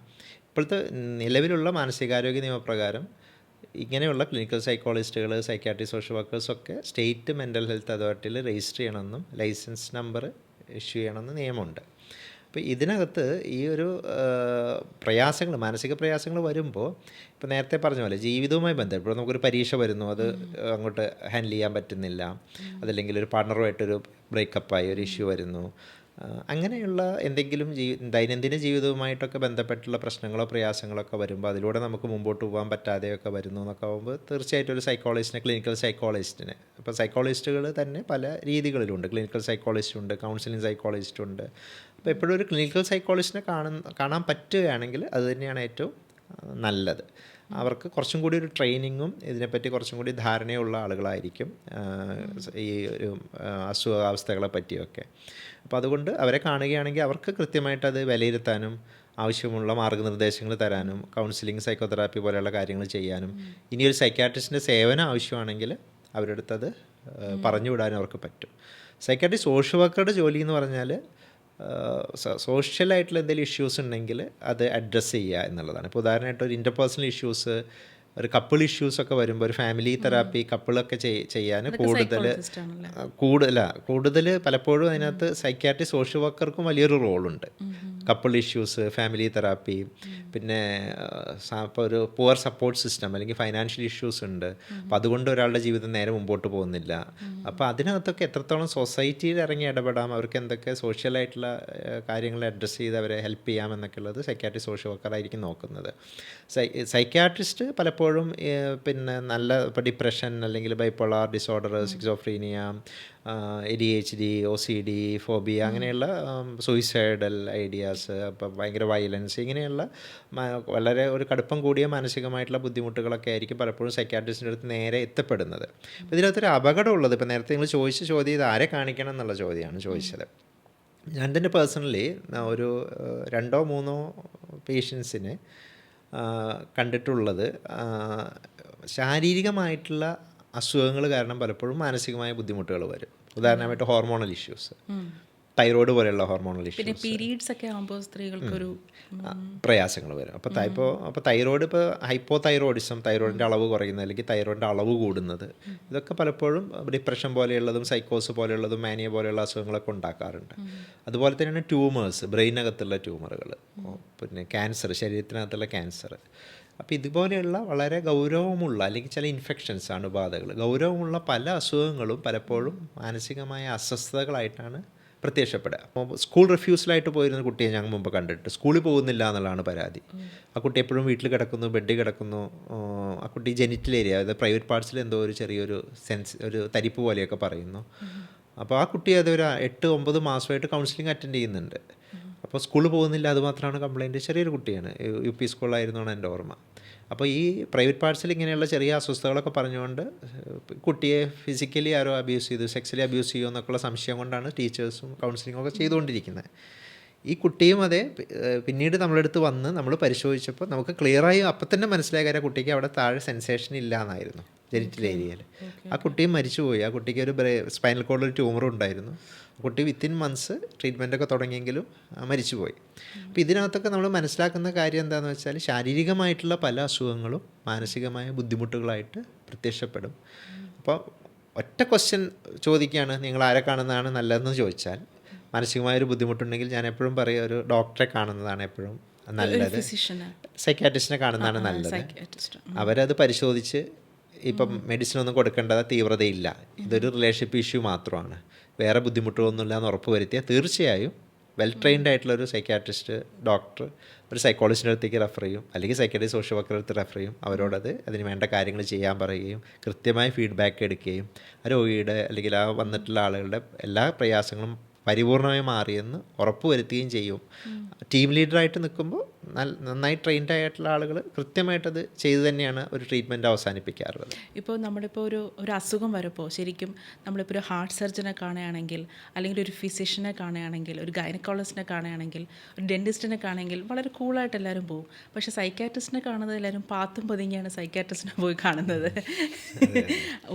ഇപ്പോഴത്തെ നിലവിലുള്ള മാനസികാരോഗ്യ നിയമപ്രകാരം ഇങ്ങനെയുള്ള ക്ലിനിക്കൽ സൈക്കോളജിസ്റ്റുകൾ, സൈക്യാട്രി സോഷ്യൽ വർക്കേഴ്സൊക്കെ സ്റ്റേറ്റ് മെൻ്റൽ ഹെൽത്ത് അതോറിറ്റിയിൽ രജിസ്റ്റർ ചെയ്യണമെന്നും ലൈസൻസ് നമ്പർ ഇഷ്യൂ ചെയ്യണമെന്ന് നിയമമുണ്ട്. അപ്പോൾ ഇതിനകത്ത് ഈ ഒരു പ്രയാസങ്ങൾ, മാനസിക പ്രയാസങ്ങൾ വരുമ്പോൾ ഇപ്പോൾ നേരത്തെ പറഞ്ഞ പോലെ ജീവിതവുമായി ബന്ധം, ഇപ്പോൾ നമുക്കൊരു പരീക്ഷ വരുന്നു, അത് അങ്ങോട്ട് ഹാൻഡിൽ ചെയ്യാൻ പറ്റുന്നില്ല, അതല്ലെങ്കിൽ ഒരു പാർട്ണറുമായിട്ടൊരു ബ്രേക്കപ്പായി ഒരു ഇഷ്യൂ വരുന്നു, അങ്ങനെയുള്ള എന്തെങ്കിലും ദൈനംദിന ജീവിതവുമായിട്ടൊക്കെ ബന്ധപ്പെട്ടുള്ള പ്രശ്നങ്ങളോ പ്രയാസങ്ങളൊക്കെ വരുമ്പോൾ അതിലൂടെ നമുക്ക് മുമ്പോട്ട് പോകാൻ പറ്റാതെയൊക്കെ വരുന്നു എന്നൊക്കെ ആകുമ്പോൾ തീർച്ചയായിട്ടും ഒരു സൈക്കോളജിസ്റ്റിനെ, ക്ലിനിക്കൽ സൈക്കോളജിസ്റ്റിനെ, ഇപ്പോൾ സൈക്കോളജിസ്റ്റുകൾ തന്നെ പല രീതികളിലുണ്ട്. ക്ലിനിക്കൽ സൈക്കോളജിസ്റ്റ് ഉണ്ട്, കൗൺസിലിംഗ് സൈക്കോളജിസ്റ്റ് ഉണ്ട്. അപ്പോൾ എപ്പോഴും ഒരു ക്ലിനിക്കൽ സൈക്കോളജിസ്റ്റിനെ കാണാൻ പറ്റുകയാണെങ്കിൽ അത് തന്നെയാണ് ഏറ്റവും നല്ലത്. അവർക്ക് കുറച്ചും കൂടി ഒരു ട്രെയിനിങ്ങും ഇതിനെപ്പറ്റി കുറച്ചും കൂടി ധാരണയുള്ള ആളുകളായിരിക്കും ഈ ഒരു അസുഖാവസ്ഥകളെ പറ്റിയൊക്കെ. അപ്പോൾ അതുകൊണ്ട് അവരെ കാണുകയാണെങ്കിൽ അവർക്ക് കൃത്യമായിട്ട് അത് വിലയിരുത്താനും ആവശ്യമുള്ള മാർഗ്ഗനിർദ്ദേശങ്ങൾ തരാനും കൗൺസിലിംഗ്, സൈക്കോതെറാപ്പി പോലെയുള്ള കാര്യങ്ങൾ ചെയ്യാനും ഇനിയൊരു സൈക്യാട്രിസ്റ്റിൻ്റെ സേവനം ആവശ്യമാണെങ്കിൽ അവരുടെ അടുത്തത് പറഞ്ഞു വിടാനും അവർക്ക് പറ്റും. സൈക്യാട്രി സോഷ്യൽ വർക്കറുടെ ജോലി എന്ന് പറഞ്ഞാൽ സോഷ്യലായിട്ടുള്ള എന്തെങ്കിലും ഇഷ്യൂസ് ഉണ്ടെങ്കിൽ അത് അഡ്രസ്സ് ചെയ്യുക എന്നുള്ളതാണ്. ഇപ്പോൾ ഉദാഹരണമായിട്ട് ഒരു ഇൻ്റർപേഴ്സണൽ ഇഷ്യൂസ്, ഒരു കപ്പിൾ ഇഷ്യൂസൊക്കെ വരുമ്പോൾ ഒരു ഫാമിലി തെറാപ്പി കപ്പിളൊക്കെ ചെയ്യാൻ കൂടുതൽ പലപ്പോഴും അതിനകത്ത് സൈക്യാട്രി സോഷ്യൽ വർക്കർക്കും വലിയൊരു റോളുണ്ട്. കപ്പിൾ ഇഷ്യൂസ്, ഫാമിലി തെറാപ്പി, പിന്നെ ഇപ്പോൾ ഒരു പുവർ സപ്പോർട്ട് സിസ്റ്റം അല്ലെങ്കിൽ ഫൈനാൻഷ്യൽ ഇഷ്യൂസ് ഉണ്ട്. അപ്പോൾ അതുകൊണ്ട് ഒരാളുടെ ജീവിതം നേരെ മുമ്പോട്ട് പോകുന്നില്ല. അപ്പോൾ അതിനകത്തൊക്കെ എത്രത്തോളം സൊസൈറ്റിയിൽ ഇറങ്ങി ഇടപെടാം, അവർക്ക് എന്തൊക്കെ സോഷ്യലായിട്ടുള്ള കാര്യങ്ങൾ അഡ്രസ്സ് ചെയ്ത് അവരെ ഹെൽപ്പ് ചെയ്യാമെന്നൊക്കെ ഉള്ളത് സൈക്യാട്രി സോഷ്യൽ വർക്കറായിരിക്കും നോക്കുന്നത്. സൈക്യാട്രിസ്റ്റ് പലപ്പോഴും പിന്നെ നല്ല ഇപ്പോൾ ഡിപ്രഷൻ അല്ലെങ്കിൽ bipolar disorder, schizophrenia, ADHD, OCD, phobia, അങ്ങനെയുള്ള സൂയിസൈഡൽ ഐഡിയാസ്, അപ്പോൾ ഭയങ്കര വയലൻസ്, ഇങ്ങനെയുള്ള വളരെ ഒരു കടുപ്പം കൂടിയ മാനസികമായിട്ടുള്ള ബുദ്ധിമുട്ടുകളൊക്കെ ആയിരിക്കും പലപ്പോഴും സൈക്യാട്രിസ്റ്റിൻ്റെ അടുത്ത് നേരെ എത്തപ്പെടുന്നത്. അപ്പോൾ ഇതിനകത്തൊരു അപകടമുള്ളത്, ഇപ്പോൾ നേരത്തെ നിങ്ങൾ ചോദിച്ച ചോദ്യം ഇത് ആരെ കാണിക്കണം എന്നുള്ള ചോദ്യമാണ് ചോദിച്ചത്. ഞാൻ തന്നെ പേഴ്സണലി ഒരു 2-3 പേഷ്യൻസിനെ കണ്ടിട്ടുള്ളത് ശാരീരികമായിട്ടുള്ള അസുഖങ്ങൾ കാരണം പലപ്പോഴും മാനസികമായ ബുദ്ധിമുട്ടുകൾ വരും. ഉദാഹരണമായിട്ട് ഹോർമോണൽ ഇഷ്യൂസ്, തൈറോയ്ഡ് പോലെയുള്ള ഹോർമോണൽ ഇഷ്യൂസ്, പീരീഡ്സ് ഒക്കെ ആകുമ്പോൾ സ്ത്രീകൾക്കൊരു പ്രയാസങ്ങൾ വരും. അപ്പോൾ തൈറോയ്ഡ്, ഇപ്പോൾ ഹൈപ്പോ തൈറോയിഡിസം, തൈറോയിഡിൻ്റെ അളവ് കുറയുന്നത് അല്ലെങ്കിൽ തൈറോയിഡിൻ്റെ അളവ് കൂടുന്നത്, ഇതൊക്കെ പലപ്പോഴും ഡിപ്രഷൻ പോലെയുള്ളതും സൈക്കോസ് പോലെയുള്ളതും മാനിയ പോലെയുള്ള അസുഖങ്ങളൊക്കെ ഉണ്ടാക്കാറുണ്ട്. അതുപോലെ തന്നെയാണ് ട്യൂമേഴ്സ്, ബ്രെയിനകത്തുള്ള ട്യൂമറുകൾ, പിന്നെ ക്യാൻസർ, ശരീരത്തിനകത്തുള്ള ക്യാൻസർ. അപ്പോൾ ഇതുപോലെയുള്ള വളരെ ഗൗരവമുള്ള അല്ലെങ്കിൽ ചില ഇൻഫെക്ഷൻസ്, അണുബാധകൾ, ഗൗരവമുള്ള പല അസുഖങ്ങളും പലപ്പോഴും മാനസികമായ അസ്വസ്ഥതകളായിട്ടാണ് പ്രത്യക്ഷപ്പെടുക. അപ്പോൾ സ്കൂൾ റിഫ്യൂസലായിട്ട് പോയിരുന്ന കുട്ടിയെ ഞങ്ങൾ മുമ്പ് കണ്ടിട്ട് സ്കൂളിൽ പോകുന്നില്ല എന്നുള്ളതാണ് പരാതി. ആ കുട്ടി എപ്പോഴും വീട്ടിൽ കിടക്കുന്നു, ബെഡിൽ കിടക്കുന്നു. ആ കുട്ടി ജെനിറ്റൽ ഏരിയ, അതായത് പ്രൈവറ്റ് പാർട്സിൽ എന്തോ ഒരു ചെറിയൊരു ഒരു തരിപ്പ് പോലെയൊക്കെ പറയുന്നു. അപ്പോൾ ആ കുട്ടി അതൊരു 8-9 മാസമായിട്ട് കൗൺസിലിംഗ് അറ്റൻഡ് ചെയ്യുന്നുണ്ട്. അപ്പോൾ സ്കൂളിൽ പോകുന്നില്ല, അതുമാത്രമാണ് കംപ്ലയിൻറ്റ്. ചെറിയൊരു കുട്ടിയാണ്, UP സ്കൂളിലായിരുന്നാണ് എൻ്റെ ഓർമ്മ. അപ്പോൾ ഈ പ്രൈവറ്റ് പാർട്സിൽ ഇങ്ങനെയുള്ള ചെറിയ അസ്വസ്ഥതകളൊക്കെ പറഞ്ഞുകൊണ്ട് കുട്ടിയെ ഫിസിക്കലി ആരോ അബ്യൂസ് ചെയ്തു, സെക്സ്വലി അബ്യൂസ് ചെയ്യുമോ എന്നൊക്കെയുള്ള സംശയം കൊണ്ടാണ് ടീച്ചേഴ്സും കൗൺസിലിംഗും ഒക്കെ ചെയ്തുകൊണ്ടിരിക്കുന്നത്. ഈ കുട്ടിയും അതെ, പിന്നീട് നമ്മളെടുത്ത് വന്ന് നമ്മൾ പരിശോധിച്ചപ്പോൾ നമുക്ക് ക്ലിയറായി അപ്പം തന്നെ മനസ്സിലായ കാര്യം കുട്ടിക്ക് അവിടെ താഴെ സെൻസേഷൻ ഇല്ല എന്നായിരുന്നു, ജെനിറ്റൽ ഏരിയയിൽ. ആ കുട്ടിയും മരിച്ചുപോയി. ആ കുട്ടിക്ക് ഒരു സ്പൈനൽ കോഡിൽ ഒരു ട്യൂമർ ഉണ്ടായിരുന്നു. കുട്ടി വിത്തിൻ മന്ത്സ് ട്രീറ്റ്മെൻറ്റൊക്കെ തുടങ്ങിയെങ്കിലും മരിച്ചുപോയി. അപ്പോൾ ഇതിനകത്തൊക്കെ നമ്മൾ മനസ്സിലാക്കുന്ന കാര്യം എന്താണെന്ന് വെച്ചാൽ ശാരീരികമായിട്ടുള്ള പല അസുഖങ്ങളും മാനസികമായ ബുദ്ധിമുട്ടുകളായിട്ട് പ്രത്യക്ഷപ്പെടും. അപ്പോൾ ഒറ്റ ക്വസ്റ്റ്യൻ ചോദിക്കുകയാണ്, നിങ്ങൾ ആരെ കാണുന്നതാണ് നല്ലതെന്ന് ചോദിച്ചാൽ, മാനസികമായൊരു ബുദ്ധിമുട്ടുണ്ടെങ്കിൽ ഞാൻ എപ്പോഴും പറയും ഒരു ഡോക്ടറെ കാണുന്നതാണ് എപ്പോഴും നല്ലത്, സൈക്യാട്രിസ്റ്റിനെ കാണുന്നതാണ് നല്ലത്. അവരത് പരിശോധിച്ച് ഇപ്പം മെഡിസിൻ ഒന്നും കൊടുക്കേണ്ടത് തീവ്രതയില്ല, ഇതൊരു റിലേഷൻഷിപ്പ് ഇഷ്യൂ മാത്രമാണ്, വേറെ ബുദ്ധിമുട്ടുകളൊന്നുമില്ല എന്ന് ഉറപ്പ് വരുത്തിയാൽ തീർച്ചയായും വെൽ ട്രെയിൻഡ് ആയിട്ടുള്ളൊരു സൈക്യാട്രിസ്റ്റ്, ഡോക്ടർ ഒരു സൈക്കോളജിസ്റ്റിൻ്റെ അടുത്തേക്ക് റെഫർ ചെയ്യും, അല്ലെങ്കിൽ സൈക്യാട്രി സോഷ്യൽ വർക്കറുടെ അടുത്ത് റെഫർ ചെയ്യും. അവരോടത് അതിന് വേണ്ട കാര്യങ്ങൾ ചെയ്യാൻ പറയുകയും കൃത്യമായ ഫീഡ്ബാക്ക് എടുക്കുകയും ആ രോഗിയുടെ അല്ലെങ്കിൽ ആ വന്നിട്ടുള്ള ആളുകളുടെ എല്ലാ പ്രയാസങ്ങളും പരിപൂർണമായി മാറിയെന്ന് ഉറപ്പ് വരുത്തുകയും ചെയ്യും. ടീം ലീഡറായിട്ട് നിൽക്കുമ്പോൾ നന്നായി ട്രെയിൻഡ് ആയിട്ടുള്ള ആളുകൾ കൃത്യമായിട്ടത് ചെയ്ത് തന്നെയാണ് ഒരു ട്രീറ്റ്മെൻറ്റ് അവസാനിപ്പിക്കാറുള്ളത്. ഇപ്പോൾ നമ്മളിപ്പോൾ ഒരു അസുഖം വരുമ്പോൾ ശരിക്കും നമ്മളിപ്പോൾ ഒരു ഹാർട്ട് സർജനെ കാണുകയാണെങ്കിൽ, അല്ലെങ്കിൽ ഒരു ഫിസിഷ്യനെ കാണുകയാണെങ്കിൽ, ഒരു ഗൈനക്കോളജിസ്റ്റിനെ കാണുകയാണെങ്കിൽ, ഒരു ഡെൻറ്റിസ്റ്റിനെ കാണുകയാണെങ്കിൽ വളരെ കൂളായിട്ട് എല്ലാവരും പോകും. പക്ഷേ സൈക്കാട്രിസ്റ്റിനെ കാണുന്നത് എല്ലാവരും പാത്തും പതുങ്ങിയാണ് സൈക്കാട്രിസ്റ്റിനെ പോയി കാണുന്നത്.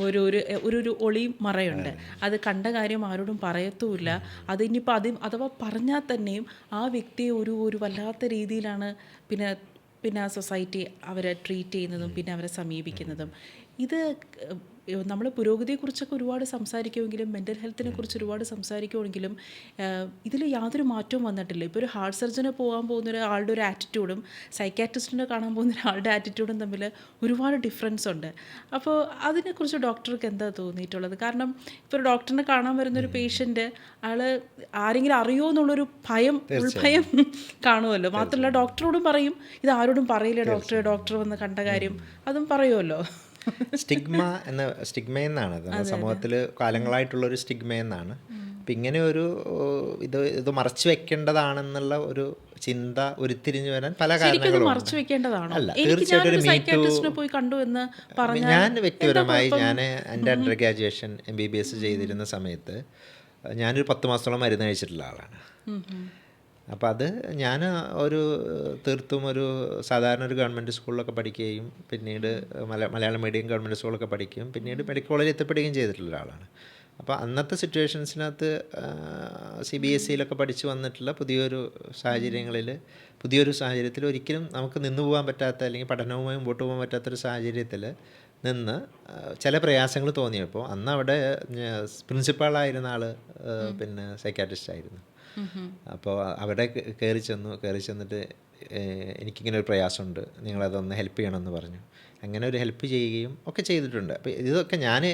ഒരു ഒരു ഒരു ഒളിയും മറയുണ്ട്. അത് കണ്ട കാര്യം ആരോടും പറയത്തുമില്ല. അത് ഇനിയിപ്പോൾ അഥവാ പറഞ്ഞാൽ തന്നെയും ആ വ്യക്തിയെ ഒരു വല്ലാത്ത രീതിയിലാണ് പിന്നെ ആ സൊസൈറ്റി അവരെ ട്രീറ്റ് ചെയ്യുന്നതും പിന്നെ അവരെ സമീപിക്കുന്നതും. ഇത് നമ്മൾ പുരോഗതിയെക്കുറിച്ചൊക്കെ ഒരുപാട് സംസാരിക്കുമെങ്കിലും മെൻ്റൽ ഹെൽത്തിനെ കുറിച്ച് ഒരുപാട് സംസാരിക്കുമെങ്കിലും ഇതിൽ യാതൊരു മാറ്റവും വന്നിട്ടില്ല. ഇപ്പോൾ ഒരു ഹാർട്ട് സർജനെ പോകാൻ പോകുന്ന ഒരാളുടെ ഒരു ആറ്റിറ്റ്യൂഡും സൈക്കാട്രിസ്റ്റിനെ കാണാൻ പോകുന്ന ഒരാളുടെ ആറ്റിറ്റ്യൂഡും തമ്മിൽ ഒരുപാട് ഡിഫറൻസ് ഉണ്ട്. അപ്പോൾ അതിനെക്കുറിച്ച് ഡോക്ടർക്ക് എന്താ തോന്നിയിട്ടുള്ളത്? കാരണം ഇപ്പോൾ ഒരു ഡോക്ടറിനെ കാണാൻ വരുന്നൊരു പേഷ്യൻ്റ് അയാൾ ആരെങ്കിലും അറിയുമോ എന്നുള്ളൊരു ഉൾഭയം കാണുമല്ലോ. മാത്രമല്ല ഡോക്ടറോടും പറയും, ഇത് ആരോടും പറയില്ല ഡോക്ടർ വന്ന് കണ്ട കാര്യം, അതും പറയുമല്ലോ. സ്റ്റിഗ്മയെന്നാണ് സമൂഹത്തിൽ കാലങ്ങളായിട്ടുള്ളൊരു സ്റ്റിഗ്മയെന്നാണ്. അപ്പം ഇങ്ങനെ ഒരു ഇത് മറച്ചു വെക്കേണ്ടതാണെന്നുള്ള ഒരു ചിന്ത ഉരുത്തിരിഞ്ഞു വരാൻ പല കാരണങ്ങളും അല്ല. തീർച്ചയായിട്ടും ഞാൻ വ്യക്തിപരമായി എൻ്റെ അണ്ടർ ഗ്രാജുവേഷൻ MBBS ചെയ്തിരുന്ന സമയത്ത് ഞാനൊരു 10 മാസത്തോളം മരുന്ന് കഴിച്ചിട്ടുള്ള ആളാണ്. അപ്പോൾ അത് ഞാൻ തീർത്തും സാധാരണ ഒരു ഗവൺമെൻറ് സ്കൂളിലൊക്കെ പഠിക്കുകയും പിന്നീട് മലയാളം മീഡിയം ഗവൺമെൻറ് സ്കൂളൊക്കെ പഠിക്കുകയും പിന്നീട് മെഡിക്കൽ കോളേജിൽ എത്തിപ്പെടുകയും ചെയ്തിട്ടുള്ള ഒരാളാണ്. അപ്പോൾ അന്നത്തെ സിറ്റുവേഷൻസിനകത്ത് CBSEയിലൊക്കെ പഠിച്ച് വന്നിട്ടുള്ള പുതിയൊരു സാഹചര്യത്തിൽ ഒരിക്കലും നമുക്ക് നിന്നു പോകാൻ പറ്റാത്ത അല്ലെങ്കിൽ പഠനവുമായി മുമ്പോട്ട് പോകാൻ പറ്റാത്തൊരു സാഹചര്യത്തിൽ നിന്ന് ചില പ്രയാസങ്ങൾ തോന്നിയപ്പോൾ അന്ന് അവിടെ പ്രിൻസിപ്പാളായിരുന്ന ആൾ പിന്നെ സൈക്കാട്രിസ്റ്റ് ആയിരുന്നു. അപ്പോൾ അവിടെ കയറി ചെന്നിട്ട് എനിക്കിങ്ങനെ ഒരു പ്രയാസമുണ്ട്, നിങ്ങളതൊന്ന് ഹെൽപ്പ് ചെയ്യണമെന്ന് പറഞ്ഞു. അങ്ങനെ ഒരു ഹെൽപ്പ് ചെയ്യുകയും ഒക്കെ ചെയ്തിട്ടുണ്ട്. അപ്പോൾ ഇതൊക്കെ ഞാൻ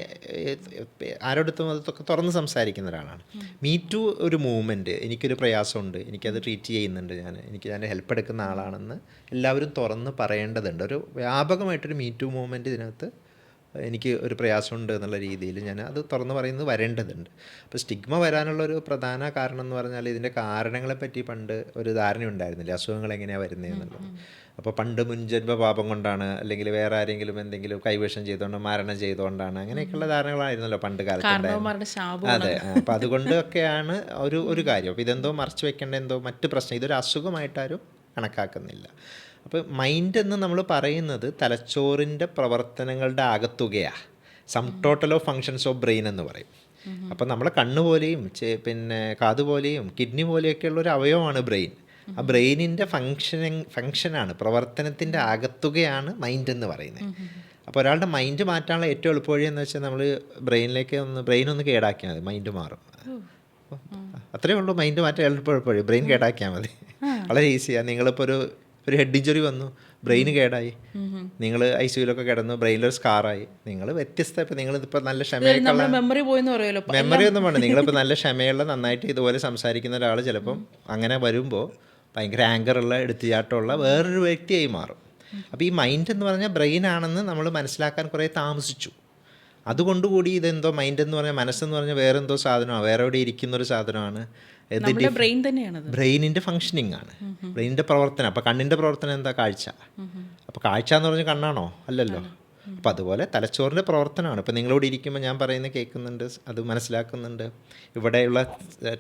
ആരോടത്തും അതൊക്കെ തുറന്ന് സംസാരിക്കുന്ന ഒരാളാണ്. മീ ടു ഒരു മൂവ്മെൻറ്റ്, എനിക്കൊരു പ്രയാസമുണ്ട്, എനിക്കത് ട്രീറ്റ് ചെയ്യുന്നുണ്ട്, ഞാൻ ഹെൽപ്പ് എടുക്കുന്ന ആളാണെന്ന് എല്ലാവരും തുറന്ന് പറയേണ്ടതുണ്ട്. ഒരു വ്യാപകമായിട്ടൊരു മീ ടു മൂവ്മെൻറ്റ് ഇതിനകത്ത് എനിക്ക് ഒരു പ്രയാസമുണ്ട് എന്നുള്ള രീതിയിൽ ഞാൻ അത് തുറന്ന് പറയുന്നത് വരേണ്ടതുണ്ട്. അപ്പോൾ സ്റ്റിഗ്മ വരാനുള്ളൊരു പ്രധാന കാരണം എന്ന് പറഞ്ഞാൽ ഇതിൻ്റെ കാരണങ്ങളെപ്പറ്റി പണ്ട് ഒരു ധാരണ ഉണ്ടായിരുന്നില്ല, അസുഖങ്ങൾ എങ്ങനെയാണ് വരുന്നതെന്നുള്ളത്. അപ്പോൾ പണ്ട് മുൻജന്മ പാപം കൊണ്ടാണ്, അല്ലെങ്കിൽ വേറെ ആരെങ്കിലും എന്തെങ്കിലും കൈവശം ചെയ്തുകൊണ്ട് മരണം ചെയ്തുകൊണ്ടാണ്, അങ്ങനെയൊക്കെയുള്ള ധാരണകളായിരുന്നല്ലോ പണ്ട് കാലത്ത്. അതെ, അപ്പോൾ അതുകൊണ്ടൊക്കെയാണ് ഒരു കാര്യം. അപ്പോൾ ഇതെന്തോ മറച്ചു വെക്കേണ്ട എന്തോ മറ്റ് പ്രശ്നം, ഇതൊരു അസുഖമായിട്ടാരും കണക്കാക്കുന്നില്ല. അപ്പോൾ മൈൻഡ് എന്ന് നമ്മൾ പറയുന്നത് തലച്ചോറിൻ്റെ പ്രവർത്തനങ്ങളുടെ ആകത്തുകയാണ്. Sum total of functions of brain എന്ന് പറയും. അപ്പോൾ നമ്മളെ കണ്ണ് പോലെയും പിന്നെ കാത് പോലെയും കിഡ്നി പോലെയൊക്കെയുള്ള ഒരു അവയവമാണ് ബ്രെയിൻ. ആ ബ്രെയിനിൻ്റെ ഫങ്ഷനാണ്, പ്രവർത്തനത്തിൻ്റെ ആകത്തുകയാണ് മൈൻഡ് എന്ന് പറയുന്നത്. അപ്പോൾ ഒരാളുടെ മൈൻഡ് മാറ്റാനുള്ള ഏറ്റവും എളുപ്പവഴി എന്ന് വെച്ചാൽ നമ്മൾ ബ്രെയിൻ ഒന്ന് കേടാക്കിയാൽ മതി, മൈൻഡ് മാറും. അത്രയേ ഉള്ളൂ, മൈൻഡ് മാറ്റാൻ എളുപ്പവഴി, ബ്രെയിൻ കേടാക്കിയാൽ മതി, വളരെ ഈസിയാണ്. നിങ്ങളിപ്പോൾ ഒരു ഹെഡ് ഇഞ്ചുറി വന്നു, ബ്രെയിൻ കേടായി, നിങ്ങൾ ICUയിലൊക്കെ കിടന്നു, ബ്രെയിനിലൊരു സ്കാറായി, നിങ്ങൾ വ്യത്യസ്ത. ഇപ്പം നിങ്ങളിപ്പോൾ നല്ല ക്ഷമയുള്ള മെമ്മറി ഒന്നും വേണ്ട, നിങ്ങളിപ്പോൾ നല്ല ക്ഷമയുള്ള നന്നായിട്ട് ഇതുപോലെ സംസാരിക്കുന്ന ഒരാൾ ചിലപ്പം അങ്ങനെ വരുമ്പോൾ ഭയങ്കര ആങ്കറുള്ള എടുത്തുചാട്ടമുള്ള വേറൊരു വ്യക്തിയായി മാറും. അപ്പോൾ ഈ മൈൻഡ് എന്ന് പറഞ്ഞാൽ ബ്രെയിൻ ആണെന്ന് നമ്മൾ മനസ്സിലാക്കാൻ കുറേ താമസിച്ചു. അതുകൊണ്ടുകൂടി ഇതെന്തോ മൈൻഡ് എന്ന് പറഞ്ഞാൽ മനസ്സെന്ന് പറഞ്ഞാൽ വേറെന്തോ സാധനമാണ്, വേറെ എവിടെ ഇരിക്കുന്നൊരു സാധനമാണ്. ബ്രെയിനിൻ്റെ ഫങ്ഷനിങ് ആണ്, ബ്രെയിനിൻ്റെ പ്രവർത്തനം. അപ്പോൾ കണ്ണിൻ്റെ പ്രവർത്തനം എന്താ? കാഴ്ച. അപ്പോൾ കാഴ്ച എന്ന് പറഞ്ഞാൽ കണ്ണാണോ? അല്ലല്ലോ. അപ്പോൾ അതുപോലെ തലച്ചോറിൻ്റെ പ്രവർത്തനമാണ്. ഇപ്പോൾ നിങ്ങളിവിടെ ഇരിക്കുമ്പോൾ ഞാൻ പറയുന്നത് കേൾക്കുന്നുണ്ട്, അത് മനസ്സിലാക്കുന്നുണ്ട്, ഇവിടെയുള്ള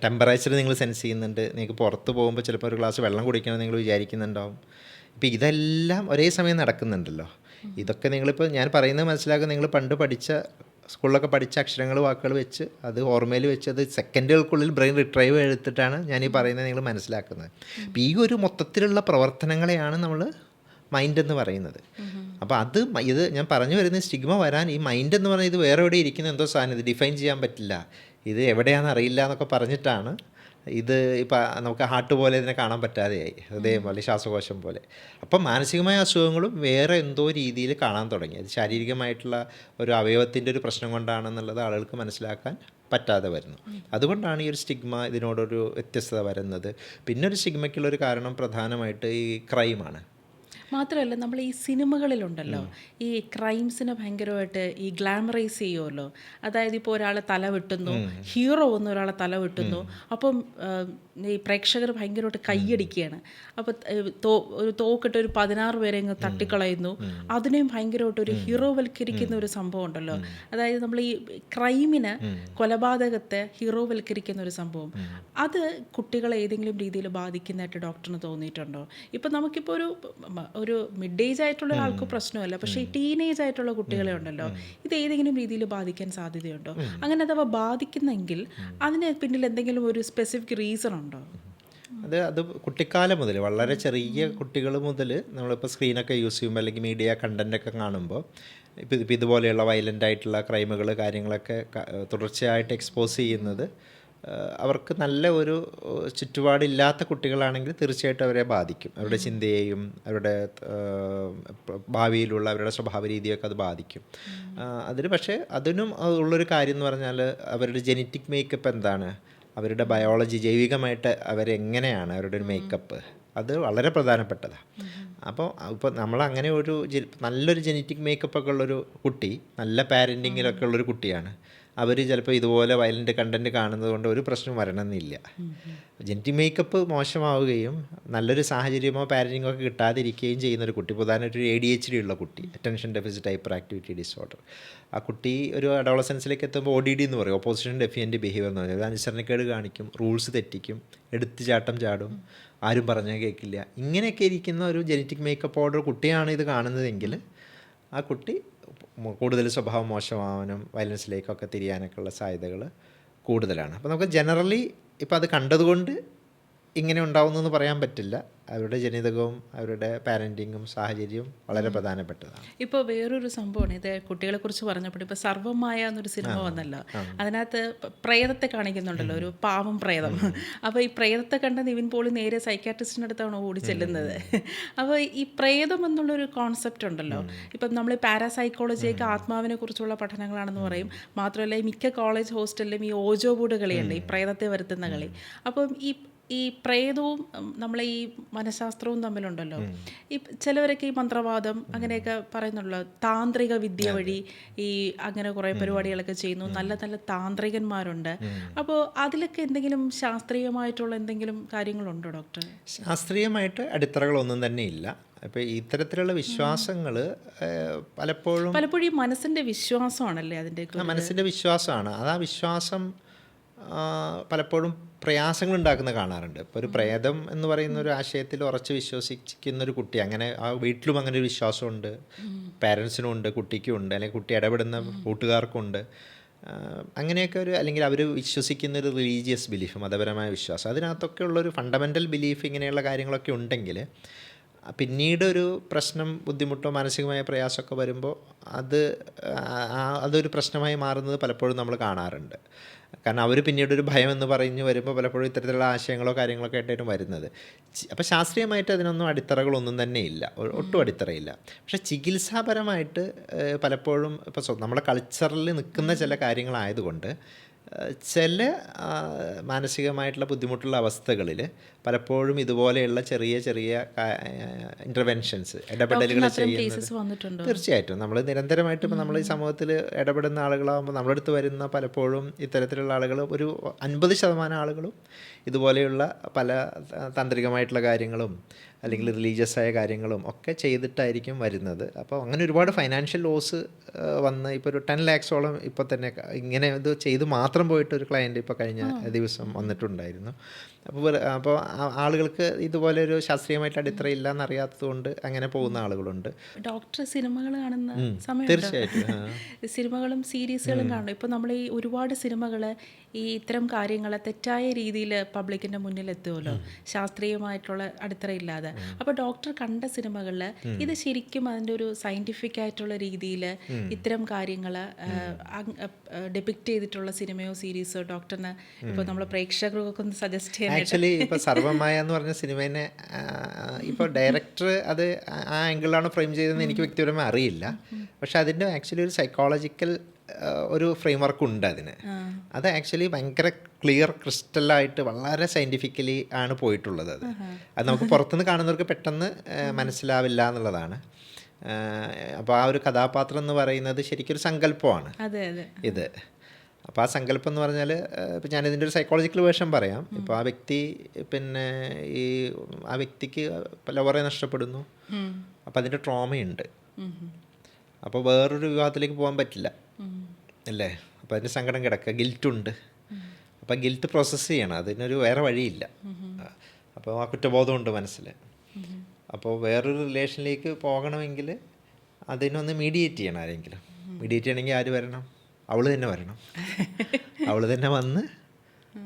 ടെമ്പറേച്ചർ നിങ്ങൾ സെൻസ് ചെയ്യുന്നുണ്ട്. നിങ്ങൾക്ക് പുറത്ത് പോകുമ്പോൾ ചിലപ്പോൾ ഒരു ഗ്ലാസ് വെള്ളം കുടിക്കണം നിങ്ങൾ വിചാരിക്കുന്നുണ്ടാവും. ഇപ്പോൾ ഇതെല്ലാം ഒരേ സമയം നടക്കുന്നുണ്ടല്ലോ. ഇതൊക്കെ നിങ്ങളിപ്പോൾ ഞാൻ പറയുന്നത് മനസ്സിലാക്കുക, നിങ്ങൾ പണ്ട് സ്കൂളിലൊക്കെ പഠിച്ച അക്ഷരങ്ങൾ വാക്കുകൾ വെച്ച് അത് ഓർമ്മയിൽ വെച്ച് അത് സെക്കൻഡുകൾക്കുള്ളിൽ ബ്രെയിൻ റിട്രൈവ് എടുത്തിട്ടാണ് ഞാൻ ഈ പറയുന്നത് നിങ്ങൾ മനസ്സിലാക്കുന്നത്. അപ്പോൾ ഈ ഒരു മൊത്തത്തിലുള്ള പ്രവർത്തനങ്ങളെയാണ് നമ്മൾ മൈൻഡ് എന്ന് പറയുന്നത്. അപ്പോൾ ഇത് ഞാൻ പറഞ്ഞു വരുന്നത് സ്റ്റിഗ്മ വരാൻ ഈ മൈൻഡ് എന്ന് പറഞ്ഞാൽ ഇത് വേറെ എവിടെ ഇരിക്കുന്ന എന്തോ സാധനം, ഇത് ഡിഫൈൻ ചെയ്യാൻ പറ്റില്ല, ഇത് എവിടെയാണെന്ന് അറിയില്ല എന്നൊക്കെ പറഞ്ഞിട്ടാണ് ഇത് ഇപ്പം നമുക്ക് ഹാർട്ട് പോലെ ഇതിനെ കാണാൻ പറ്റാതെയായി, ഹൃദയം പോലെ, ശ്വാസകോശം പോലെ. അപ്പം മാനസികമായ അസുഖങ്ങളും വേറെ എന്തോ രീതിയിൽ കാണാൻ തുടങ്ങി. അത് ശാരീരികമായിട്ടുള്ള ഒരു അവയവത്തിൻ്റെ ഒരു പ്രശ്നം കൊണ്ടാണെന്നുള്ളത് ആളുകൾക്ക് മനസ്സിലാക്കാൻ പറ്റാതെ വരുന്നു. അതുകൊണ്ടാണ് ഈ ഒരു സ്റ്റിഗ്മ, ഇതിനോടൊരു വ്യത്യസ്തത വരുന്നത്. പിന്നെ ഒരു സ്റ്റിഗ്മയ്ക്കുള്ളൊരു കാരണം പ്രധാനമായിട്ട് ഈ ക്രൈമാണ്. മാത്രമല്ല നമ്മൾ ഈ സിനിമകളിലുണ്ടല്ലോ ഈ ക്രൈംസിനെ ഭയങ്കരമായിട്ട് ഈ ഗ്ലാമറൈസ് ചെയ്യുമല്ലോ. അതായത് ഇപ്പോൾ ഒരാളെ തല വെട്ടുന്നു, ഹീറോ വന്ന് ഒരാളെ തല വെട്ടുന്നു, അപ്പം ഈ പ്രേക്ഷകർ ഭയങ്കരമായിട്ട് കൈയടിക്കുകയാണ്. അപ്പോൾ ഒരു തോക്കിട്ട് ഒരു 16 പേരെ അങ്ങ് തട്ടിക്കളയുന്നു. അതിനെയും ഭയങ്കരമായിട്ട് ഒരു ഹീറോവൽക്കരിക്കുന്ന ഒരു സംഭവം ഉണ്ടല്ലോ. അതായത് നമ്മൾ ഈ ക്രൈമിന്, കൊലപാതകത്തെ ഹീറോവൽക്കരിക്കുന്ന ഒരു സംഭവം, അത് കുട്ടികളെ ഏതെങ്കിലും രീതിയിൽ ബാധിക്കുന്നതായിട്ട് ഡോക്ടറിന് തോന്നിയിട്ടുണ്ടോ? ഇപ്പം നമുക്കിപ്പോൾ ഒരു മിഡ് ഏജ് ആയിട്ടുള്ള ആൾക്ക് പ്രശ്നമല്ല, പക്ഷേ ഈ ടീനേജ് ആയിട്ടുള്ള കുട്ടികളെ ഉണ്ടല്ലോ, ഇത് ഏതെങ്കിലും രീതിയിൽ ബാധിക്കാൻ സാധ്യതയുണ്ടോ? അങ്ങനെ അഥവാ ബാധിക്കുന്നെങ്കിൽ അതിന് പിന്നിൽ എന്തെങ്കിലും ഒരു സ്പെസിഫിക് റീസൺ ഉണ്ടോ? അത് കുട്ടിക്കാലം മുതൽ, വളരെ ചെറിയ കുട്ടികൾ മുതൽ നമ്മളിപ്പോൾ സ്ക്രീനൊക്കെ യൂസ് ചെയ്യുമ്പോൾ അല്ലെങ്കിൽ മീഡിയ കണ്ടൻറ്റൊക്കെ കാണുമ്പോൾ ഇപ്പോൾ ഇതുപോലെയുള്ള വയലൻ്റ് ആയിട്ടുള്ള ക്രൈമുകൾ കാര്യങ്ങളൊക്കെ തുടർച്ചയായിട്ട് എക്സ്പോസ് ചെയ്യുന്നത് അവർക്ക് നല്ല ഒരു ചുറ്റുപാടില്ലാത്ത കുട്ടികളാണെങ്കിൽ തീർച്ചയായിട്ടും അവരെ ബാധിക്കും. അവരുടെ ചിന്തയെയും അവരുടെ ഭാവിയിലുള്ള അവരുടെ സ്വഭാവ രീതിയൊക്കെ അത് ബാധിക്കും. പക്ഷേ അതിനും ഉള്ളൊരു കാര്യം എന്ന് പറഞ്ഞാൽ അവരുടെ ജെനറ്റിക് മേക്കപ്പ് എന്താണ്, അവരുടെ ബയോളജി, ജൈവികമായിട്ട് അവരെങ്ങനെയാണ് അവരുടെ ഒരു മേക്കപ്പ്, അത് വളരെ പ്രധാനപ്പെട്ടതാണ്. ഇപ്പോൾ നമ്മളങ്ങനെ നല്ലൊരു ജെനറ്റിക് മേക്കപ്പൊക്കെ ഉള്ളൊരു കുട്ടി, നല്ല പാരൻറ്റിങ്ങിലൊക്കെ ഉള്ളൊരു കുട്ടിയാണ്, അവർ ചിലപ്പോൾ ഇതുപോലെ വയലൻ്റ് കണ്ടൻറ്റ് കാണുന്നത് കൊണ്ട് ഒരു പ്രശ്നം വരണമെന്നില്ല. ജെനറ്റിക് മേക്കപ്പ് മോശമാവുകയും നല്ലൊരു സാഹചര്യമോ പാരൻറ്റിങ്ങോ ഒക്കെ കിട്ടാതിരിക്കുകയും ചെയ്യുന്നൊരു കുട്ടി, പ്രധാനമായിട്ട് ഒരു ADHD ഉള്ള കുട്ടി, attention deficit hyper activity disorder, ആ കുട്ടി ഒരു അഡോളസൻസിലേക്ക് എത്തുമ്പോൾ ODD എന്ന് പറയും, ഓപ്പോസിഷൻ ഡെഫിയൻറ്റ് ബിഹേവിയർ എന്ന് പറയുന്നത്. അനുസരണക്കേട് കാണിക്കും, റൂൾസ് തെറ്റിക്കും, എടുത്തുചാട്ടം ചാടും, ആരും പറഞ്ഞാൽ കേൾക്കില്ല. ഇങ്ങനെയൊക്കെ ഇരിക്കുന്ന ഒരു ജെനറ്റിക് മേക്കപ്പോടെ കുട്ടിയാണ് ഇത് കാണുന്നതെങ്കിൽ ആ കുട്ടി കൂടുതൽ സ്വഭാവം മോശമാവാനും വയലൻസിലേക്കൊക്കെ തിരിയാനൊക്കെ ഉള്ള സാധ്യതകൾ കൂടുതലാണ്. അപ്പോൾ നമുക്ക് ജനറലി ഇപ്പോൾ അത് കണ്ടതുകൊണ്ട് ഇങ്ങനെ ഉണ്ടാവുന്നതെന്ന് പറയാൻ പറ്റില്ല. അവരുടെ ജനിതകവും അവരുടെ പാരൻറ്റിങ്ങും സാഹചര്യവും വളരെ പ്രധാനപ്പെട്ടതാണ്. ഇപ്പോൾ വേറൊരു സംഭവമാണ്, ഇത് കുട്ടികളെക്കുറിച്ച് പറഞ്ഞപ്പോൾ ഇപ്പോൾ സർവമായ എന്നൊരു സിനിമ വന്നല്ലോ, അതിനകത്ത് പ്രേതത്തെ കാണിക്കുന്നുണ്ടല്ലോ, ഒരു പാവം പ്രേതം. അപ്പോൾ ഈ പ്രേതത്തെ കണ്ട നിവിൻ പോളി നേരെ സൈക്കാട്രിസ്റ്റിൻ്റെ അടുത്താണ് ഓടി ചെല്ലുന്നത്. അപ്പോൾ ഈ പ്രേതം എന്നുള്ളൊരു കോൺസെപ്റ്റ് ഉണ്ടല്ലോ, ഇപ്പം നമ്മൾ പാരാസൈക്കോളജിയൊക്കെ ആത്മാവിനെ കുറിച്ചുള്ള പഠനങ്ങളാണെന്ന് പറയും. മാത്രമല്ല ഈ മിക്ക കോളേജ് ഹോസ്റ്റലിലും ഈ ഓജോ ബോർഡ് കളിയുണ്ട്, ഈ പ്രേതത്തെ വരുത്തുന്ന കളി. അപ്പം ഈ പ്രേതവും നമ്മളെ ഈ മനഃശാസ്ത്രവും തമ്മിലുണ്ടല്ലോ, ഈ ചിലവരൊക്കെ ഈ മന്ത്രവാദം അങ്ങനെയൊക്കെ പറയുന്നുള്ളൂ, താന്ത്രിക വിദ്യ വഴി ഈ അങ്ങനെ കുറേ പരിപാടികളൊക്കെ ചെയ്യുന്നു, നല്ല നല്ല താന്ത്രികന്മാരുണ്ട്. അപ്പോൾ അതിലൊക്കെ എന്തെങ്കിലും ശാസ്ത്രീയമായിട്ടുള്ള എന്തെങ്കിലും കാര്യങ്ങളുണ്ടോ ഡോക്ടർ? ശാസ്ത്രീയമായിട്ട് അടിത്തറകളൊന്നും തന്നെ ഇല്ല. അപ്പോൾ ഇത്തരത്തിലുള്ള വിശ്വാസങ്ങൾ പലപ്പോഴും ഈ മനസ്സിൻ്റെ വിശ്വാസമാണല്ലേ, അതിൻ്റെ മനസ്സിൻ്റെ വിശ്വാസമാണ്. ആ വിശ്വാസം പലപ്പോഴും പ്രയാസങ്ങൾ ഉണ്ടാക്കുന്ന കാണാറുണ്ട്. ഇപ്പോൾ ഒരു പ്രേതം എന്ന് പറയുന്ന ഒരു ആശയത്തിൽ ഉറച്ച് വിശ്വസിക്കുന്നൊരു കുട്ടി, അങ്ങനെ ആ വീട്ടിലും അങ്ങനെ ഒരു വിശ്വാസമുണ്ട്, പാരൻസിനും ഉണ്ട്, കുട്ടിക്കും ഉണ്ട്, അല്ലെങ്കിൽ കുട്ടി ഇടപെടുന്ന കൂട്ടുകാർക്കുണ്ട്. അങ്ങനെയൊക്കെ അല്ലെങ്കിൽ അവർ വിശ്വസിക്കുന്നൊരു റിലീജിയസ് ബിലീഫ്, മതപരമായ വിശ്വാസം, അതിനകത്തൊക്കെ ഉള്ളൊരു ഫണ്ടമെൻ്റൽ ബിലീഫ് ഇങ്ങനെയുള്ള കാര്യങ്ങളൊക്കെ ഉണ്ടെങ്കിൽ പിന്നീട് ഒരു പ്രശ്നം, ബുദ്ധിമുട്ടോ മാനസികമായ പ്രയാസമൊക്കെ വരുമ്പോൾ അതൊരു പ്രശ്നമായി മാറുന്നത് പലപ്പോഴും നമ്മൾ കാണാറുണ്ട്. കാരണം അവർ പിന്നീടൊരു ഭയം എന്ന് പറഞ്ഞ് വരുമ്പോൾ പലപ്പോഴും ഇത്തരത്തിലുള്ള ആശയങ്ങളോ കാര്യങ്ങളൊക്കെ ആയിട്ടാണ് വരുന്നത്. അപ്പോൾ ശാസ്ത്രീയമായിട്ട് അതിനൊന്നും അടിത്തറകളൊന്നും തന്നെ ഇല്ല, ഒട്ടും അടിത്തറയില്ല. പക്ഷേ ചികിത്സാപരമായിട്ട് പലപ്പോഴും ഇപ്പോൾ നമ്മുടെ കൾച്ചറിൽ നിൽക്കുന്ന ചില കാര്യങ്ങളായതുകൊണ്ട് ചില മാനസികമായിട്ടുള്ള ബുദ്ധിമുട്ടുള്ള അവസ്ഥകളിൽ പലപ്പോഴും ഇതുപോലെയുള്ള ചെറിയ ചെറിയ ഇൻ്റർവെൻഷൻസ്, ഇടപെടലുകൾ ചെയ്യുന്നത് തീർച്ചയായിട്ടും നമ്മൾ നിരന്തരമായിട്ട് ഇപ്പോൾ നമ്മൾ ഈ സമൂഹത്തിൽ ഇടപെടുന്ന ആളുകളാകുമ്പോൾ നമ്മുടെ അടുത്ത് വരുന്ന പലപ്പോഴും ഇത്തരത്തിലുള്ള ആളുകൾ ഒരു 50% ആളുകളും ഇതുപോലെയുള്ള പല താന്ത്രികമായിട്ടുള്ള കാര്യങ്ങളും അല്ലെങ്കിൽ റിലീജിയസ് ആയ കാര്യങ്ങളും ഒക്കെ ചെയ്തിട്ടായിരിക്കും വരുന്നത്. അപ്പോൾ അങ്ങനെ ഒരുപാട് ഫൈനാൻഷ്യൽ ലോസ് വന്ന് ഇപ്പോൾ ഒരു 10 lakhs-ഓളം ഇപ്പോൾ തന്നെ ഇങ്ങനെ ഇത് ചെയ്ത് മാത്രം പോയിട്ട് ഒരു ക്ലയൻറ്റ് ഇപ്പോൾ കഴിഞ്ഞ ദിവസം വന്നിട്ടുണ്ടായിരുന്നു. അപ്പോൾ ആളുകൾക്ക് ഇതുപോലെ ഒരു ശാസ്ത്രീയമായിട്ട് അടിത്തറയില്ല എന്നറിയാത്തത് കൊണ്ട് അങ്ങനെ പോകുന്ന ആളുകളുണ്ട്. ഡോക്ടർ സിനിമകൾ കാണുന്ന സമയം തീർച്ചയായിട്ടും സിനിമകളും സീരീസുകളും കാണും. ഇപ്പോൾ നമ്മൾ ഈ ഒരുപാട് സിനിമകൾ ഈ ഇത്തരം കാര്യങ്ങൾ തെറ്റായ രീതിയിൽ പബ്ലിക്കിൻ്റെ മുന്നിൽ എത്തുമല്ലോ, ശാസ്ത്രീയമായിട്ടുള്ള അടിത്തറയില്ലാതെ. അപ്പോൾ ഡോക്ടർ കണ്ട സിനിമകളിൽ ഇത് ശരിക്കും അതിൻ്റെ ഒരു സയൻറ്റിഫിക് ആയിട്ടുള്ള രീതിയിൽ ഇത്തരം കാര്യങ്ങൾ ഡെപിക്റ്റ് ചെയ്തിട്ടുള്ള സിനിമയോ സീരീസോ ഡോക്ടറിന് ഇപ്പോൾ നമ്മൾ പ്രേക്ഷകർക്കൊക്കെ ഒന്ന് സജസ്റ്റ് ചെയ്യാൻ? ആക്ച്വലി ഇപ്പോൾ സർവമായ എന്ന് പറഞ്ഞ സിനിമേനെ ഇപ്പോൾ ഡയറക്ടർ അത് ആ ആംഗിളിലാണ് ഫ്രെയിം ചെയ്തതെന്ന് എനിക്ക് വ്യക്തിപരമായി അറിയില്ല. പക്ഷെ അതിൻ്റെ ആക്ച്വലി ഒരു സൈക്കോളജിക്കൽ ഒരു ഫ്രെയിം വർക്ക് ഉണ്ട് അതിന്. അത് ആക്ച്വലി ഭയങ്കര ക്ലിയർ ക്രിസ്റ്റലായിട്ട് വളരെ സയൻറ്റിഫിക്കലി ആണ് പോയിട്ടുള്ളത്. അത് നമുക്ക് പുറത്തുനിന്ന് കാണുന്നവർക്ക് പെട്ടെന്ന് മനസ്സിലാവില്ല എന്നുള്ളതാണ്. അപ്പോൾ ആ ഒരു കഥാപാത്രം എന്ന് പറയുന്നത് ശരിക്കൊരു സങ്കല്പമാണ് ഇത്. അപ്പോൾ ആ സങ്കല്പം എന്ന് പറഞ്ഞാൽ ഇപ്പം ഞാനിതിൻ്റെ ഒരു സൈക്കോളജിക്കൽ വേർഷൻ പറയാം. ഇപ്പോൾ ആ വ്യക്തി പിന്നെ ആ വ്യക്തിക്ക് ലവറെ നഷ്ടപ്പെടുന്നു, അപ്പോൾ അതിൻ്റെ ട്രോമയുണ്ട്. അപ്പോൾ വേറൊരു വിവാഹത്തിലേക്ക് പോകാൻ പറ്റില്ല അല്ലേ? അപ്പോൾ അതിൻ്റെ സങ്കടം കിടക്കുക, ഗിൽറ്റുണ്ട്. അപ്പോൾ ഗിൽറ്റ് പ്രോസസ്സ് ചെയ്യണം, അതിനൊരു വേറെ വഴിയില്ല. അപ്പോൾ ആ കുറ്റബോധമുണ്ട് മനസ്സിൽ. അപ്പോൾ വേറൊരു റിലേഷനിലേക്ക് പോകണമെങ്കിൽ അതിനൊന്ന് മീഡിയേറ്റ് ചെയ്യണം ആരെങ്കിലും. മീഡിയേറ്റ് ചെയ്യണമെങ്കിൽ ആര് വരണം? അവൾ തന്നെ വരണം. അവൾ തന്നെ വന്ന്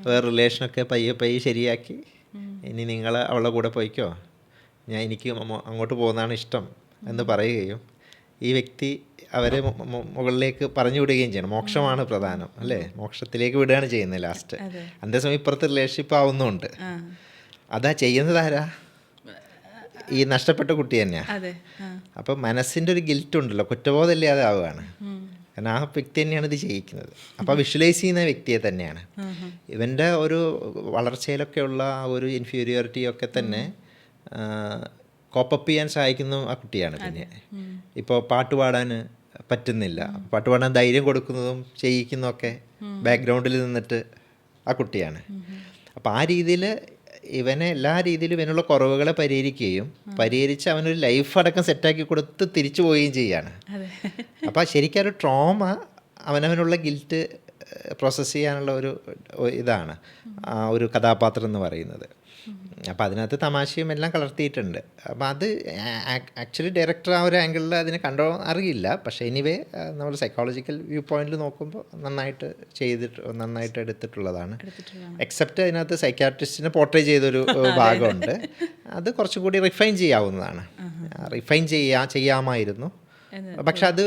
വേറെ റിലേഷനൊക്കെ പയ്യെ ശരിയാക്കി, ഇനി നിങ്ങൾ അവളുടെ കൂടെ പോയിക്കോ, എനിക്ക് അങ്ങോട്ട് പോകുന്നതാണ് ഇഷ്ടം എന്ന് പറയുകയും ഈ വ്യക്തി അവരെ മുകളിലേക്ക് പറഞ്ഞു വിടുകയും ചെയ്യണം. മോക്ഷമാണ് പ്രധാനം അല്ലേ? മോക്ഷത്തിലേക്ക് വിടുകയാണ് ചെയ്യുന്നത് ലാസ്റ്റ്. അതേസമയം ഇപ്പുറത്തെ റിലേഷൻഷിപ്പ് ആവുന്നുണ്ട്. അതാ ചെയ്യുന്നത് ആരാ? ഈ നഷ്ടപ്പെട്ട കുട്ടി തന്നെയാണ്. അപ്പം മനസ്സിൻ്റെ ഒരു ഗിൽറ്റ് ഉണ്ടല്ലോ, കുറ്റബോധം ഇല്ലാതെ ആവുകയാണ്. കാരണം ആ വ്യക്തി തന്നെയാണ് ഇത് ചെയ്യിക്കുന്നത്. അപ്പോൾ വിഷ്വലൈസ് ചെയ്യുന്ന വ്യക്തിയെ തന്നെയാണ്. ഇവൻ്റെ ഒരു വളർച്ചയിലൊക്കെയുള്ള ആ ഒരു ഇൻഫീരിയോറിറ്റിയൊക്കെ തന്നെ കോപ്പപ്പ് ചെയ്യാൻ സഹായിക്കുന്ന ആ കുട്ടിയാണ്. പിന്നെ ഇപ്പോൾ പാട്ട് പാടാൻ പറ്റുന്നില്ല, പാട്ട് പാടാൻ ധൈര്യം കൊടുക്കുന്നതും ചെയ്യിക്കുന്നതൊക്കെ ബാക്ക്ഗ്രൗണ്ടിൽ നിന്നിട്ട് ആ കുട്ടിയാണ്. അപ്പോൾ ആ രീതിയിൽ ഇവനെ എല്ലാ രീതിയിലും ഇവനുള്ള കുറവുകളെ പരിഹരിച്ച് അവനൊരു ലൈഫ് അടക്കം സെറ്റാക്കി കൊടുത്ത് തിരിച്ചു പോവുകയും ചെയ്യാണ്. അപ്പോൾ ശരിക്കും ഒരു ട്രോമ അവനവനുള്ള ഗിൽറ്റ് പ്രോസസ്സ് ചെയ്യാനുള്ള ഒരു ഇതാണ് ആ ഒരു കഥാപാത്രം എന്ന് പറയുന്നത്. അപ്പോൾ അതിനകത്ത് തമാശയും എല്ലാം കലർത്തിയിട്ടുണ്ട്. അപ്പോൾ അത് ആക്ച്വലി ഡയറക്ടർ ആ ഒരു ആംഗിളിൽ അതിനെ കണ്ടോ അറിയില്ല. പക്ഷേ എനിവേ നമ്മൾ സൈക്കോളജിക്കൽ വ്യൂ പോയിന്റിൽ നോക്കുമ്പോൾ നന്നായിട്ട് എടുത്തിട്ടുള്ളതാണ്. എക്സെപ്റ്റ് അതിനകത്ത് സൈക്യാട്രിസ്റ്റിനെ പോർട്രേ ചെയ്തൊരു ഭാഗമുണ്ട്. അത് കുറച്ചും കൂടി റിഫൈൻ ചെയ്യാവുന്നതാണ്. ചെയ്യാമായിരുന്നു. പക്ഷെ അത്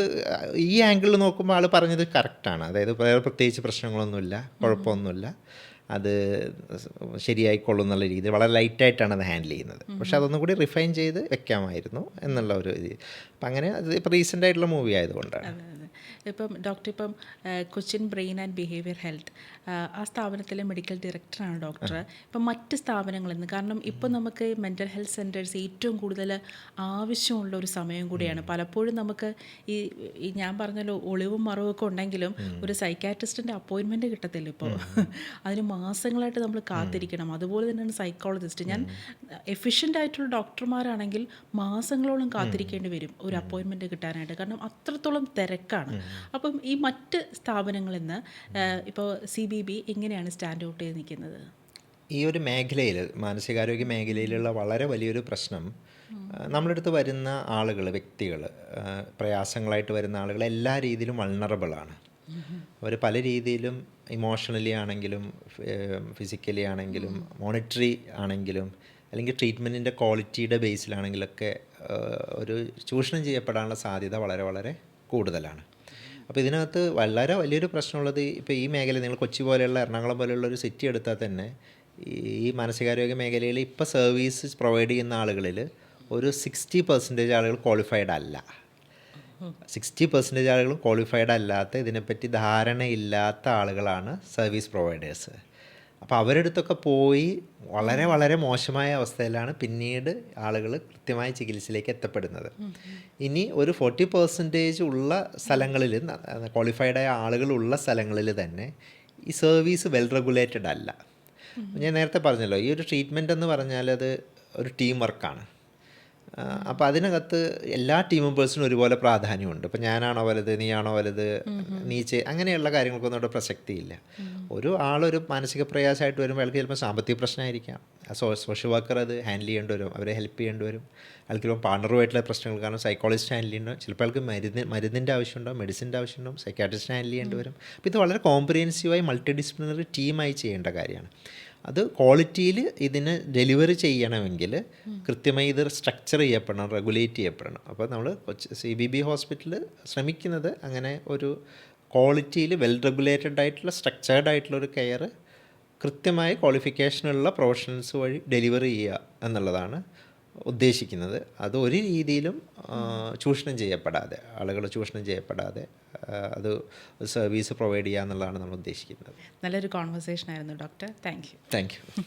ഈ ആംഗിളിൽ നോക്കുമ്പോൾ ആൾ പറഞ്ഞത് കറക്റ്റാണ്. അതായത് വേറെ പ്രത്യേകിച്ച് പ്രശ്നങ്ങളൊന്നുമില്ല, കുഴപ്പമൊന്നുമില്ല, അത് ശരിയായിക്കൊള്ളും എന്നുള്ള രീതിയിൽ വളരെ ലൈറ്റായിട്ടാണ് അത് ഹാൻഡിൽ ചെയ്യുന്നത്. പക്ഷെ അതൊന്നും കൂടി റിഫൈൻ ചെയ്ത് വെക്കാമായിരുന്നു എന്നുള്ള ഒരു ഇത്. അപ്പം അങ്ങനെ അത് ഇപ്പോൾ റീസെൻ്റ് ആയിട്ടുള്ള മൂവി ആയതുകൊണ്ടാണ്. ഇപ്പം doctor Cochin brain and behaviour health ആ സ്ഥാപനത്തിലെ മെഡിക്കൽ ഡയറക്ടറാണ് ഡോക്ടർ. ഇപ്പം മറ്റ് സ്ഥാപനങ്ങളിൽ നിന്ന്, കാരണം ഇപ്പോൾ നമുക്ക് മെൻ്റൽ ഹെൽത്ത് സെൻറ്റേഴ്സ് ഏറ്റവും കൂടുതൽ ആവശ്യമുള്ള ഒരു സമയം കൂടിയാണ്. പലപ്പോഴും നമുക്ക് ഈ ഞാൻ പറഞ്ഞല്ലോ ഒളിവും മറവൊക്കെ ഉണ്ടെങ്കിലും ഒരു സൈക്കാട്രിസ്റ്റിൻ്റെ അപ്പോയിൻമെൻറ്റ് കിട്ടത്തില്ല ഇപ്പോൾ. അതിന് മാസങ്ങളായിട്ട് നമ്മൾ കാത്തിരിക്കണം. അതുപോലെ തന്നെയാണ് സൈക്കോളജിസ്റ്റ്. ഞാൻ എഫിഷ്യൻ്റ് ആയിട്ടുള്ള ഡോക്ടർമാരാണെങ്കിൽ മാസങ്ങളോളം കാത്തിരിക്കേണ്ടി വരും ഒരു അപ്പോയിൻമെൻറ്റ് കിട്ടാനായിട്ട്, കാരണം അത്രത്തോളം തിരക്കാണ്. അപ്പം ഈ മറ്റ് സ്ഥാപനങ്ങളിൽ നിന്ന് ഇപ്പോൾ CBB എങ്ങനെയാണ് സ്റ്റാൻഡ് ഔട്ട് ചെയ്ത് നിൽക്കുന്നത്? ഈ ഒരു മേഖലയിൽ, മാനസികാരോഗ്യ മേഖലയിലുള്ള വളരെ വലിയൊരു പ്രശ്നം, നമ്മളടുത്ത് വരുന്ന ആളുകൾ, വ്യക്തികൾ, പ്രയാസങ്ങളായിട്ട് വരുന്ന ആളുകൾ എല്ലാ രീതിയിലും വൾണറബിളാണ്. അവർ പല രീതിയിലും ഇമോഷണലി ആണെങ്കിലും ഫിസിക്കലി ആണെങ്കിലും മോണിറ്ററി ആണെങ്കിലും അല്ലെങ്കിൽ ട്രീറ്റ്മെൻറ്റിൻ്റെ ക്വാളിറ്റിയുടെ ബേസിലാണെങ്കിലൊക്കെ ഒരു ചൂഷണം ചെയ്യപ്പെടാനുള്ള സാധ്യത വളരെ വളരെ കൂടുതലാണ്. അപ്പോൾ ഇതിനകത്ത് വളരെ വലിയൊരു പ്രശ്നമുള്ളത്, ഇപ്പോൾ ഈ മേഖല നിങ്ങൾ കൊച്ചി പോലെയുള്ള എറണാകുളം പോലെയുള്ള ഒരു സിറ്റി എടുത്താൽ തന്നെ ഈ മാനസികാരോഗ്യ മേഖലയിൽ ഇപ്പോൾ സർവീസ് പ്രൊവൈഡ് ചെയ്യുന്ന ആളുകളിൽ ഒരു 60% ആളുകൾ ക്വാളിഫൈഡ് അല്ല. 60% ആളുകളും ക്വാളിഫൈഡ് അല്ലാത്ത, ഇതിനെപ്പറ്റി ധാരണയില്ലാത്ത ആളുകളാണ് സർവീസ് പ്രൊവൈഡേഴ്സ്. അപ്പോൾ അവരുടെ അടുത്തൊക്കെ പോയി വളരെ വളരെ മോശമായ അവസ്ഥയിലാണ് പിന്നീട് ആളുകൾ കൃത്യമായ ചികിത്സയിലേക്ക് എത്തപ്പെടുന്നത്. ഇനി ഒരു 40% ഉള്ള സ്ഥലങ്ങളിൽ, ക്വാളിഫൈഡായ ആളുകളുള്ള സ്ഥലങ്ങളിൽ തന്നെ ഈ സർവീസ് വെൽ റെഗുലേറ്റഡ് അല്ല. ഞാൻ നേരത്തെ പറഞ്ഞല്ലോ, ഈ ഒരു ട്രീറ്റ്മെൻ്റ് എന്ന് പറഞ്ഞാൽ അത് ഒരു ടീം വർക്കാണ്. അപ്പോൾ അതിനകത്ത് എല്ലാ ടീം മെമ്പേഴ്സിനും ഒരുപോലെ പ്രാധാന്യമുണ്ട്. ഇപ്പോൾ ഞാനാണോ വലുത്, നീയാണോ വലുത്, അങ്ങനെയുള്ള കാര്യങ്ങൾക്കൊന്നും അവിടെ പ്രസക്തിയില്ല. ഒരു ആളൊരു മാനസിക പ്രയാസമായിട്ട് വരുമ്പോൾ അയാൾക്ക് ചിലപ്പോൾ സാമ്പത്തിക പ്രശ്നമായിരിക്കാം, സോഷ്യൽ വർക്കർ അത് ഹാൻഡിൽ ചെയ്യേണ്ടി വരും, അവരെ ഹെൽപ്പ് ചെയ്യേണ്ടി വരും. അയാൾക്ക് ചിലപ്പോൾ പാർട്ണറുമായിട്ടുള്ള പ്രശ്നങ്ങൾ കാരണം സൈക്കോളജിസ്റ്റ് ഹാൻഡിൽ ചെയ്യണം, ചിലപ്പോൾ അയാൾക്ക് മരുന്നിൻ്റെ ആവശ്യമുണ്ടാവും, മെഡിസിൻ്റെ ആവശ്യമുണ്ടാവും, സൈക്കാട്രിസ്റ്റ് ഹാൻഡിൽ ചെയ്യേണ്ടി വരും. അപ്പോൾ ഇത് വളരെ കോംപ്രിഹെൻസീവായി മൾട്ടി ഡിസിപ്ലിനറി ടീമായി ചെയ്യേണ്ട കാര്യമാണ്. അത് ക്വാളിറ്റിയിൽ ഇതിന് ഡെലിവറി ചെയ്യണമെങ്കിൽ കൃത്യമായി ഇത് സ്ട്രക്ചർ ചെയ്യപ്പെടണം, റെഗുലേറ്റ് ചെയ്യപ്പെടണം. അപ്പോൾ നമ്മൾ CBB ഹോസ്പിറ്റൽ ശ്രമിക്കുന്നത് അങ്ങനെ ഒരു ക്വാളിറ്റിയിൽ വെൽ റെഗുലേറ്റഡ് ആയിട്ടുള്ള സ്ട്രക്ചേർഡ് ആയിട്ടുള്ള ഒരു കെയർ കൃത്യമായി ക്വാളിഫിക്കേഷനുള്ള പ്രൊഫഷണൽസ് വഴി ഡെലിവറി ചെയ്യുക എന്നുള്ളതാണ് ഉദ്ദേശിക്കുന്നത്. അത് ഒരു രീതിയിലും ചൂഷണം ചെയ്യപ്പെടാതെ, ആളുകൾ ചൂഷണം ചെയ്യപ്പെടാതെ അത് സർവീസ് പ്രൊവൈഡ് ചെയ്യുക എന്നുള്ളതാണ് നമ്മൾ ഉദ്ദേശിക്കുന്നത്. നല്ലൊരു കോൺവെർസേഷൻ ആയിരുന്നു doctor. Thank you. Thank you.